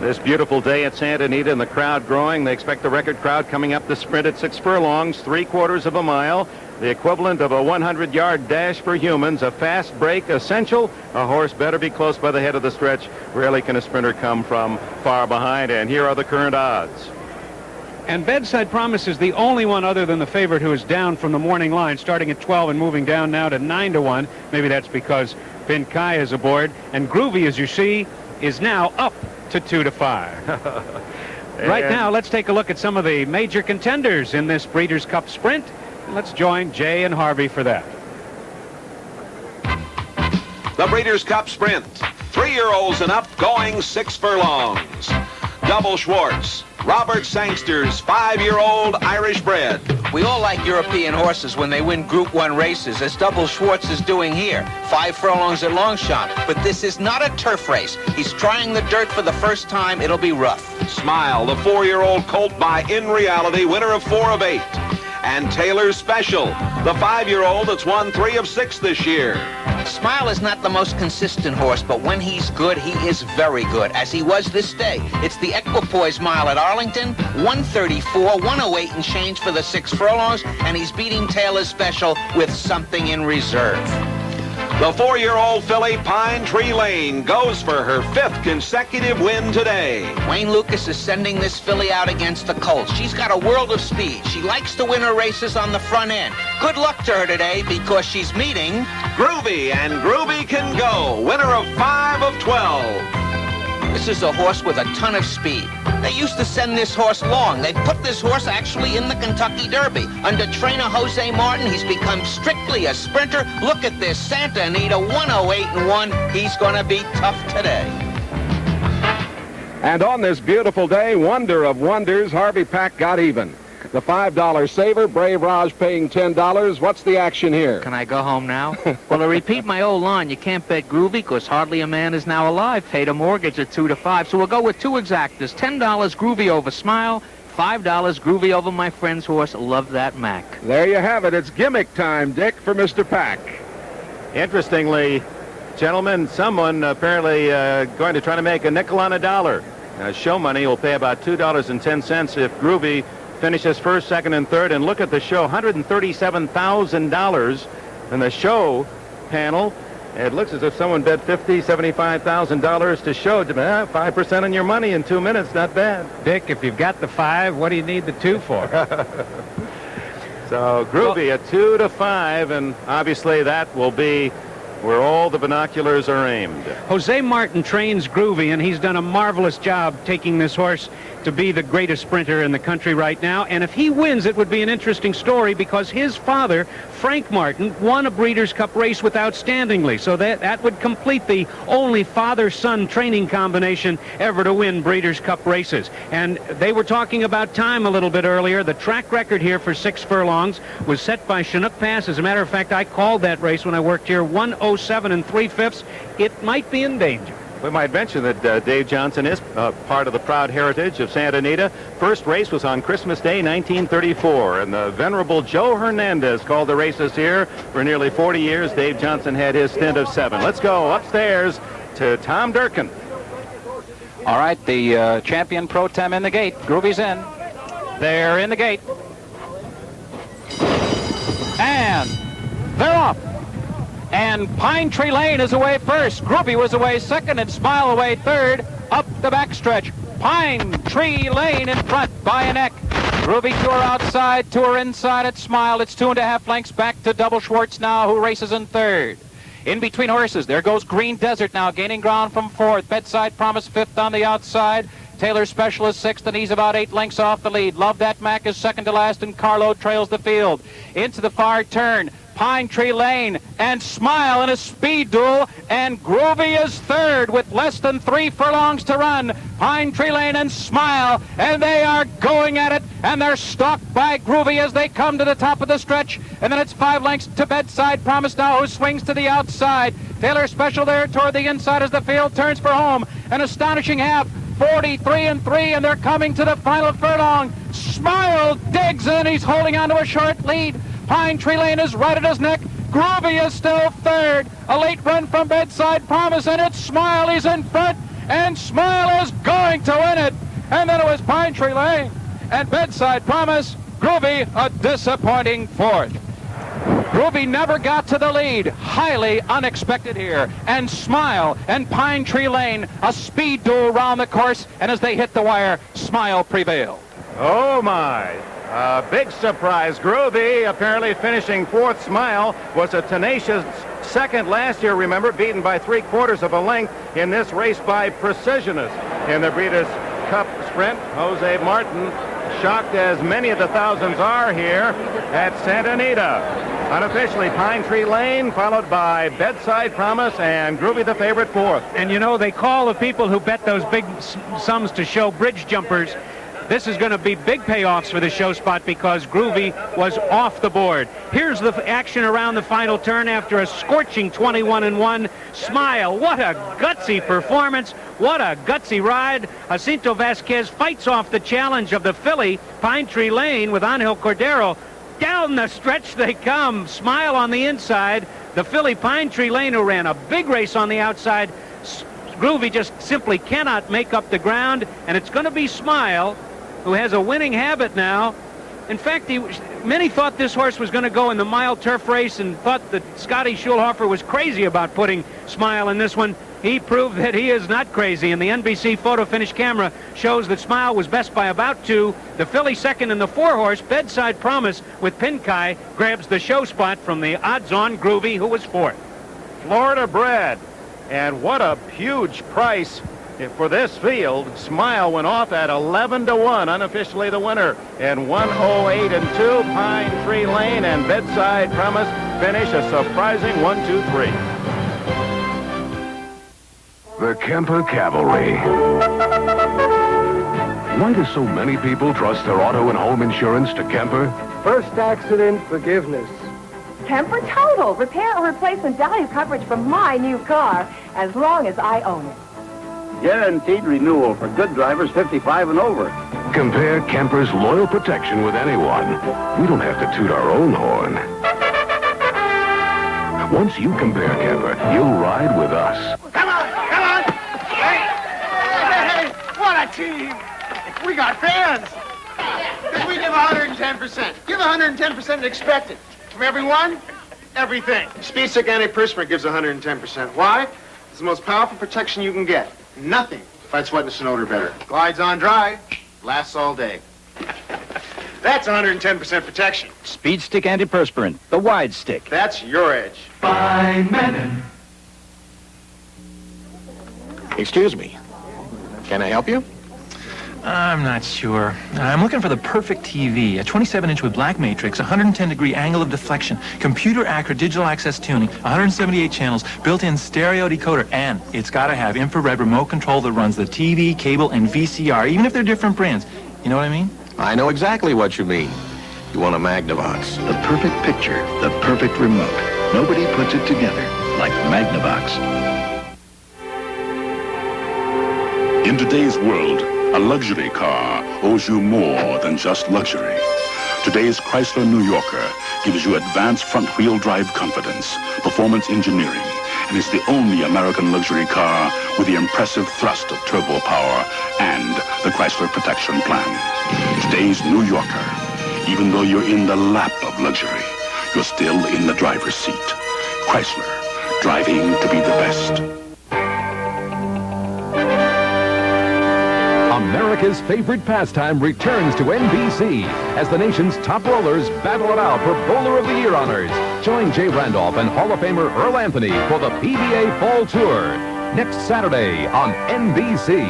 This beautiful day at Santa Anita and the crowd growing. They expect the record crowd coming up the sprint at 6 furlongs, 3/4 of a mile, the equivalent of a 100-yard dash for humans, a fast break essential. A horse better be close by the head of the stretch. Rarely can a sprinter come from far behind. And here are the current odds. And Bedside Promise is the only one other than the favorite who is down from the morning line, starting at 12 and moving down now to 9-1. Maybe that's because Ben Kai is aboard. And Groovy, as you see, is now up to 2-5. Right now, let's take a look at some of the major contenders in this Breeders' Cup Sprint. Let's join Jay and Harvey for that. The Breeders' Cup Sprint. 3-year-olds and up going 6 furlongs. Double Schwartz. Robert Sangster's 5-year-old Irish bred. We all like European horses when they win Group 1 races, as Double Schwartz is doing here. 5 furlongs at Longchamp. But this is not a turf race. He's trying the dirt for the first time. It'll be rough. Smile, the 4-year-old colt by In Reality, winner of 4 of 8. And Taylor's Special, the 5-year-old that's won 3 of 6 this year. Smile is not the most consistent horse, but when he's good, he is very good, as he was this day. It's the Equipoise Mile at Arlington, 134, 108 and change for the 6 furlongs, and he's beating Taylor's Special with something in reserve. The 4-year-old filly Pine Tree Lane goes for her 5th consecutive win today. Wayne Lucas is sending this filly out against the colts. She's got a world of speed. She likes to win her races on the front end. Good luck to her today because she's meeting Groovy, and Groovy can go. Winner of 5 of 12. This is a horse with a ton of speed. They used to send this horse long. They put this horse actually in the Kentucky Derby. Under trainer Jose Martin, he's become strictly a sprinter. Look at this, Santa Anita, 108-1. He's going to be tough today. And on this beautiful day, wonder of wonders, Harvey Pack got even. The $5 saver, Brave Raj paying $10. What's the action here? Can I go home now? Well, to repeat my old line, you can't bet Groovy because hardly a man is now alive. Paid a mortgage at 2-5, so we'll go with 2 exactas. $10 Groovy over Smile, $5 Groovy over my friend's horse, Love That Mac. There you have it. It's gimmick time, Dick, for Mr. Pack. Interestingly, gentlemen, someone apparently going to try to make a nickel on a dollar. Show money will pay about $2.10 if Groovy finishes first, second, and third. And look at the show, $137,000 in the show panel. It looks as if someone bet $50,000, $75,000 to show. 5% on your money in 2 minutes, not bad. Dick, if you've got the 5, what do you need the 2 for? So Groovy at 2 to 5, and obviously that will be where all the binoculars are aimed. Jose Martin trains Groovy, and he's done a marvelous job taking this horse to be the greatest sprinter in the country right now. And if he wins, it would be an interesting story because his father, Frank Martin, won a Breeders' Cup race with outstandingly. So that would complete the only father-son training combination ever to win Breeders' Cup races. And they were talking about time a little bit earlier. The track record here for 6 furlongs was set by Chinook Pass. As a matter of fact, I called that race when I worked here, 1:07 3/5. It might be in danger. We might mention that Dave Johnson is part of the proud heritage of Santa Anita. First race was on Christmas Day, 1934, and the venerable Joe Hernandez called the races here for nearly 40 years. Dave Johnson had his stint of 7. Let's go upstairs to Tom Durkin. All right, the champion pro tem in the gate. Groovy's in. They're in the gate. And they're off. And Pine Tree Lane is away first. Groovy was away second and Smile away third. Up the backstretch. Pine Tree Lane in front by a neck. Groovy to her outside, to her inside at Smile. It's 2.5 lengths back to Double Schwartz now, who races in third. In between horses, there goes Green Desert now, gaining ground from fourth. Bedside Promise fifth on the outside. Taylor Special is sixth, and he's about 8 lengths off the lead. Love That Mac is second to last, and Carlo trails the field. Into the far turn. Pine Tree Lane and Smile in a speed duel, and Groovy is third with less than 3 furlongs to run. Pine Tree Lane and Smile, and they are going at it, and they're stalked by Groovy as they come to the top of the stretch, and then it's 5 lengths to Bedside Promise now, who swings to the outside. Taylor Special there toward the inside as the field turns for home. An astonishing half, 43-3, and they're coming to the final furlong. Smile digs in, he's holding on to a short lead. Pine Tree Lane is right at his neck. Groovy is still third. A late run from Bedside Promise, and it's Smile. He's in front, and Smile is going to win it. And then it was Pine Tree Lane and Bedside Promise. Groovy, a disappointing fourth. Groovy never got to the lead. Highly unexpected here. And Smile and Pine Tree Lane, a speed duel around the course, and as they hit the wire, Smile prevailed. Oh, my. Big surprise. Groovy apparently finishing fourth. Smile was a tenacious second last year, remember, beaten by 3/4 of a length in this race by Precisionist. In the Breeders' Cup Sprint, Jose Martin, shocked as many of the thousands are here at Santa Anita. Unofficially, Pine Tree Lane, followed by Bedside Promise, and Groovy the favorite fourth. And you know, they call the people who bet those big sums to show bridge jumpers. This is going to be big payoffs for the show spot because Groovy was off the board. Here's the action around the final turn after a scorching 21-1. Smile, what a gutsy performance. What a gutsy ride. Jacinto Vasquez fights off the challenge of the filly, Pine Tree Lane, with Angel Cordero. Down the stretch they come. Smile on the inside. The filly, Pine Tree Lane, who ran a big race on the outside. Groovy just simply cannot make up the ground, and it's going to be Smile, who has a winning habit now. In fact, many thought this horse was going to go in the mile turf race and thought that Scotty Schulhofer was crazy about putting Smile in this one. He proved that he is not crazy, and the NBC photo finish camera shows that Smile was best by about 2. The filly second, and the 4-horse Bedside Promise with Pinkai grabs the show spot from the odds-on Groovy, who was fourth. Florida bred, and what a huge price for this field. Smile went off at 11-1, unofficially the winner. And 108-2, Pine Tree Lane and Bedside Promise finish a surprising 1-2-3. The Kemper Cavalry. Why do so many people trust their auto and home insurance to Kemper? First accident forgiveness. Kemper Total. Repair or replacement value coverage for my new car, as long as I own it. Guaranteed renewal for good drivers 55 and over. Compare Kemper's loyal protection with anyone. We don't have to toot our own horn. Once you compare camper, you'll ride with us. Come on! Hey, what a team! We got fans! If we give 110%, give 110% and expect it. From everyone, everything. Speed Stick Antiperspirant gives 110%. Why? It's the most powerful protection you can get. Nothing fights wetness and odor better. Glides on dry, lasts all day. That's 110% protection. Speed Stick Antiperspirant, the wide stick. That's your edge. Fine men. Excuse me. Can I help you? I'm not sure. I'm looking for the perfect TV. A 27-inch with black matrix, 110-degree angle of deflection, computer-accurate digital access tuning, 178 channels, built-in stereo decoder, and it's got to have infrared remote control that runs the TV, cable, and VCR, even if they're different brands. You know what I mean? I know exactly what you mean. You want a Magnavox. The perfect picture, the perfect remote. Nobody puts it together like Magnavox. In today's world, a luxury car owes you more than just luxury. Today's Chrysler New Yorker gives you advanced front-wheel drive confidence, performance engineering, and is the only American luxury car with the impressive thrust of turbo power and the Chrysler Protection Plan. Today's New Yorker, even though you're in the lap of luxury, you're still in the driver's seat. Chrysler, driving to be the best. America's favorite pastime returns to NBC as the nation's top rollers battle it out for Bowler of the Year honors. Join Jay Randolph and Hall of Famer Earl Anthony for the PBA Fall Tour next Saturday on NBC.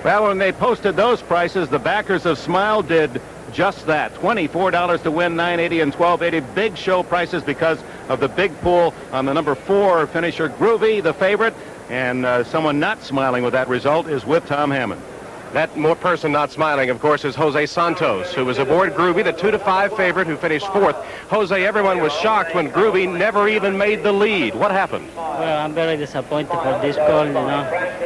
Well, when they posted those prices, the backers of Smile did just that. $24 to win, $9.80 and $12.80. Big show prices because of the big pool on the number 4 finisher, Groovy, the favorite. And someone not smiling with that result is with Tom Hammond. That more person not smiling, of course, is Jose Santos, who was aboard Groovy, the 2-5 favorite who finished 4th. Jose, everyone was shocked when Groovy never even made the lead. What happened? Well, I'm very disappointed for this call, you know.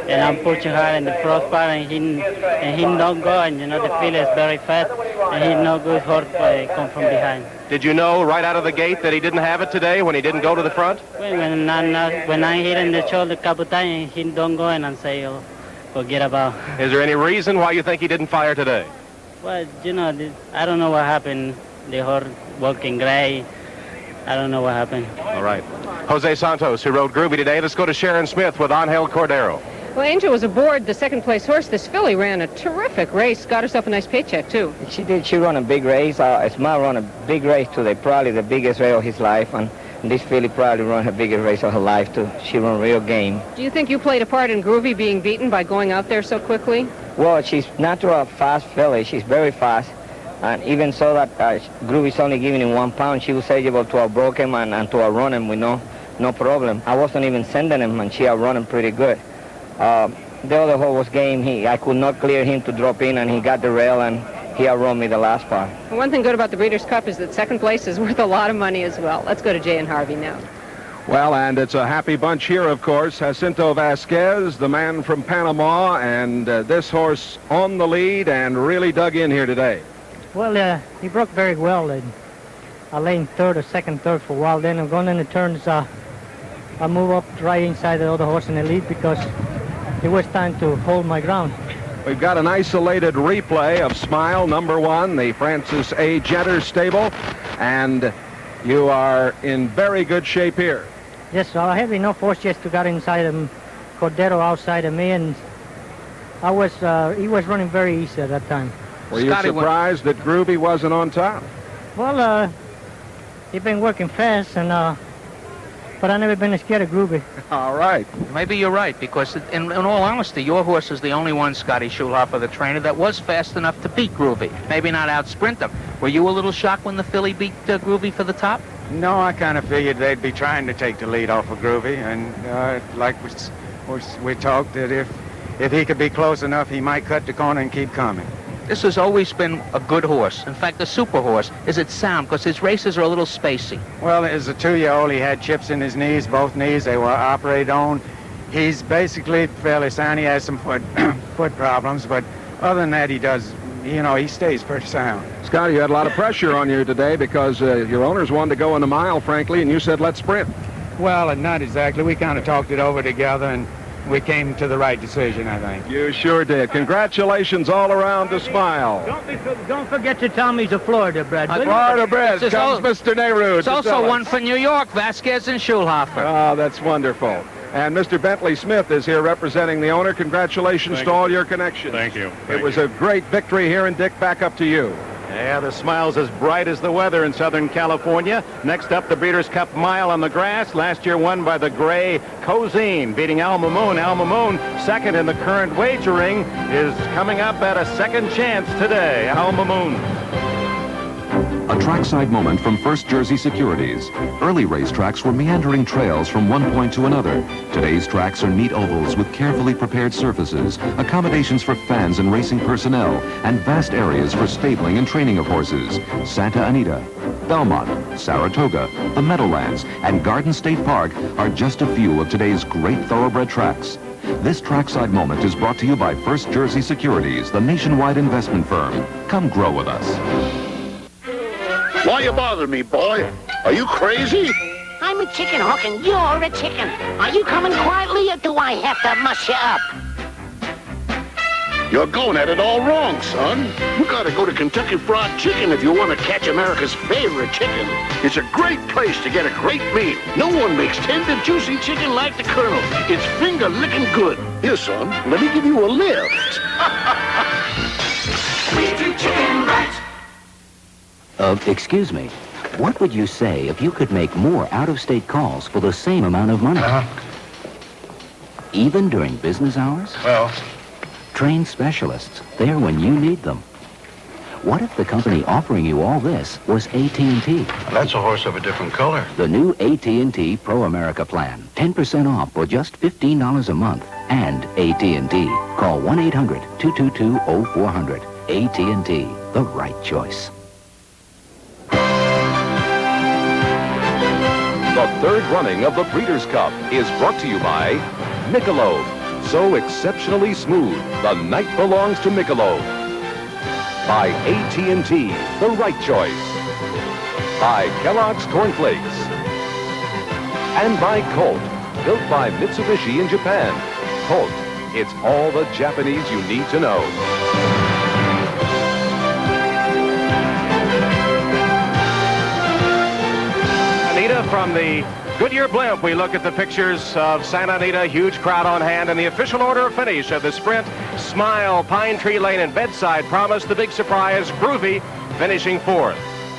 And I'm pushing hard in the first part, and he not go, and, you know, the field is very fast, and he's no good horse come from behind. Did you know right out of the gate that he didn't have it today when he didn't go to the front? When I hit in the shoulder a couple times, he don't go in and say, oh, forget about. Is there any reason why you think he didn't fire today? Well, you know, I don't know what happened. The horse walking gray. I don't know what happened. All right. Jose Santos, who rode Groovy today. Let's go to Sharon Smith with Angel Cordero. Well, Angel was aboard the second-place horse. This filly ran a terrific race. Got herself a nice paycheck, too. She did. She ran a big race. Smile ran a big race today, probably the biggest race of his life. And this filly probably ran her biggest race of her life, too. She ran real game. Do you think you played a part in Groovy being beaten by going out there so quickly? Well, she's not a fast filly. She's very fast. And even so that Groovy's only giving him 1 pound, she was able to outbroke him and to outrun him with no problem. I wasn't even sending him, and she outrun him pretty good. The other horse was game. I could not clear him to drop in, and he got the rail, and he outrun me the last part. One thing good about the Breeders' Cup is that second place is worth a lot of money as well. Let's go to Jay and Harvey now. Well, and it's a happy bunch here, of course. Jacinto Vasquez, the man from Panama, and this horse on the lead and really dug in here today. Well, he broke very well. I lay in third or second, third for a while. Then I'm going in the turns. I move up right inside the other horse in the lead because it was time to hold my ground. We've got an isolated replay of Smile, number 1, the Francis A. Jeter stable, and you are in very good shape here. Yes, so I have enough horse just to get inside him, Cordero outside of me, and he was running very easy at that time. Were you surprised that Groovy wasn't on top? Well, he's been working fast, and but I've never been scared of Groovy. All right. Maybe you're right, because in all honesty, your horse is the only one, Scotty Schulhofer, the trainer, that was fast enough to beat Groovy. Maybe not out-sprint him. Were you a little shocked when the filly beat Groovy for the top? No, I kind of figured they'd be trying to take the lead off of Groovy, and like we talked, that if he could be close enough, he might cut the corner and keep coming. This has always been a good horse. In fact, a super horse. Is it sound? Because his races are a little spacey. Well, as a 2-year-old, he had chips in his knees, both knees. They were operated on. He's basically fairly sound. He has some foot problems, but other than that, he does you know, he stays pretty sound. Scotty, you had a lot of pressure on you today because your owners wanted to go in the mile, frankly, and you said, let's sprint. Well, not exactly. We kind of talked it over together, and we came to the right decision, I think. You sure did. Congratulations all around to Smile. Don't forget to tell me he's a Florida bred. Florida bred comes Mr. Nehru. There's also one for New York, Vasquez and Schulhofer. Oh, that's wonderful. And Mr. Bentley Smith is here representing the owner. Congratulations to all your connections. Thank you. It was a great victory here, and Dick, back up to you. Yeah, the Smile's as bright as the weather in Southern California. Next up, the Breeders' Cup Mile on the grass. Last year won by the gray Cozine, beating Al Mamoon. Al Mamoon, second in the current wagering, is coming up at a second chance today. Al Mamoon. A trackside moment from First Jersey Securities. Early racetracks were meandering trails from one point to another. Today's tracks are neat ovals with carefully prepared surfaces, accommodations for fans and racing personnel, and vast areas for stabling and training of horses. Santa Anita, Belmont, Saratoga, the Meadowlands, and Garden State Park are just a few of today's great thoroughbred tracks. This trackside moment is brought to you by First Jersey Securities, the nationwide investment firm. Come grow with us. Why you bothering me, boy? Are you crazy? I'm a chicken hawk and you're a chicken. Are you coming quietly or do I have to muss you up? You're going at it all wrong, son. You gotta go to Kentucky Fried Chicken if you want to catch America's favorite chicken. It's a great place to get a great meal. No one makes tender, juicy chicken like the Colonel. It's finger-licking good. Here, son, let me give you a lift. We do chicken right. Excuse me, what would you say if you could make more out-of-state calls for the same amount of money? Even during business hours? Well... Trained specialists, there when you need them. What if the company offering you all this was AT&T? That's a horse of a different color. The new AT&T Pro America plan. 10% off for just $15 a month. And AT&T. Call 1-800-222-0400. AT&T, the right choice. The third running of the Breeders' Cup is brought to you by Michelob. So exceptionally smooth, the night belongs to Michelob. By AT&T, the right choice. By Kellogg's Corn Flakes. And by Colt, built by Mitsubishi in Japan. Colt, it's all the Japanese you need to know. Anita, from the Goodyear blimp, we look at the pictures of Santa Anita, huge crowd on hand, and the official order of finish of the sprint. Smile, Pine Tree Lane, and Bedside Promise, the big surprise, Groovy, finishing fourth.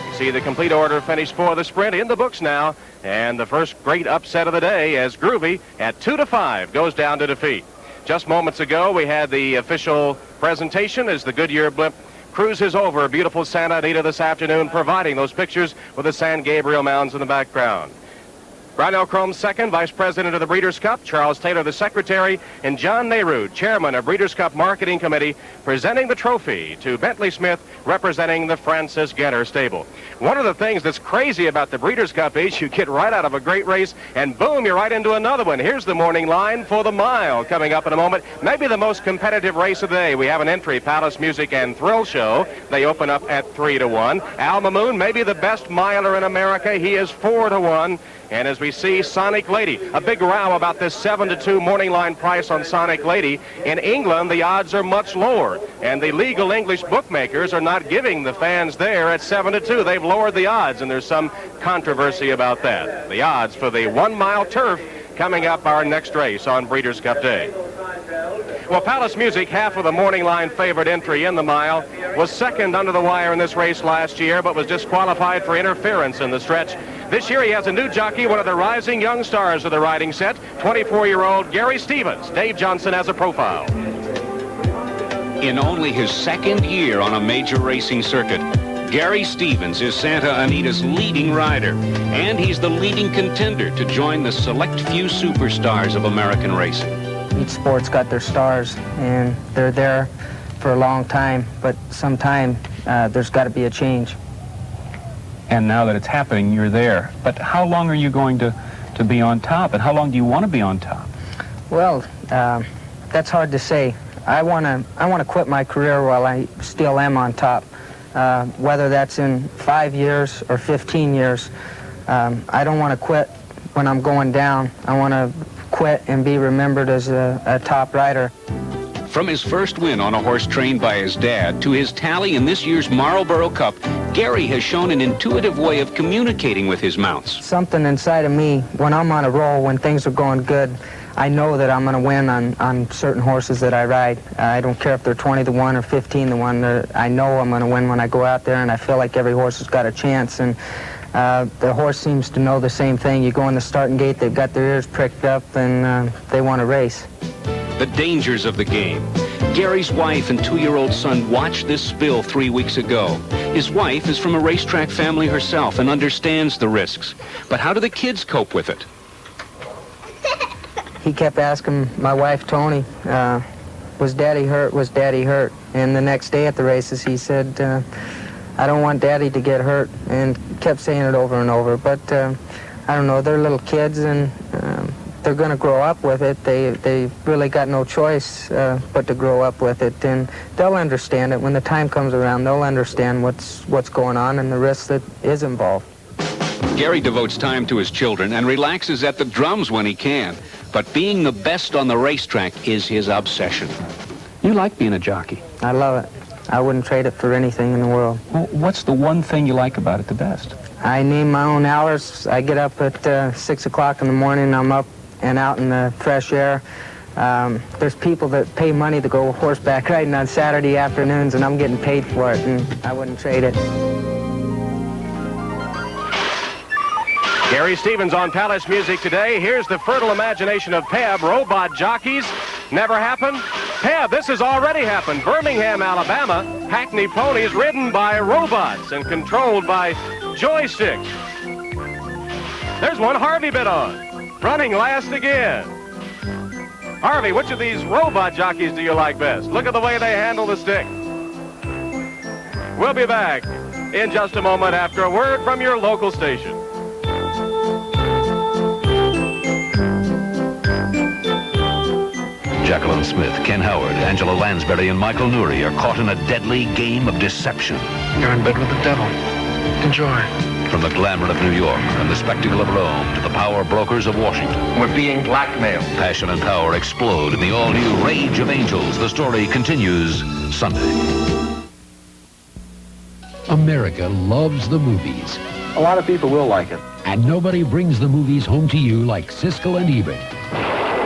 You see the complete order finish for the sprint in the books now, and the first great upset of the day as Groovy at 2-5 goes down to defeat. Just moments ago, we had the official presentation as the Goodyear blimp cruises over beautiful Santa Anita this afternoon, providing those pictures with the San Gabriel Mounds in the background. Brownell Crome second, Vice President of the Breeders' Cup, Charles Taylor the Secretary, and John Nehru, Chairman of Breeders' Cup Marketing Committee, presenting the trophy to Bentley Smith, representing the Francis Genner stable. One of the things that's crazy about the Breeders' Cup is you get right out of a great race, and boom, you're right into another one. Here's the morning line for the mile coming up in a moment. Maybe the most competitive race of the day. We have an entry, Palace Music and Thrill Show. They open up at 3-1. Al Mamoon, maybe the best miler in America. He is 4-1. And as we see, Sonic Lady, a big row about this 7-2 morning line price on Sonic Lady. In England, the odds are much lower, and the legal English bookmakers are not giving the fans there at 7-2. They've lowered the odds, and there's some controversy about that. The odds for the 1 mile turf coming up our next race on Breeders' Cup Day. Well, Palace Music, half of the morning line favorite entry in the mile, was second under the wire in this race last year, but was disqualified for interference in the stretch. This year he has a new jockey, one of the rising young stars of the riding set, 24-year-old Gary Stevens. Dave Johnson has a profile. In only his second year on a major racing circuit, Gary Stevens is Santa Anita's leading rider, and he's the leading contender to join the select few superstars of American racing. Each sport's got their stars, and they're there for a long time, but sometime there's got to be a change. And now that it's happening, you're there. But how long are you going to be on top, and how long do you want to be on top? Well, that's hard to say. I want to quit my career while I still am on top. Whether that's in 5 years or 15 years, I don't want to quit when I'm going down. I want to quit and be remembered as a top rider. From his first win on a horse trained by his dad to his tally in this year's Marlboro Cup, Gary has shown an intuitive way of communicating with his mounts. Something inside of me, when I'm on a roll, when things are going good, I know that I'm going to win on certain horses that I ride. I don't care if they're 20 to 1 or 15 to 1. I know I'm going to win when I go out there, and I feel like every horse has got a chance. And the horse seems to know the same thing. You go in the starting gate, they've got their ears pricked up, and they want to race. The dangers of the game. Gary's wife and 2-year-old son watched this spill 3 weeks ago. His wife is from a racetrack family herself and understands the risks. But how do the kids cope with it? He kept asking my wife, Tony, was Daddy hurt? Was Daddy hurt? And the next day at the races, he said, I don't want Daddy to get hurt, and kept saying it over and over. But I don't know, they're little kids, and they're going to grow up with it. They really got no choice but to grow up with it, and they'll understand it. When the time comes around, they'll understand what's going on and the risk that is involved. Gary devotes time to his children and relaxes at the drums when he can. But being the best on the racetrack is his obsession. You like being a jockey. I love it. I wouldn't trade it for anything in the world. Well, what's the one thing you like about it the best? I name my own hours. I get up at 6 o'clock in the morning. I'm up and out in the fresh air. There's people that pay money to go horseback riding on Saturday afternoons, and I'm getting paid for it, and I wouldn't trade it. Gary Stevens on Palace Music today. Here's the fertile imagination of Peb, robot jockeys. Never happened? Peb, this has already happened. Birmingham, Alabama, Hackney ponies ridden by robots and controlled by joysticks. There's one Harvey bit on. Running last again. Harvey, which of these robot jockeys do you like best? Look at the way they handle the stick. We'll be back in just a moment after a word from your local station. Jacqueline Smith, Ken Howard, Angela Lansbury, and Michael Nouri are caught in a deadly game of deception. You're in bed with the devil. Enjoy. From the glamour of New York and the spectacle of Rome to the power brokers of Washington. We're being blackmailed. Passion and power explode in the all-new Rage of Angels. The story continues Sunday. America loves the movies. A lot of people will like it. And nobody brings the movies home to you like Siskel and Ebert.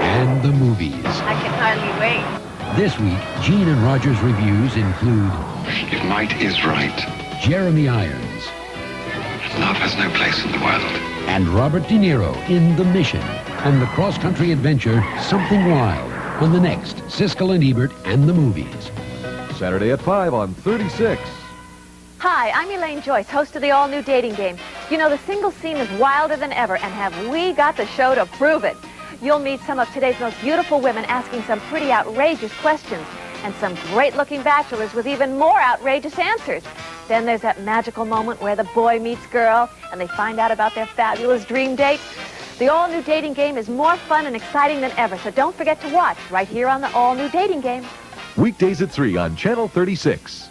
And the movies. I can hardly wait. This week, Gene and Roger's reviews include... If might is right. Jeremy Irons. Love has no place in the world. And Robert De Niro in The Mission. And the cross-country adventure, Something Wild, on the next Siskel and Ebert and the Movies. Saturday at 5 on 36. Hi, I'm Elaine Joyce, host of the all-new dating game. You know, the single scene is wilder than ever, and have we got the show to prove it? You'll meet some of today's most beautiful women asking some pretty outrageous questions, and some great-looking bachelors with even more outrageous answers. Then there's that magical moment where the boy meets girl, and they find out about their fabulous dream date. The all-new dating game is more fun and exciting than ever, so don't forget to watch right here on the all-new dating game. Weekdays at 3 on Channel 36.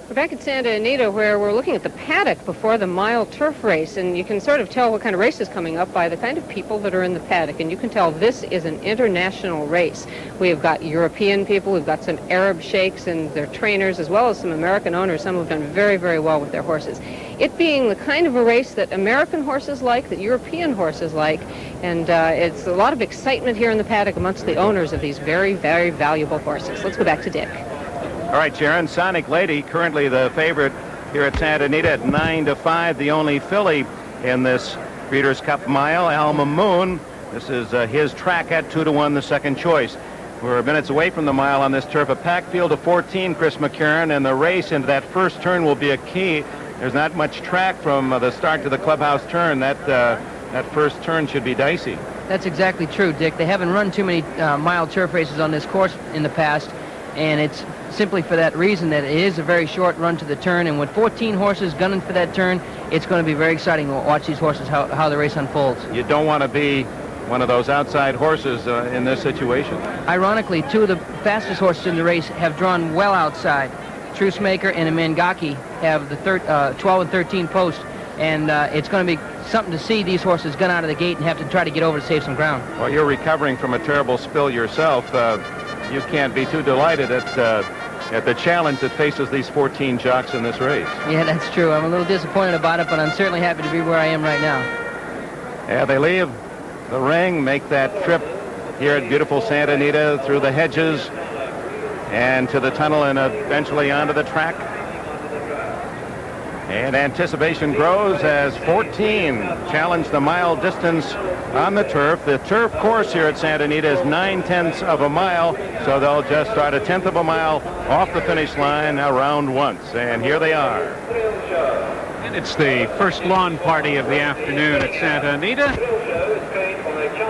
We're back at Santa Anita, where we're looking at the paddock before the mile turf race, and you can sort of tell what kind of race is coming up by the kind of people that are in the paddock, and you can tell this is an international race. We've got European people, we've got some Arab sheikhs and their trainers, as well as some American owners. Some have done very, very well with their horses. It being the kind of a race that American horses like, that European horses like, and it's a lot of excitement here in the paddock amongst the owners of these very, very valuable horses. Let's go back to Dick. All right, Sharon, Sonic Lady, currently the favorite here at Santa Anita at 9-5, the only filly in this Breeders' Cup Mile. Alma Moon, this is his track at 2-1, the second choice. We're minutes away from the mile on this turf. A packed field of 14, Chris McCarron, and the race into that first turn will be a key. There's not much track from the start to the clubhouse turn. That first turn should be dicey. That's exactly true, Dick. They haven't run too many mile turf races on this course in the past, and it's simply for that reason that it is a very short run to the turn, and with 14 horses gunning for that turn, it's going to be very exciting to watch these horses, how the race unfolds. You don't want to be one of those outside horses in this situation. Ironically, two of the fastest horses in the race have drawn well outside. Trucemaker and Mangaki have the 12 and 13 post, and it's going to be something to see these horses gun out of the gate and have to try to get over to save some ground. Well, you're recovering from a terrible spill yourself. You can't be too delighted at the challenge that faces these 14 jocks in this race. Yeah, that's true. I'm a little disappointed about it, but I'm certainly happy to be where I am right now. Yeah, they leave the ring, make that trip here at beautiful Santa Anita through the hedges and to the tunnel and eventually onto the track. And anticipation grows as 14 challenge the mile distance on the turf. The turf course here at Santa Anita is 9/10 of a mile, so they'll just start a 1/10 of a mile off the finish line around once. And here they are. And it's the first lawn party of the afternoon at Santa Anita.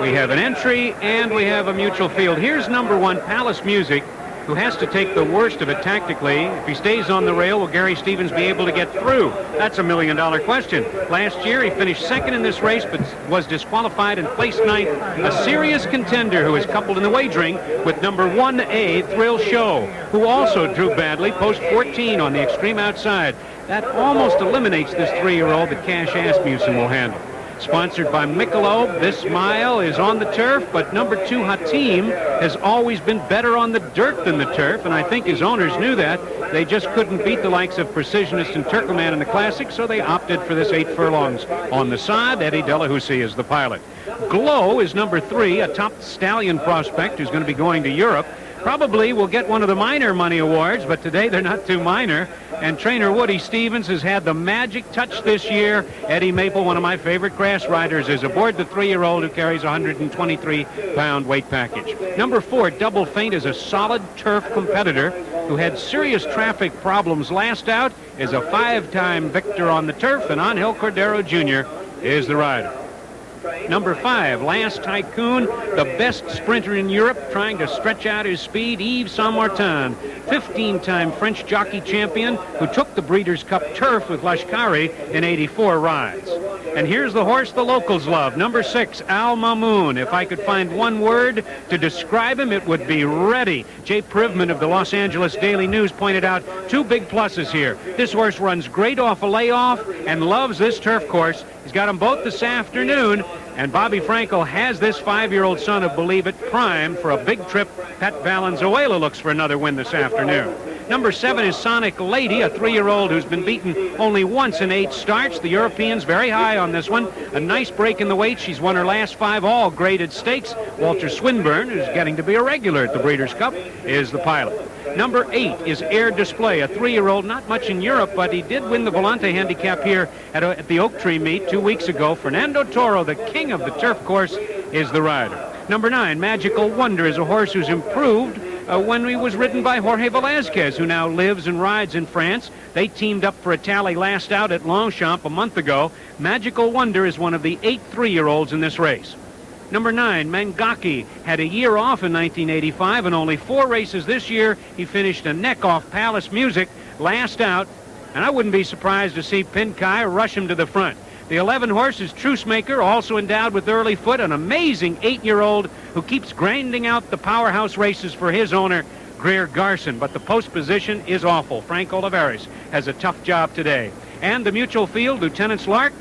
We have an entry and we have a mutual field. Here's number 1, Palace Music, who has to take the worst of it tactically. If he stays on the rail, will Gary Stevens be able to get through? That's $1 million question. Last year, he finished second in this race, but was disqualified and placed 9th. A serious contender who is coupled in the wagering with number 1A, Thrill Show, who also drew badly, post 14 on the extreme outside. That almost eliminates this 3-year-old that Cash Asmussen will handle. Sponsored by Michelob, this mile is on the turf, but number 2, Hatim, has always been better on the dirt than the turf, and I think his owners knew that. They just couldn't beat the likes of Precisionist and Turkoman in the Classic, so they opted for this 8 furlongs. On the side, Eddie Delahousie is the pilot. Glow is number 3, a top stallion prospect who's going to be going to Europe. Probably will get one of the minor money awards, but today they're not too minor. And trainer Woody Stevens has had the magic touch this year. Eddie Maple, one of my favorite grass riders, is aboard the 3-year-old who carries a 123-pound weight package. Number 4, Double Feint, is a solid turf competitor who had serious traffic problems last out, is a 5-time victor on the turf, and Angel Cordero Jr. is the rider. Number 5, Last Tycoon, the best sprinter in Europe, trying to stretch out his speed, Yves Saint-Martin, 15-time French jockey champion who took the Breeders' Cup turf with Lashkari in 84 rides. And here's the horse the locals love, number 6, Al Mamoun. If I could find one word to describe him, it would be ready. Jay Privman of the Los Angeles Daily News pointed out 2 big pluses here. This horse runs great off a layoff and loves this turf course. He's got them both this afternoon, and Bobby Frankel has this 5-year-old son of Believe It primed for a big trip. Pat Valenzuela looks for another win this afternoon. Number 7 is Sonic Lady, a 3-year-old who's been beaten only once in 8 starts. The Europeans very high on this one. A nice break in the weight. She's won her last 5 all graded stakes. Walter Swinburne, who's getting to be a regular at the Breeders' Cup, is the pilot. Number 8 is Air Display, a 3-year-old, not much in Europe, but he did win the Volante handicap here at the Oak Tree meet 2 weeks ago. Fernando Toro, the king of the turf course, is the rider. Number 9, Magical Wonder, is a horse who's improved when he was ridden by Jorge Velazquez, who now lives and rides in France. They teamed up for a tally last out at Longchamp a month ago. Magical Wonder is one of the 8 3-year-olds in this race. Number 9, Mangaki, had a year off in 1985 and only 4 races this year. He finished a neck off Palace Music last out, and I wouldn't be surprised to see Pinkai rush him to the front. The 11 horse is Trucemaker, also endowed with early foot, an amazing 8-year-old who keeps grinding out the powerhouse races for his owner, Greer Garson. But the post position is awful. Frank Olivares has a tough job today. And the mutual field, Lieutenant's Lark,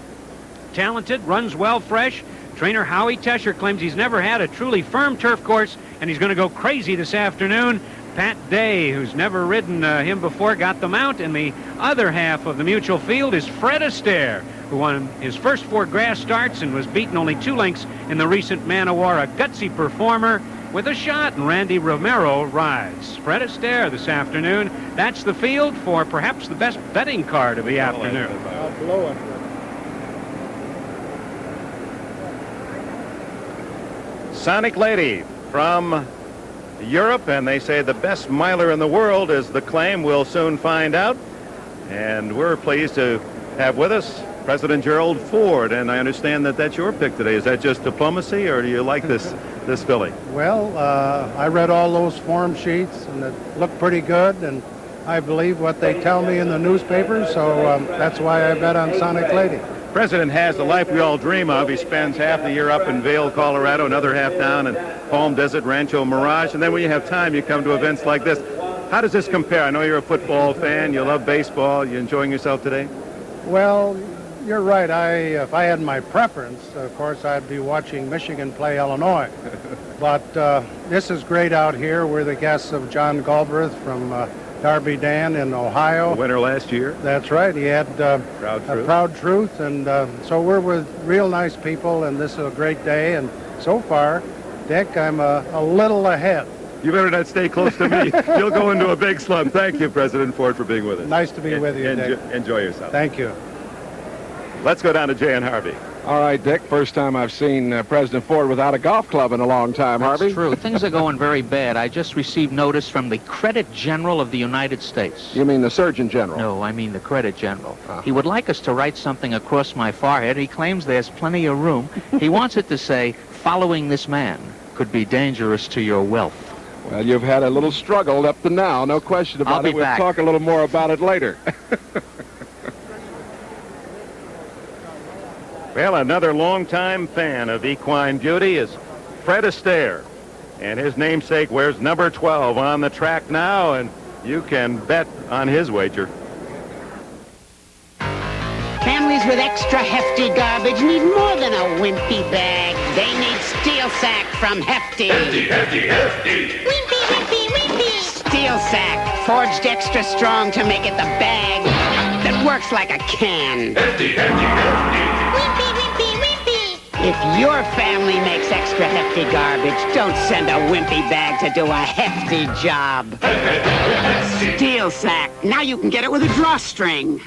talented, runs well, fresh. Trainer Howie Tesher claims he's never had a truly firm turf course, and he's going to go crazy this afternoon. Pat Day, who's never ridden him before, got the mount. And the other half of the mutual field is Fred Astaire, who won his first 4 grass starts and was beaten only 2 lengths in the recent Manowar. A gutsy performer with a shot, and Randy Romero rides. Fred Astaire this afternoon. That's the field for perhaps the best betting card of the afternoon. I'll blow it. Sonic Lady from Europe, and they say the best miler in the world is the claim. We'll soon find out. And we're pleased to have with us President Gerald Ford, and I understand that that's your pick today. Is that just diplomacy, or do you like this filly? Well, I read all those form sheets, and it looked pretty good, and I believe what they tell me in the newspapers, so that's why I bet on Sonic Lady. President has the life we all dream of. He spends half the year up in Vail, Colorado, another half down in Palm Desert, Rancho Mirage, and then when you have time, you come to events like this. How does this compare? I know you're a football fan. You love baseball. You enjoying yourself today? Well, you're right. If I had my preference, of course, I'd be watching Michigan play Illinois. But this is great out here. We're the guests of John Galbraith from Darby Dan in Ohio. The winner last year. That's right. He had Proud Truth. And so we're with real nice people, and this is a great day. And so far, Dick, I'm a little ahead. You better not stay close to me. You'll go into a big slump. Thank you, President Ford, for being with us. Nice to be with you, Dick. Enjoy yourself. Thank you. Let's go down to Jay and Harvey. All right, Dick, first time I've seen President Ford without a golf club in a long time, Harvey. That's true. Things are going very bad. I just received notice from the Credit General of the United States. You mean the Surgeon General? No, I mean the Credit General. He would like us to write something across my forehead. He claims there's plenty of room. He wants it to say, following this man could be dangerous to your wealth. Well, you've had a little struggle up to now, no question about it. We'll talk a little more about it later. Well, another longtime fan of equine beauty is Fred Astaire. And his namesake wears number 12 on the track now, and you can bet on his wager. Families with extra hefty garbage need more than a wimpy bag. They need Steel Sack from Hefty. Hefty, hefty, hefty. Wimpy, wimpy, wimpy. Steel Sack, forged extra strong to make it the bag that works like a can. Hefty, hefty, hefty. Wimpy, wimpy, wimpy. If your family makes extra hefty garbage, don't send a wimpy bag to do a hefty job. Steel Sack, now you can get it with a drawstring.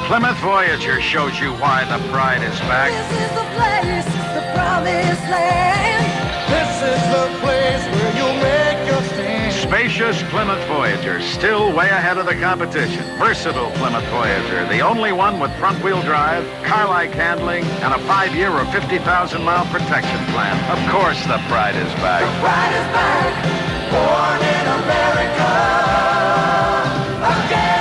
Plymouth Voyager shows you why the pride is back. This is the place, the promised land. This is the place where you'll make your stand. Spacious Plymouth Voyager, still way ahead of the competition. Versatile Plymouth Voyager, the only one with front-wheel drive, car-like handling, and a 5-year or 50,000-mile protection plan. Of course the pride is back. The pride is back, born in America. Again.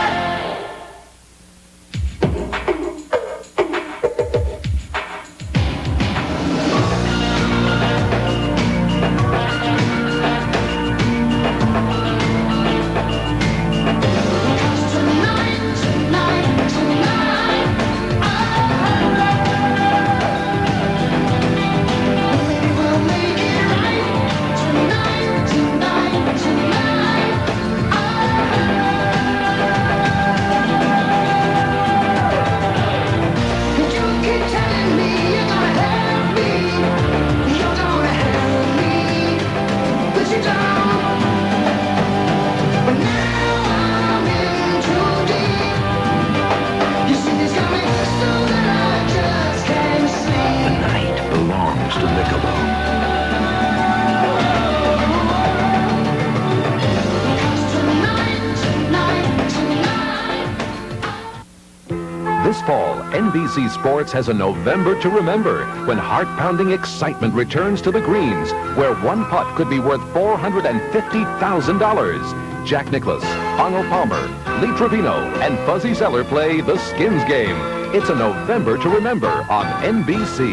This fall, NBC Sports has a November to remember when heart-pounding excitement returns to the greens, where one putt could be worth $450,000. Jack Nicklaus, Arnold Palmer, Lee Trevino, and Fuzzy Zeller play the Skins Game. It's a November to remember on NBC.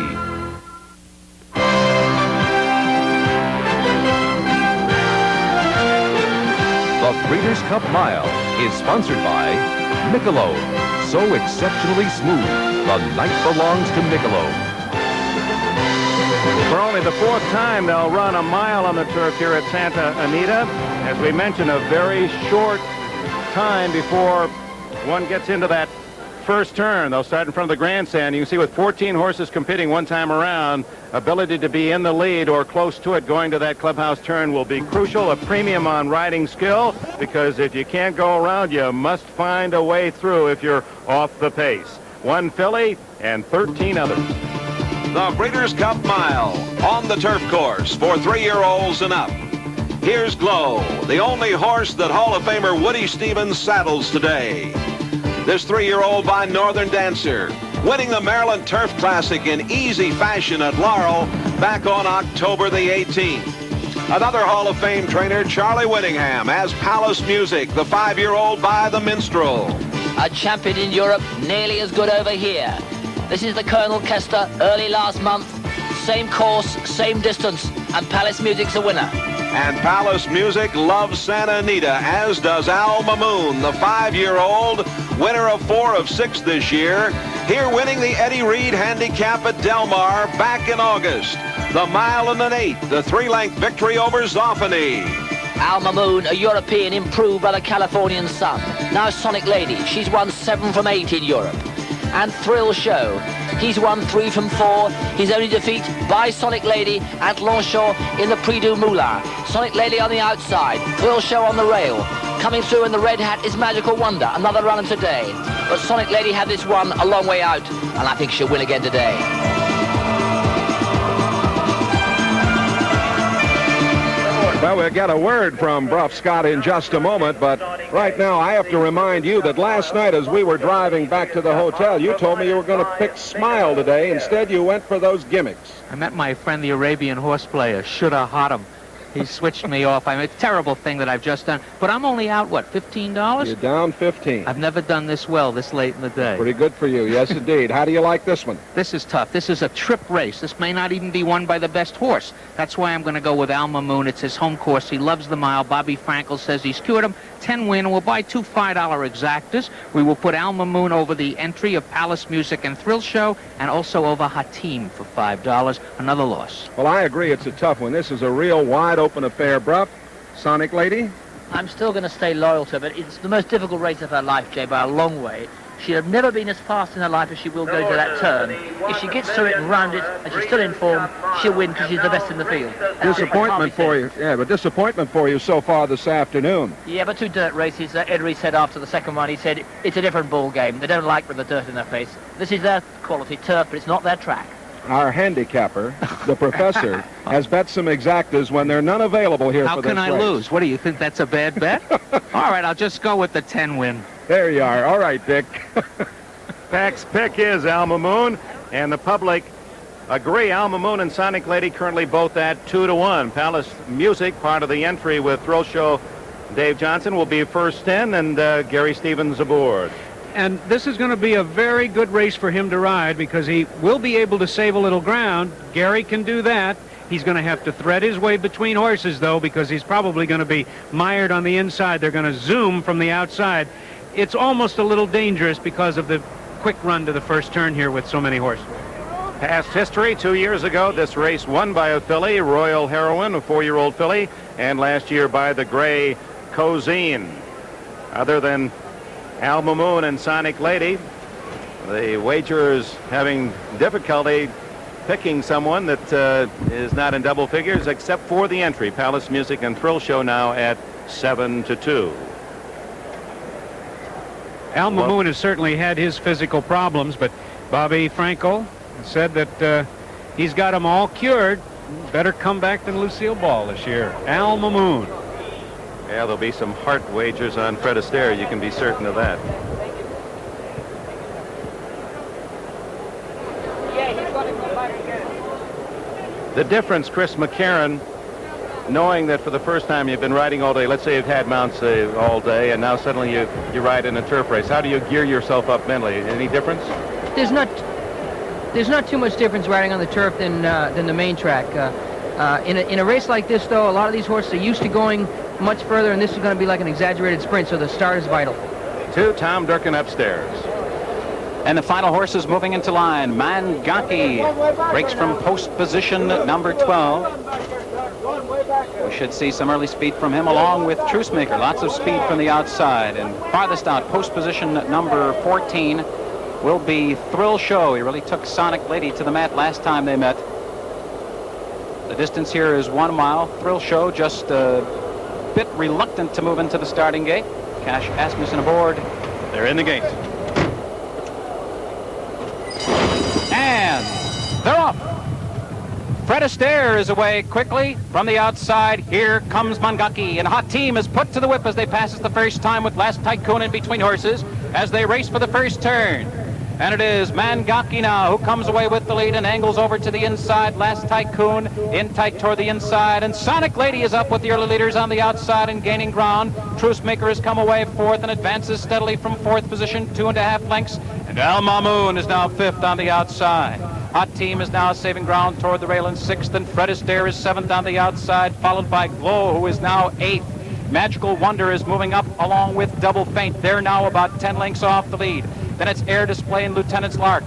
The Breeders' Cup Mile is sponsored by Michelob. So exceptionally smooth, the night belongs to Michelob. For only the 4th time, they'll run a mile on the turf here at Santa Anita. As we mentioned, a very short time before one gets into that first turn. They'll start in front of the grandstand. You can see with 14 horses competing one time around, ability to be in the lead or close to it going to that clubhouse turn will be crucial. A premium on riding skill, because if you can't go around, you must find a way through if you're off the pace. 1 filly and 13 others. The Breeders' Cup Mile on the turf course for 3-year-olds and up. Here's Glow, the only horse that Hall of Famer Woody Stevens saddles today. This 3-year-old by Northern Dancer, winning the Maryland Turf Classic in easy fashion at Laurel back on October the 18th. Another Hall of Fame trainer, Charlie Whittingham, as Palace Music, the 5-year-old by the Minstrel. A champion in Europe, nearly as good over here. This is the Colonel Kester, early last month. Same course, same distance, and Palace Music's the winner. And Palace Music loves Santa Anita, as does Al Mamoon, the 5-year-old, winner of 4 of 6 this year. Here winning the Eddie Reed Handicap at Del Mar back in August. The 1 1/8, the 3-length victory over Zoffany. Al Mamoon, a European improved by the Californian sun. Now Sonic Lady, she's won 7 from 8 in Europe. And Thrill Show, he's won 3 from 4. His only defeat by Sonic Lady at Longchamp in the Prix du Moulin. Sonic Lady on the outside, Thrill Show on the rail. Coming through in the red hat is Magical Wonder, another runner today. But Sonic Lady had this one a long way out, and I think she'll win again today. Well, we'll get a word from Bruff Scott in just a moment, but right now I have to remind you that last night as we were driving back to the hotel, you told me you were going to pick Smile today. Instead, you went for those gimmicks. I met my friend, the Arabian horse player, Shoulda Hotham. He switched me off. I mean, a terrible thing that I've just done. But I'm only out, what, $15? You're down 15. I've never done this well this late in the day. Pretty good for you, yes, indeed. How do you like this one? This is tough. This is a trip race. This may not even be won by the best horse. That's why I'm going to go with Al Mamoon. It's his home course. He loves the mile. Bobby Frankel says he's cured him. 10 win. We'll buy 2 $5 exactas. We will put Al Mamoon over the entry of Palace Music and Thrill Show, and also over Hatim for $5. Another loss. Well, I agree. It's a tough one. This is a real wide-open affair, Bruff. Sonic Lady? I'm still going to stay loyal to her, but it's the most difficult race of her life, Jay, by a long way. She'll have never been as fast in her life as she will go to that turn. If she gets through it and round it, and she's still in form, she'll win because she's the best in the field. Disappointment for you. Yeah, but disappointment for you so far this afternoon. Yeah, but 2 dirt races. Ed Reed said after the second one, he said, it's a different ball game. They don't like with the dirt in their face. This is their quality turf, but it's not their track. Our handicapper, the professor, has bet some exactas when there are none available here for this race. How can I lose? What, do you think that's a bad bet? All right, I'll just go with the 10 win. There you are. All right, Dick. Pack's pick is Al Mamoon, and the public agree. Al Mamoon and Sonic Lady currently both at 2-1. Palace Music, part of the entry with Thrill Show. Dave Johnson will be first in, and Gary Stevens aboard. And this is going to be a very good race for him to ride because he will be able to save a little ground. Gary can do that. He's going to have to thread his way between horses, though, because he's probably going to be mired on the inside. They're going to zoom from the outside. It's almost a little dangerous because of the quick run to the first turn here with so many horses. Past history, 2 years ago, this race won by a filly, Royal Heroine, a 4-year-old filly, and last year by the gray Cozine. Other than Al Mamoon and Sonic Lady, the wagerers having difficulty picking someone that is not in double figures except for the entry. Palace Music and Thrill Show now at 7-2. Al Mamoon has certainly had his physical problems, but Bobby Frankel said that he's got them all cured. Better come back than Lucille Ball this year. Al Mamoon. Yeah, there'll be some heart wagers on Fred Astaire. You can be certain of that. The difference, Chris McCarron, knowing that for the first time you've been riding all day, let's say you've had mounts all day, and now suddenly you ride in a turf race. How do you gear yourself up mentally? Any difference? There's not too much difference riding on the turf than the main track. In a race like this, though, a lot of these horses are used to going much further, and this is going to be like an exaggerated sprint, so the start is vital. To Tom Durkin upstairs. And the final horse is moving into line. Mangaki breaks from post position number 12. We should see some early speed from him along with Trucemaker. Lots of speed from the outside. And farthest out, post position number 14 will be Thrill Show. He really took Sonic Lady to the mat last time they met. The distance here is 1 mile. Thrill Show just a bit reluctant to move into the starting gate. Cash Asmussen aboard. They're in the gate. And they're off. Fred Astaire is away quickly from the outside. Here comes Mangaki, and Hatim is put to the whip as they pass us the first time with Last Tycoon in between horses as they race for the first turn. And it is Mangaki now who comes away with the lead and angles over to the inside. Last Tycoon in tight toward the inside. And Sonic Lady is up with the early leaders on the outside and gaining ground. Trucemaker has come away fourth and advances steadily from fourth position, 2.5 lengths. And Al Mamoon is now 5th on the outside. Hot Team is now saving ground toward the rail in 6th, and Fred Astaire is 7th on the outside, followed by Glow, who is now 8th. Magical Wonder is moving up along with Double Faint. They're now about 10 lengths off the lead. Then it's Air Display and Lieutenant's Lark.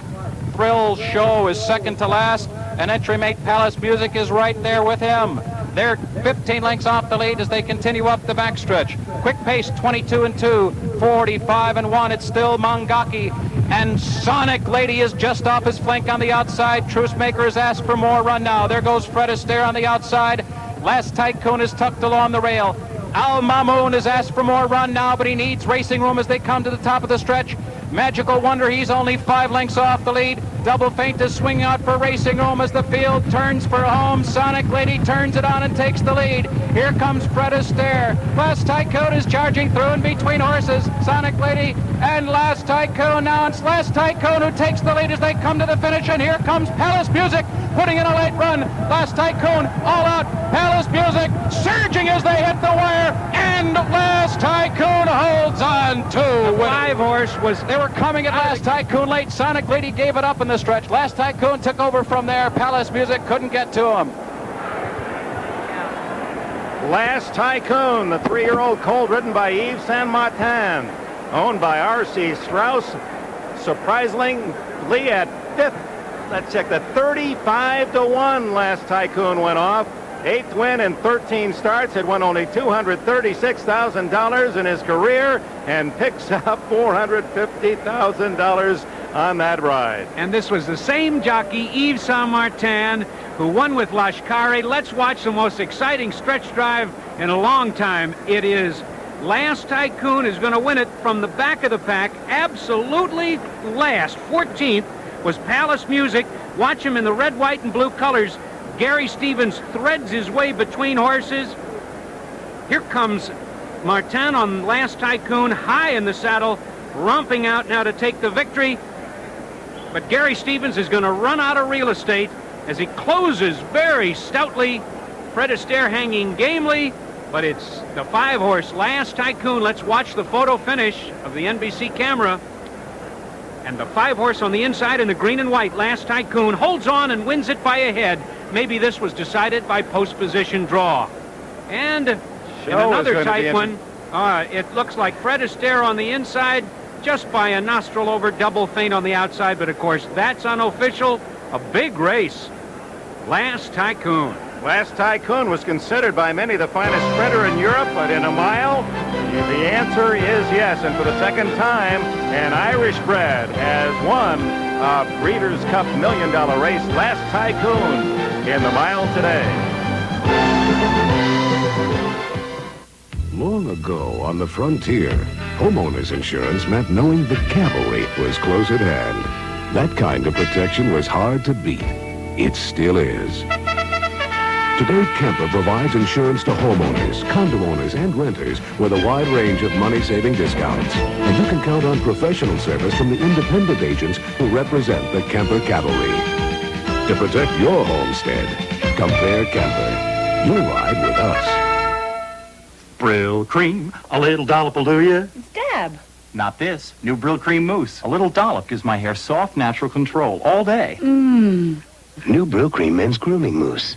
Thrill Show is second to last, and entry mate Palace Music is right there with him. They're 15 lengths off the lead as they continue up the backstretch. Quick pace, 22 and 2, 45 and 1. It's still Mangaki, and Sonic Lady is just off his flank on the outside. Truce Maker has asked for more run now. There goes Fred Astaire on the outside. Last Tycoon is tucked along the rail. Al Mamoon has asked for more run now, but he needs racing room as they come to the top of the stretch. Magical Wonder, he's only 5 lengths off the lead. Double Faint is swinging out for racing room as the field turns for home. Sonic Lady turns it on and takes the lead. Here comes Fred Astaire. Last Tycoon is charging through in between horses. Sonic Lady and Last Tycoon. Now it's Last Tycoon who takes the lead as they come to the finish, and here comes Palace Music putting in a late run. Last Tycoon all out. Palace Music surging as they hit the wire, and Last Tycoon holds on to. The 5-horse was... They were coming at Last Tycoon late. Sonic Lady gave it up in the stretch. Last Tycoon took over from there. Palace Music couldn't get to him. Last Tycoon, the 3-year-old colt ridden by Yves Saint Martin, owned by R.C. Strauss, surprisingly at 5th. Let's check that. 35-1 Last Tycoon went off. 8th win in 13 starts. Had won only $236,000 in his career and picks up $450,000 on that ride. And this was the same jockey, Yves Saint Martin, who won with Lashkari. Let's watch the most exciting stretch drive in a long time. It is Last Tycoon is going to win it from the back of the pack. Absolutely last. 14th was Palace Music. Watch him in the red, white, and blue colors. Gary Stevens threads his way between horses. Here comes Martin on Last Tycoon, high in the saddle, romping out now to take the victory. But Gary Stevens is going to run out of real estate as he closes very stoutly. Fred Astaire hanging gamely, but it's the 5-horse Last Tycoon. Let's watch the photo finish of the NBC camera. And the 5-horse on the inside in the green and white, Last Tycoon, holds on and wins it by a head. Maybe this was decided by post-position draw. And in another tight one, it looks like Fred Astaire on the inside, just by a nostril over Double Faint on the outside. But, of course, that's unofficial. A big race. Last Tycoon. Last Tycoon was considered by many the finest sprinter in Europe, but in a mile, the answer is yes. And for the second time, an Irish bred has won a Breeders' Cup $1 million race. Last Tycoon in the mile today. Long ago on the frontier, homeowners insurance meant knowing the cavalry was close at hand. That kind of protection was hard to beat. It still is. Today, Kemper provides insurance to homeowners, condo owners, and renters with a wide range of money-saving discounts. And you can count on professional service from the independent agents who represent the Kemper Cavalry. To protect your homestead, compare Kemper. You'll ride with us. Brill Cream, a little dollop will do ya. Dab. Not this. New Brill Cream Mousse. A little dollop gives my hair soft, natural control all day. New Brill Cream Men's Grooming Mousse.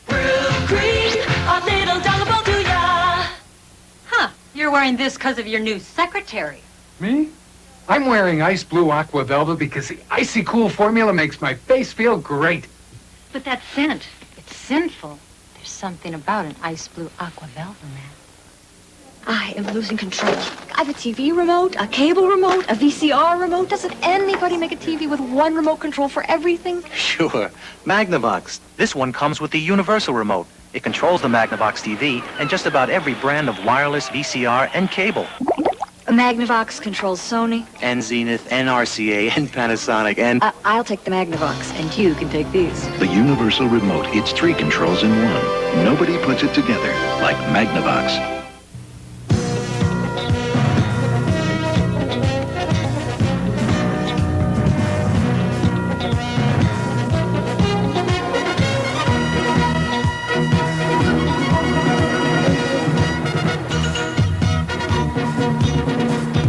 Cream, a little dollop will do ya. Huh, you're wearing this because of your new secretary. Me? I'm wearing ice blue aqua velvet because the icy cool formula makes my face feel great. But that scent, it's sinful. There's something about an ice blue aqua velvet, man. I am losing control. I have a TV remote, a cable remote, a VCR remote. Doesn't anybody make a TV with one remote control for everything? Sure. Magnavox. This one comes with the universal remote. It controls the Magnavox TV and just about every brand of wireless, VCR, and cable. A Magnavox controls Sony. And Zenith, and RCA, and Panasonic, and... I'll take the Magnavox, and you can take these. The universal remote. It's 3 controls in one. Nobody puts it together like Magnavox.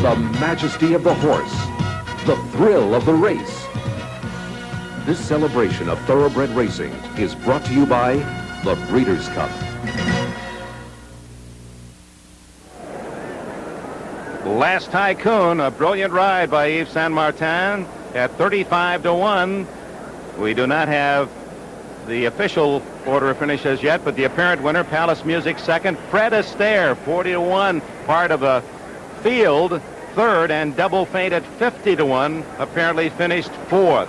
The majesty of the horse, the thrill of the race. This celebration of thoroughbred racing is brought to you by the Breeders' Cup. Last Tycoon, a brilliant ride by Yves Saint Martin at 35-1. We do not have the official order of finishes yet, but the apparent winner, Palace Music, second. Fred Astaire, 40-1, part of a field, third, and Double Feint at 50-1, apparently finished fourth.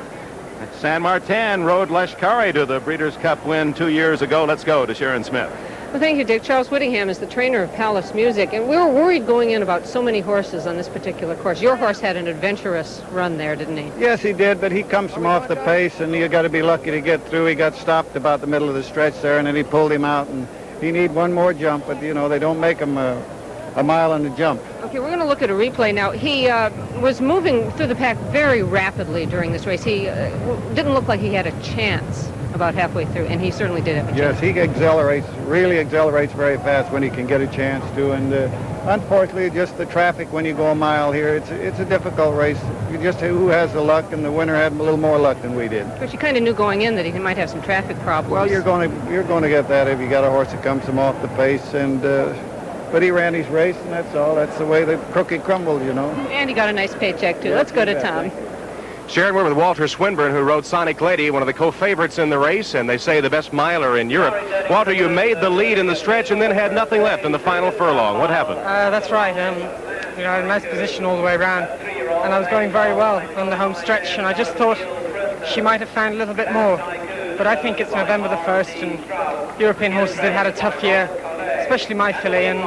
San Martin rode Lashkari to the Breeders' Cup win 2 years ago. Let's go to Sharon Smith. Well, thank you, Dick. Charles Whittingham is the trainer of Palace Music, and we were worried going in about so many horses on this particular course. Your horse had an adventurous run there, didn't he? Yes, he did, but he comes from off the pace, and you got to be lucky to get through. He got stopped about the middle of the stretch there, and then he pulled him out, and he need one more jump, but, you know, they don't make him a mile on the jump. Okay, we're going to look at a replay now. He was moving through the pack very rapidly during this race. He didn't look like he had a chance about halfway through, and he certainly did have a chance. Yes, he really accelerates very fast when he can get a chance to, and unfortunately, just the traffic when you go a mile here, it's a difficult race. You just who has the luck, and the winner had a little more luck than we did. But you kind of knew going in that he might have some traffic problems. Well, you're going to get that if you got a horse that comes from off the pace, and but he ran his race, and that's all. That's the way the cookie crumbles, you know. And he got a nice paycheck, too. Let's go to Tom. Sharon, we're with Walter Swinburne, who rode Sonic Lady, one of the co-favorites in the race, and they say the best miler in Europe. Walter, you made the lead in the stretch and then had nothing left in the final furlong. What happened? That's right. You know, I had a nice position all the way around, and I was going very well on the home stretch, and I just thought she might have found a little bit more. But I think it's November the 1st, and European horses have had a tough year, especially my filly, and,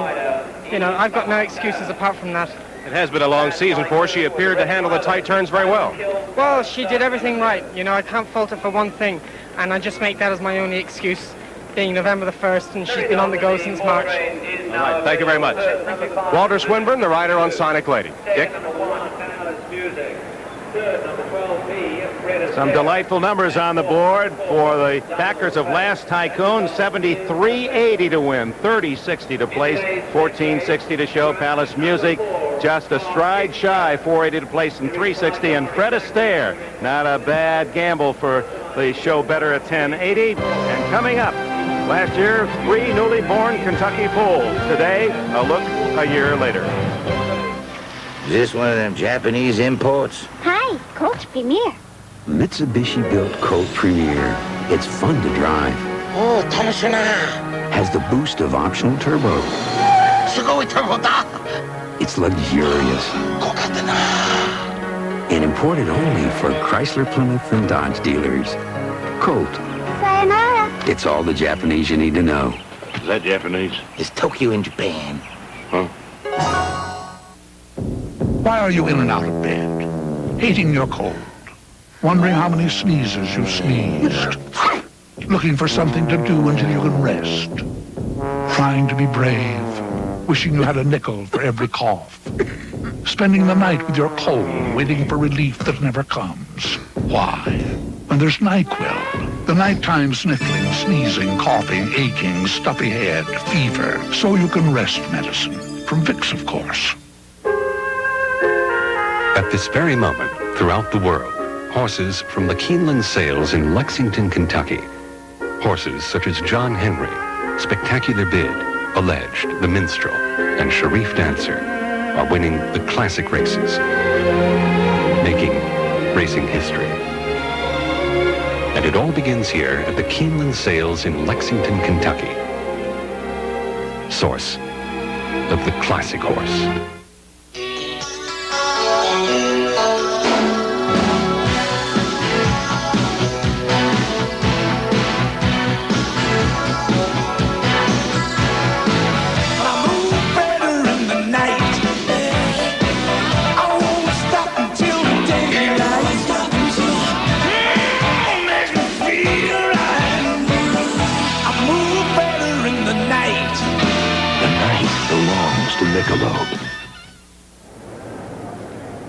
you know, I've got no excuses apart from that. It has been a long season for her. She appeared to handle the tight turns very well. Well, she did everything right. You know, I can't fault her for one thing, and I just make that as my only excuse, being November the 1st, and she's been on the go since March. All right, thank you very much. Walter Swinburne, the rider on Sonic Lady. Dick? Some delightful numbers on the board for the backers of Last Tycoon. 73.80 to win, 30.60 to place, 14.60 to show. Palace Music just a stride shy, 4.80 to place and 3.60. And Fred Astaire, not a bad gamble for the show better at 10.80. And coming up, last year, 3 newly born Kentucky foals. Today, a look a year later. Is this one of them Japanese imports? Hi, Colt Premier. Mitsubishi-built Colt Premier. It's fun to drive. Oh, Tamashina. Has the boost of optional turbo. Sugoi turbo da. It's luxurious. And imported only for Chrysler, Plymouth, and Dodge dealers. Colt. Sayonara. It's all the Japanese you need to know. Is that Japanese? It's Tokyo in Japan. Huh? Why are you in and out of bed? Hating your cold? Wondering how many sneezes you've sneezed? Looking for something to do until you can rest? Trying to be brave? Wishing you had a nickel for every cough? Spending the night with your cold, waiting for relief that never comes? Why? When there's NyQuil, the nighttime sniffling, sneezing, coughing, aching, stuffy head, fever, so you can rest medicine. From Vicks, of course. At this very moment, throughout the world, horses from the Keeneland sales in Lexington, Kentucky, horses such as John Henry, Spectacular Bid, Alleged, The Minstrel, and Sharif Dancer are winning the classic races, making racing history. And it all begins here at the Keeneland sales in Lexington, Kentucky, source of the classic horse.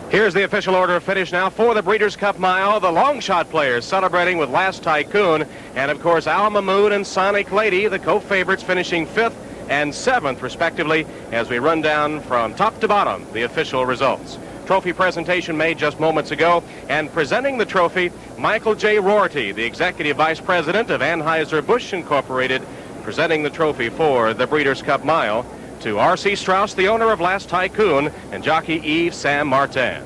Here's the official order of finish now for the Breeders' Cup Mile. The long shot players celebrating with Last Tycoon. And, of course, Alma Moon and Sonic Lady, the co-favorites, finishing 5th and 7th, respectively, as we run down from top to bottom the official results. Trophy presentation made just moments ago. And presenting the trophy, Michael J. Rorty, the Executive Vice President of Anheuser-Busch Incorporated, presenting the trophy for the Breeders' Cup Mile to R.C. Strauss, the owner of Last Tycoon, and jockey Yves Saint Martin.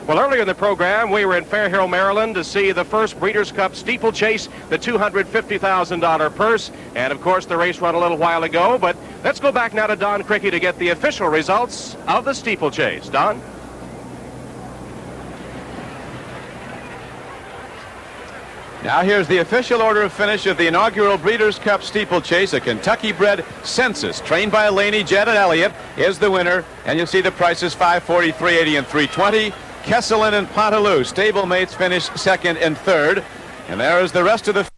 Well, earlier in the program, we were in Fair Hill, Maryland to see the first Breeders' Cup steeplechase, the $250,000 purse. And, of course, the race run a little while ago. But let's go back now to Don Cricky to get the official results of the steeplechase. Don? Now here's the official order of finish of the inaugural Breeders' Cup steeplechase. A Kentucky-bred Census, trained by Laney Jett and Elliott, is the winner. And you'll see the prices $540, $380, and $320. Kesselin and Pontaloo, stablemates, finished second and third. And there is the rest of the